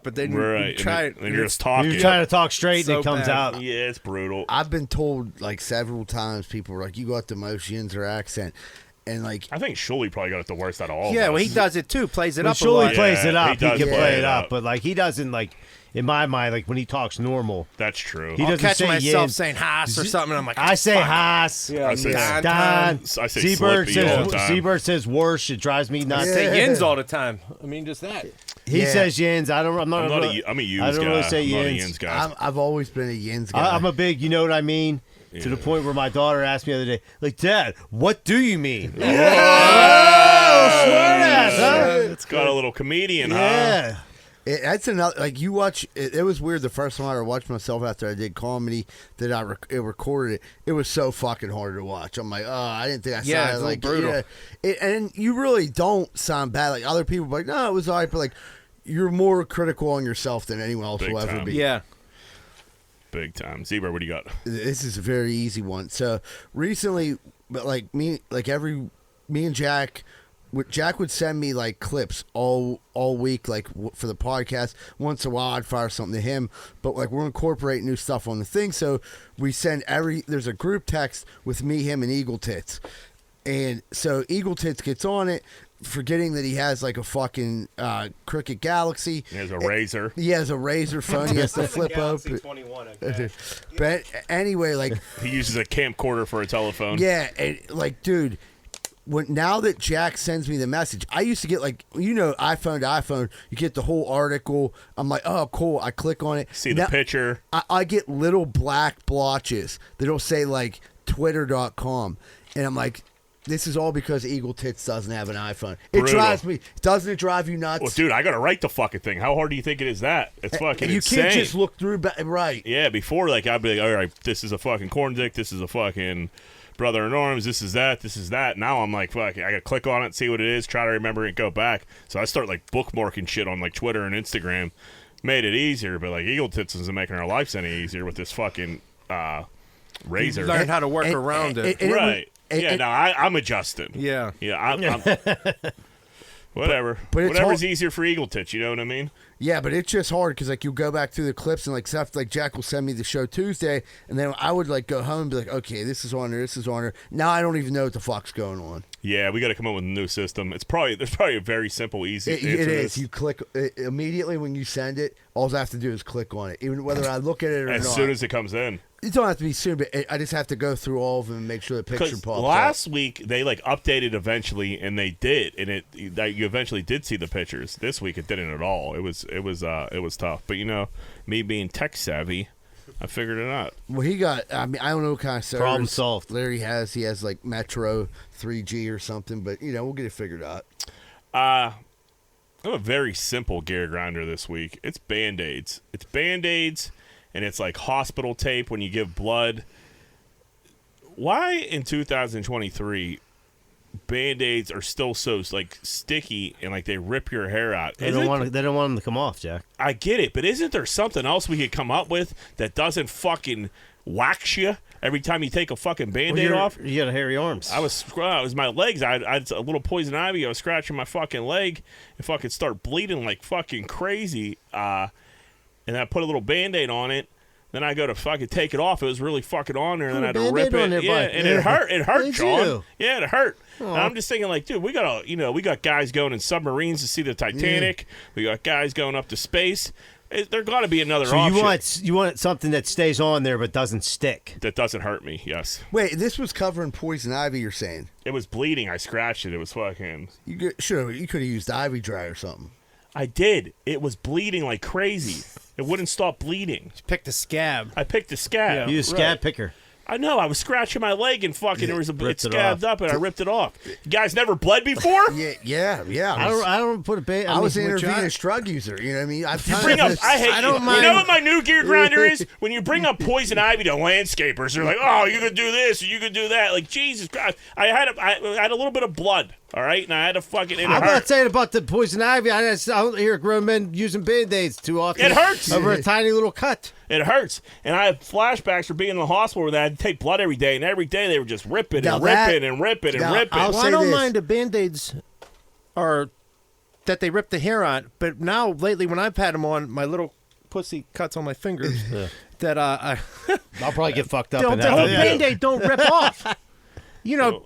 but then you try it. And you're just talking. You're trying to talk straight and it comes out. Yeah, it's brutal. I've been told like several times, people were like, you got the most Yinzer accent. And like, I think Sholey probably got it the worst out of all of us. Yeah, well, he does it too. Plays it up a Sholey lot. plays it up. He can play it up. up. But like he doesn't like, in my mind, like when he talks normal. That's true. He I'll doesn't catch say myself yin. saying Haas or something. And I'm like, I say Haas. Yeah, I say Don. I say Seabird Slippy all the time. Seabird says worse. It drives me nuts. I say Yins all the time. I mean, just that. He says yins. I'm a yins I don't guy. really say I'm not a yins. yins guy. I've always been a yins guy. I'm a big, you know what I mean? Yeah. To the point where my daughter asked me the other day, like, Dad, what do you mean? Oh, smart ass, huh? It's got a little comedian, Yeah. huh? That's another, like, you watch, it was weird the first time I watched myself after I did comedy that I recorded it. It was so fucking hard to watch. I'm like, oh, I didn't think I sounded it's like brutal. and you really don't sound bad. Like, other people are like, no, it was all right, but, like, you're more critical on yourself than anyone else Big will ever time. be. Yeah. Big time. Zebra, what do you got? This is a very easy one. So recently, but me and Jack would send me like clips all week, like for the podcast. Once in a while, I'd fire something to him, but like we're incorporating new stuff on the thing. So we send there's a group text with me, him, and Eagle Tits, and so Eagle Tits gets on it, forgetting that he has like a fucking Cricket Galaxy. He has a razor. He has a razor phone. He has to flip open. 21, okay. But anyway, like He uses a camcorder for a telephone. yeah, and like dude. Now that Jack sends me the message, I used to get like, iPhone to iPhone, you get the whole article. I'm like, oh, cool. I click on it. See the picture. I get little black blotches that'll say like twitter.com. And I'm like, this is all because Eagle Tits doesn't have an iPhone. It Brutal. drives me. Doesn't it drive you nuts? Well, dude, I got to write the fucking thing. How hard do you think it is that? It's fucking you insane. can't just look through, right. Yeah, before, like, I'd be like, all right, this is a fucking corn dick. This is a fucking brother in arms. This is that. This is that. Now I'm like, fuck, I got to click on it, see what it is, try to remember it, go back. So I start, like, bookmarking shit on, like, Twitter and Instagram. Made it easier, but, like, Eagle Tits isn't making our lives any easier with this fucking razor. You learn how to work around it. Right. I'm adjusting. Yeah. Yeah, I'm whatever. But it's Whatever's hard- easier for Eagle Tits, you know what I mean? Yeah, but it's just hard because like you go back through the clips and like stuff like Jack will send me the show Tuesday, and then I would like go home and be like, okay, this is on there, this is on there. Now I don't even know what the fuck's going on. Yeah, we got to come up with a new system. There's probably a very simple, easy answer It to is. this. You click immediately when you send it. All I have to do is click on it, even whether I look at it or not. As soon as it comes in. It don't have to be soon, but I just have to go through all of them and make sure the picture Because pops last up. week they like updated eventually, and they did, and you eventually did see the pictures. This week it didn't at all. It was tough. But me being tech savvy, I figured it out. Well, he got. I mean, I don't know what kind of service Problem solved. Larry has. He has like Metro 3G or something, but we'll get it figured out. I have a very simple gear grinder this week. It's Band-Aids. It's Band-Aids, and it's like hospital tape when you give blood. Why in 2023 Band-Aids are still so like sticky and like they rip your hair out? They don't want them to come off, Jack. I get it, but isn't there something else we could come up with that doesn't fucking wax you every time you take a fucking Band-Aid off? You got hairy arms. It was my legs. I had a little poison ivy. I was scratching my fucking leg and fucking start bleeding like fucking crazy. And I put a little Band-Aid on it. Then I go to fucking take it off. It was really fucking on there, and then I had to rip it. There, yeah, and it hurt. It hurt, Did John. you? Yeah, it hurt. And I'm just thinking, like, dude, we got guys going in submarines to see the Titanic. We got guys going up to space. There got to be another So option. you want something that stays on there but doesn't stick. That doesn't hurt me. Yes. Wait, this was covering poison ivy. You're saying It was bleeding. I scratched it. It was fucking. you could have used ivy dry or something. I did. It was bleeding like crazy. It wouldn't stop bleeding. Pick the scab. I picked the scab. You use a scab picker. I know. I was scratching my leg and fucking it ripped it scabbed off. up and I ripped it off. You guys never bled before? Yeah. I don't put a band. I was an intravenous drug user. You know what I mean? I hate you. You know what my new gear grinder is? When you bring up poison ivy to landscapers, they're like, "Oh, you could do this or you could do that." Like Jesus Christ, I had a little bit of blood. All right, and I had to fucking. I'm not saying about the poison ivy. I don't hear grown men using Band-Aids too often. It hurts over a tiny little cut. It hurts, and I have flashbacks for being in the hospital where I had to take blood every day, and every day they were just ripping and ripping and ripping and ripping. I don't mind the Band-Aids are that they rip the hair on, but now lately when I've had them on, my little pussy cuts on my fingers that I'll probably get fucked up. The whole Band-Aid don't rip off.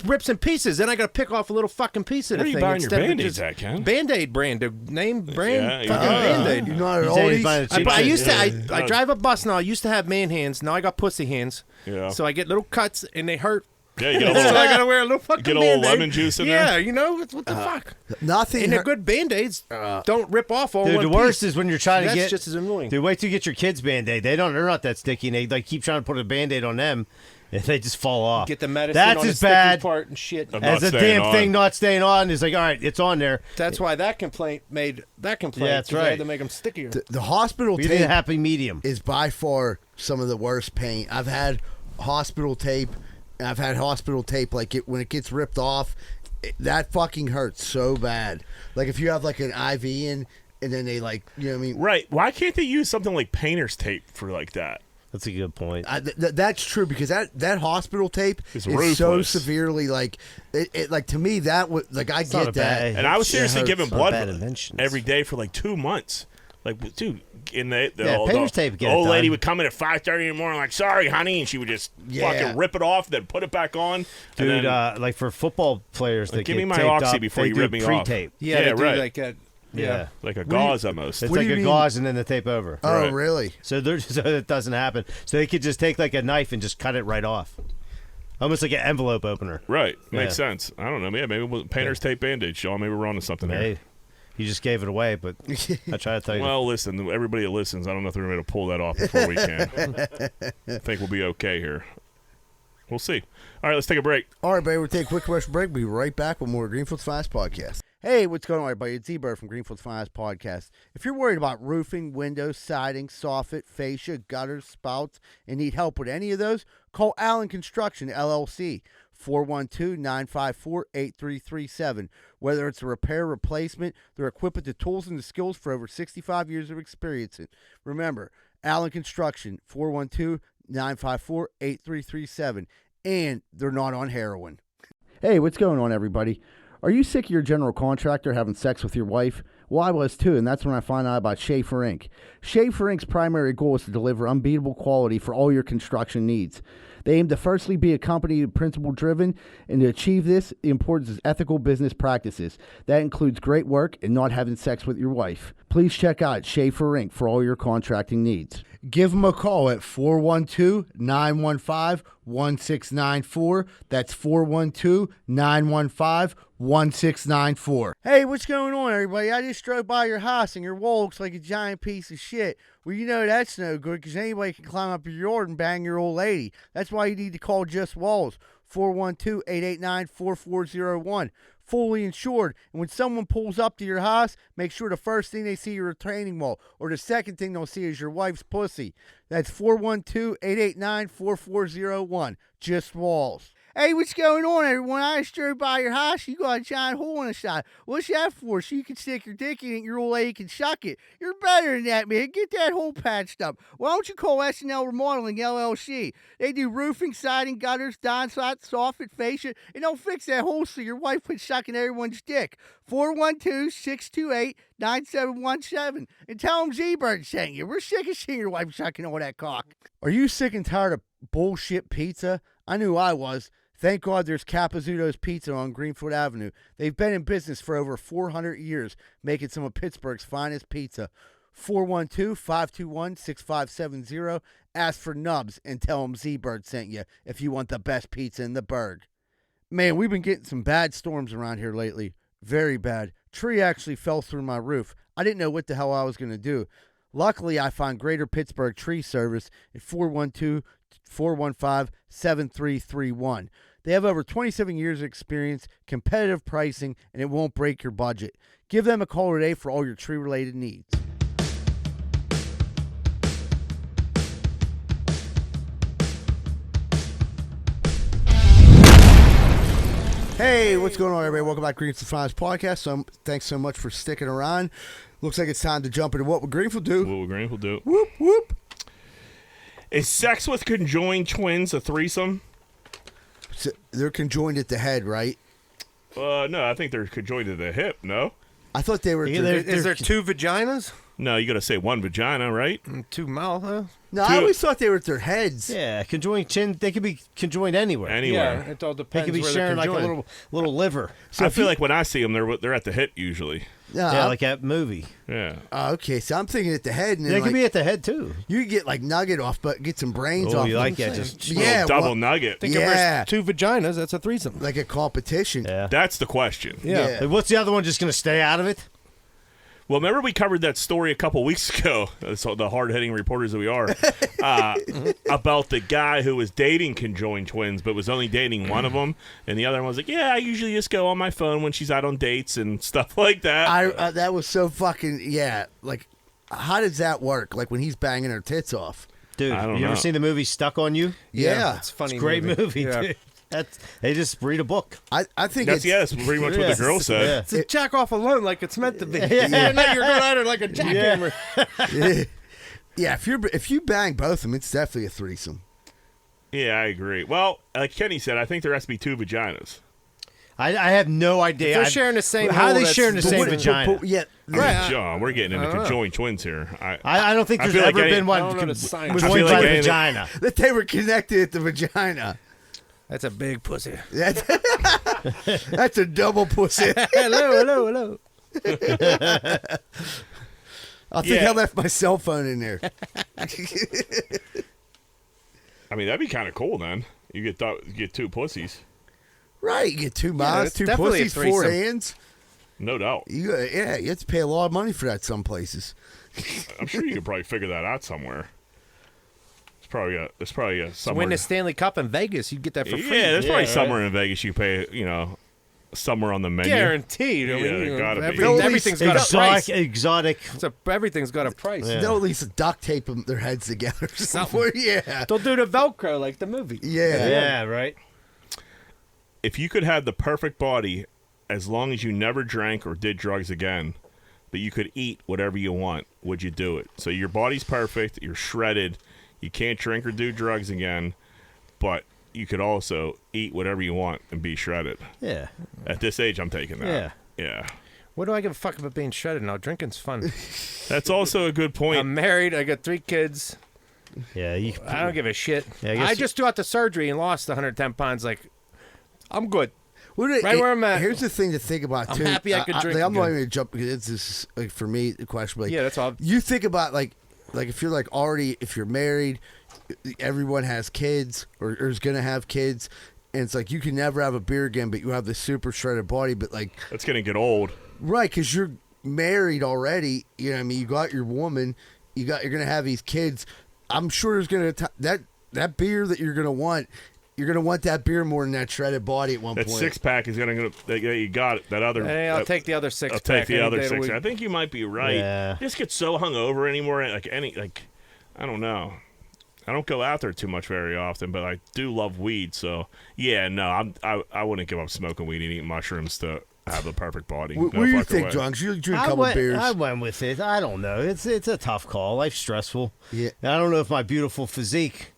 Rips in pieces. Then I got to pick off a little fucking piece of the thing. Where are you buying your Band-Aids at, Ken? Band-Aid brand, the name brand, Yeah, fucking Band-Aid. You know what I used to. I drive a bus now. I used to have man hands. Now I got pussy hands. Yeah. So I get little cuts and they hurt. Yeah, you get a So little, I gotta wear a little fucking get a little Band-Aid. lemon juice in there. Yeah, you know what the fuck. Nothing. And the good Band-Aids don't rip off all Dude, one the worst piece. is when you're trying to That's get. just as annoying. Dude, wait till you get your kids Band-Aid. They're not that sticky. And they like keep trying to put a Band-Aid on them, and they just fall off. Get the medicine That's on the as sticky bad part and shit. I'm as not a staying damn on. thing not staying on. Is like, all right, it's on there. That's why that complaint made that complaint. Yeah, that's 'cause They had right. to make them stickier. The hospital We need a tape happy medium. is by far some of the worst pain. I've had hospital tape. I've had hospital tape like when it gets ripped off, that fucking hurts so bad. Like if you have like an IV in, and then they like, you know what I mean? Right. Why can't they use something like painter's tape for like that? That's a good point. That's true because that hospital tape It's is so ruthless. severely like it like to me that would like I It's not get a that. bad- And I was It seriously hurts. giving It's not blood bad inventions. every day for like 2 months. Like, dude, and painter's tape would get it old lady done. would come in at 5:30 in the morning, like, sorry, honey, and she would just Yeah. fucking rip it off, then put it back on. Dude, and then, like for football players that give get me my taped oxy up, before they you do rip me off. pre-tape. Yeah, they do right. like that. Yeah. like a gauze almost. It's What do like you a mean? gauze and then the tape over. Oh, Right. really? So it doesn't happen. So they could just take like a knife and just cut it right off. Almost like an envelope opener. Right. Yeah. Makes sense. I don't know. Yeah, maybe it was painter's tape Band-Aid, Sean. Maybe we're on to something here. Hey, you just gave it away, but I try to tell you. Well, listen, everybody that listens, I don't know if they're going to pull that off before we can. I think we'll be okay here. We'll see. All right, let's take a break. All right, baby, we'll take a quick commercial break. We'll be right back with more Greenfield's Finest Podcast. Hey, what's going on, everybody? It's Z-Bird from Greenfield's Finest Podcast. If you're worried about roofing, windows, siding, soffit, fascia, gutters, spouts, and need help with any of those, call Allen Construction, LLC, 412-954-8337. Whether it's a repair or replacement, they're equipped with the tools and the skills for over 65 years of experience. Remember, Allen Construction, 412-954-8337. And they're not on heroin. Hey, what's going on, everybody? Are you sick of your general contractor having sex with your wife? Well, I was too, and that's when I found out about Schaefer Inc. Schaefer Inc.'s primary goal is to deliver unbeatable quality for all your construction needs. They aim to firstly be a company principle-driven, and to achieve this, the importance is ethical business practices. That includes great work and not having sex with your wife. Please check out Schaefer Inc. for all your contracting needs. Give them a call at 412-915-1694. That's 412-915-1694. Hey, what's going on, everybody? I just drove by your house, and your wall looks like a giant piece of shit. Well, you know that's no good, because anybody can climb up your yard and bang your old lady. That's why you need to call Just Walls, 412-889-4401. Fully insured, and when someone pulls up to your house, make sure the first thing they see is your retaining wall, or the second thing they'll see is your wife's pussy. That's 412-889-4401. Just Walls. Hey, what's going on, everyone? I just drove by your house. You got a giant hole in the side. What's that for? So you can stick your dick in it and your old lady can suck it. You're better than that, man. Get that hole patched up. Why don't you call S&L Remodeling LLC? They do roofing, siding, gutters, downspout, soffit, fascia, and they'll fix that hole so your wife quits sucking everyone's dick. 412-628-9717. And tell them Z-Bird sent you. We're sick of seeing your wife sucking all that cock. Are you sick and tired of bullshit pizza? I knew I was. Thank God there's Capizzuto's Pizza on Greenfield Avenue. They've been in business for over 400 years, making some of Pittsburgh's finest pizza. 412-521-6570. Ask for Nubs and tell them Z-Bird sent you if you want the best pizza in the burg. Man, we've been getting some bad storms around here lately. Very bad. Tree actually fell through my roof. I didn't know what the hell I was going to do. Luckily, I found Greater Pittsburgh Tree Service at 412-415-7331. They have over 27 years of experience, competitive pricing, and it won't break your budget. Give them a call today for all your tree-related needs. Hey, what's going on, everybody? Welcome back to Greenfield's Finest Podcast. Thanks so much for sticking around. Looks like it's time to jump into What Would Greenfield Do? What would Greenfield do? Whoop, whoop. Is sex with conjoined twins a threesome? So they're conjoined at the head, right? No, I think they're conjoined at the hip, no? I thought they were... Is there two vaginas? No, you got to say one vagina, right? And two mouth, huh? No, I always thought they were at their heads. Yeah, conjoined chin. They could be conjoined anywhere. Anywhere. Yeah, it all They depends could be where sharing they're like a conjoined. little liver. So I feel like when I see them, they're at the hip usually. Yeah, like that movie. Yeah. Okay, so I'm thinking at the head, and then It could be at the head too. you could get like nugget off, but get some brains Oh, off. you of like them. that? Just Yeah, double well, nugget. Think if Yeah. there's 2 vaginas, that's a threesome. like a competition. yeah. That's the question. Yeah. Like, what's the other one just going to stay out of it? Well, remember we covered that story a couple weeks ago, so the hard-hitting reporters that we are, about the guy who was dating conjoined twins but was only dating one of them, and the other one was like, yeah, I usually just go on my phone when she's out on dates and stuff like that. That was so fucking Like, how does that work? Like when he's banging her tits off. Dude, I don't you know. ever seen the movie Stuck on You? Yeah, It's a funny. It's a great movie, Yeah. dude. They just read a book. I think That's it's pretty much what the girl said. It's a jack off alone like it's meant to be. Yeah. Now you're going at it like a jackhammer. yeah. If you bang both of them, it's definitely a threesome. Yeah, I agree. Well, like Kenny said, I think there has to be 2 vaginas. I have no idea. They're sharing the same How are hole, they that's- sharing the same But- vagina? yeah, Right. John, we're getting into I don't know. conjoined twins here. I don't think I there's feel like ever any- been one I don't know the science. with I one feel like by the any- vagina. that they were connected at the vagina. That's a big pussy. That's, that's a double pussy. hello. I think Yeah. I left my cell phone in there. I mean, that'd be kind of cool then. You get 2 pussies. Right, you get 2 mouths, it's 2 definitely a pussies, 4 threesome. hands. No doubt. You have to pay a lot of money for that some places. I'm sure you could probably figure that out somewhere. There's probably a So somewhere. win the Stanley Cup in Vegas, you get that for free. Yeah, there's probably right. somewhere in Vegas you pay, somewhere on the menu. Guaranteed. I mean, Yeah, gotta be. everything's got a price. Exotic. Everything's got a price. Yeah. They'll at least duct tape their heads together. Somewhere. Yeah. They'll do the Velcro like the movie. Yeah. Yeah, right. If you could have the perfect body, as long as you never drank or did drugs again, but you could eat whatever you want, would you do it? So your body's perfect, you're shredded, you can't drink or do drugs again, but you could also eat whatever you want and be shredded. Yeah. At this age, I'm taking that. Yeah. Yeah. What do I give a fuck about being shredded now? Drinking's fun. That's also a good point. I'm married. I got 3 kids. Yeah. I don't give a shit. Yeah, I guess- I just got the surgery and lost 110 pounds. Like, I'm good. Well, Right where I'm at. Here's the thing to think about I'm too. happy I could drink I'm not again. even gonna jump because this is like for me the question. Like, Yeah, that's all. You think about like if you're like already if you're married, everyone has kids or is gonna have kids, and it's like you can never have a beer again, but you have this super shredded body. But like That's going to get old. right, because you're married already. You know what I mean? You got your woman. You're gonna have these kids. I'm sure there's gonna that beer that you're gonna want. You're gonna want that beer more than that shredded body at one That point. 6-pack is going to that you got it. That other. Hey, I'll take the other 6 I'll pack. take the other any day of 6. week. I think you might be right. Yeah. I just get so hungover anymore. I don't know. I don't go out there too much very often, but I do love weed. So yeah, no, I wouldn't give up smoking weed and eating mushrooms to have the perfect body. What No do you fucking think, way. Drunks? You drink a couple beers. I went with it. I don't know. It's a tough call. Life's stressful. Yeah. And I don't know if my beautiful physique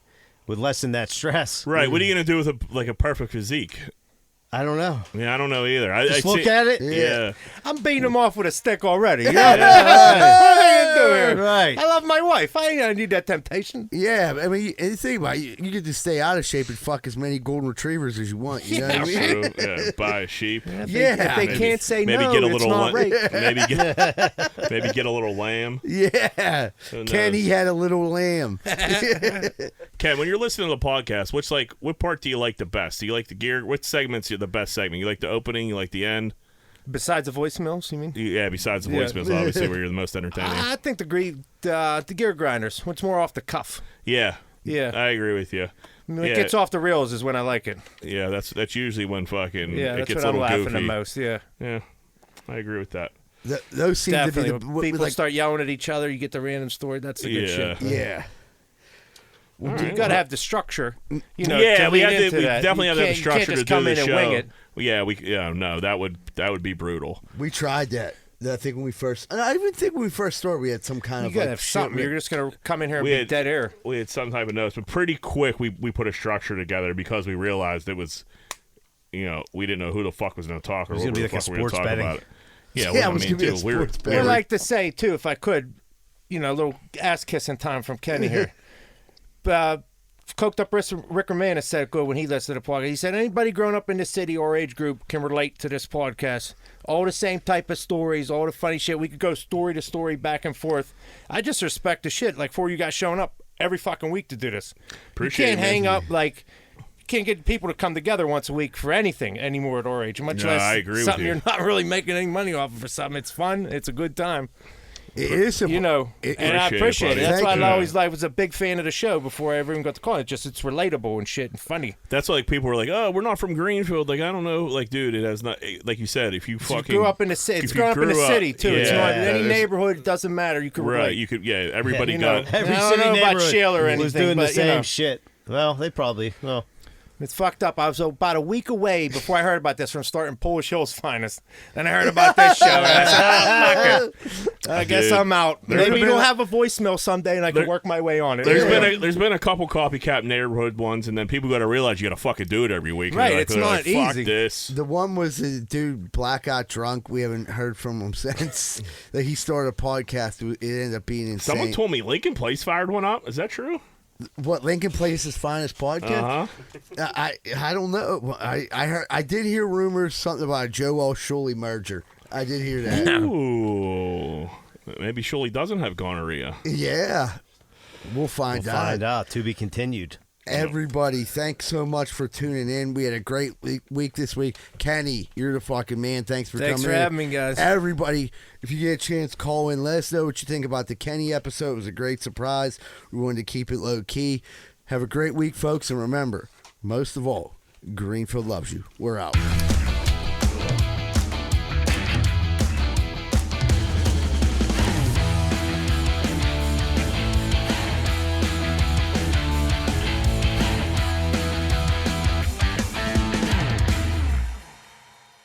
would lessen that stress. Right? What are you gonna do with a perfect physique? I don't know. Yeah, I don't know either. Just look at it. Yeah. I'm beating him off with a stick already. You know? What am I gonna do here? Right. I love my wife. I ain't gonna need that temptation. Yeah, I mean, and think about it, you get to stay out of shape and fuck as many golden retrievers as you want. You know what I mean? True. Yeah. Buy a sheep. Yeah. If they Maybe- can't say maybe no, get a it's little not lamb. rape. Maybe get a little lamb. Yeah. Who knows? Kenny had a little lamb. Ken, when you're listening to the podcast, what part do you like the best? Do you like the gear? What segment's the best segment? You like the opening? You like the end? Besides the voicemails, you mean? Yeah, besides the Yeah. voicemails, obviously, where you're the most entertaining. I think the gear grinders. What's more off the cuff? Yeah. Yeah. I agree with you. When it Yeah. gets off the rails is when I like it. Yeah, that's usually when fucking Yeah, it that's gets when a I'm little laughing goofy. the most. Yeah, Yeah, I agree with that. Those seem definitely. to be When people like, start yelling at each other, you get the random story. That's the good Yeah. shit. yeah. You got to have the structure. You know, Yeah, to we lead have to. into We that. definitely You have to have can't- the you structure can't to just do come the in and show. wing it. Yeah, no, that would be brutal. We tried that. I think when we first, and I even think when we first started, we had some kind You of got to like have something. shit. You're just gonna come in here and We be had- dead air. We had some type of notes, but pretty quick we put a structure together because we realized it was, we didn't know who the fuck was going to talk or was what gonna be the like a fuck we were going to sports talk betting. about it. Yeah, Yeah, well, it was I mean, gonna be a too, we were- sports we betting. I'd were- like to say too, if I could, a little ass kissing time from Kenny here. Coked up Rick Romanis said it good when he listened to the podcast. He said, anybody growing up in this city or age group can relate to this podcast. all the same type of stories, all the funny shit. We could go story to story, back and forth. I just respect the shit. Like, for you guys showing up every fucking week to do this. Appreciate you can't it, man. hang up like. Can't get people to come together once a week for anything anymore at our age. Much less I agree with something you. you're not really making any money off of or something. It's fun. It's a good time. It is, You know, and I appreciate it. That's Thank why you. I always was a big fan of the show before I ever even got to call it. Just it's relatable and shit and funny. That's why, like, people were like, "Oh, we're not from Greenfield." Like, I don't know. Like, dude, it has not. Like you said, if you fucking grew up in the city, it's if you growing up in the grew city too. It's yeah, not in any it's- neighborhood. It doesn't matter. You could Right, relate. you could. Yeah, everybody You know, got. Every I don't city know about neighborhood Shale or was anything, doing the but, you same know. shit. Well, they probably. Well, It's fucked up. I was about a week away before I heard about this from starting Polish Hill's Finest. Then I heard about this show, and I said, "Oh, fuck it. I guess Dude, I'm out. there's Maybe been you'll a- have a voicemail someday, and I can work my way on it." There's been a couple copycat neighborhood ones, and then people got to realize you got to fucking do it every week. And Right, they're it's they're not like, Fuck easy. this. The one was a dude blackout drunk. We haven't heard from him since that he started a podcast. It ended up being insane. Someone told me Lincoln Place fired one up. Is that true? What, Lincoln Place's finest podcast? I don't know. I did hear rumors something about a Joel Shuley merger. I did hear that. Ooh, maybe Shuley doesn't have gonorrhea. Yeah, we'll find out. find out. To be continued. Everybody, thanks so much for tuning in. We had a great week this week. Kenny, you're the fucking man. Thanks for Thanks coming for in. having me, guys. Everybody, if you get a chance, call in. Let us know what you think about the Kenny episode. It was a great surprise. We wanted to keep it low key. Have a great week, folks. And remember, most of all, Greenfield loves you. We're out.